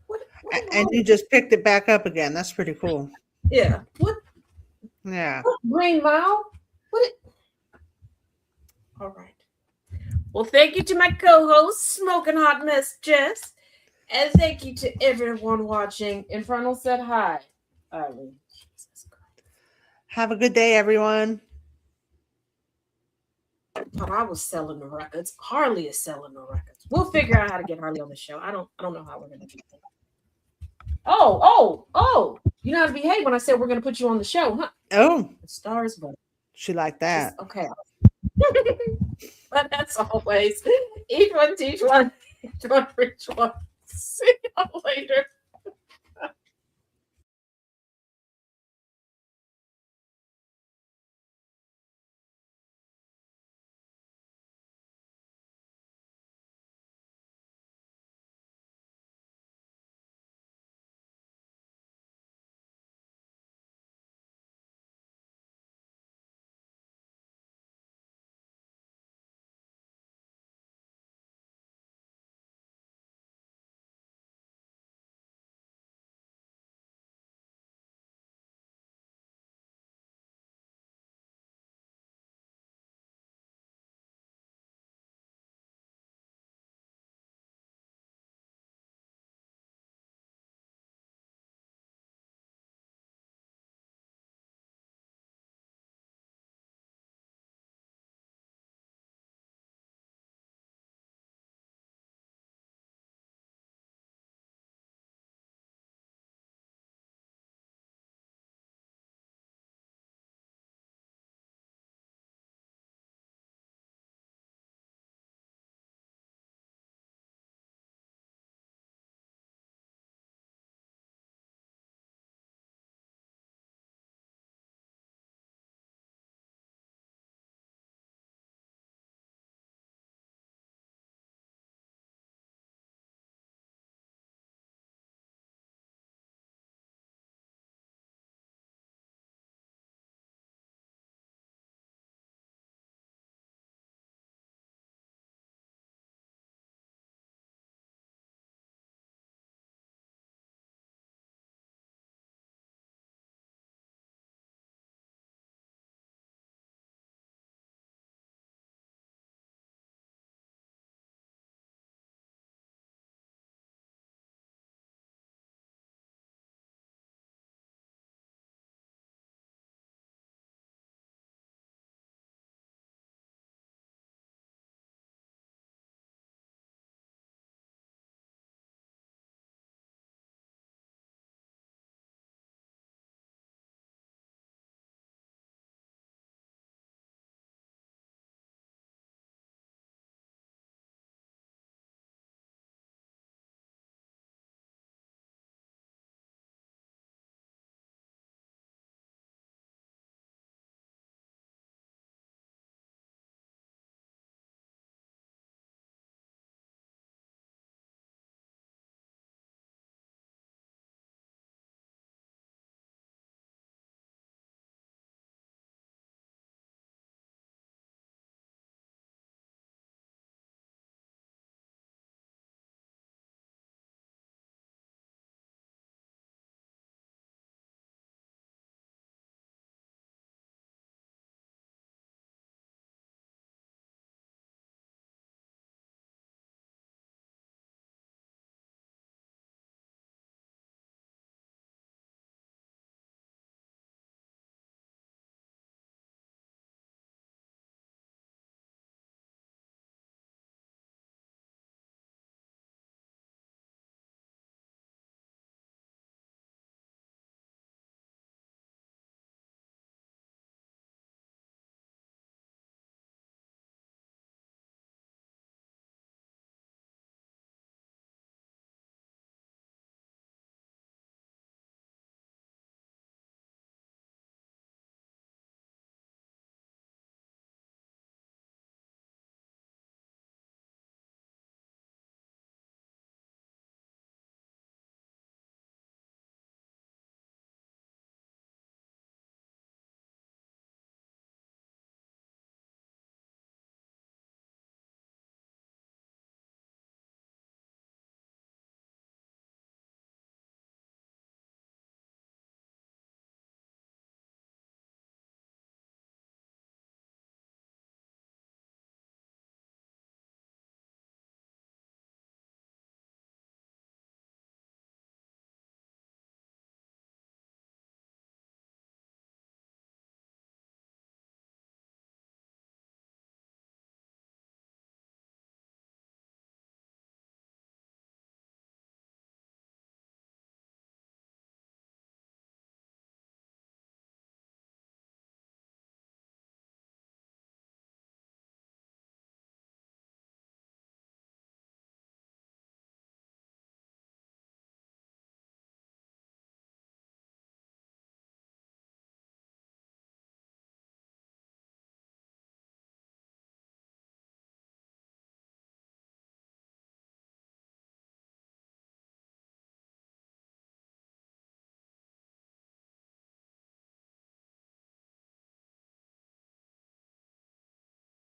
S2: What
S3: and you just picked it back up again. That's pretty cool.
S2: Yeah. What?
S3: Yeah.
S2: What, Green Mile? All right. Well, thank you to my co-host, Smoking Hot Mess Jess. And thank you to everyone watching. Infernal said hi.
S3: Have a good day, everyone.
S2: Thought I was selling the records. Harley is selling the records. We'll figure out how to get Harley on the show. I don't know how we're gonna do that. Oh! You know how to behave when I said we're gonna put you on the show, huh?
S3: Oh,
S2: The stars, but
S3: she like that.
S2: okay. But that's always each one, teach one, reach one. See you later.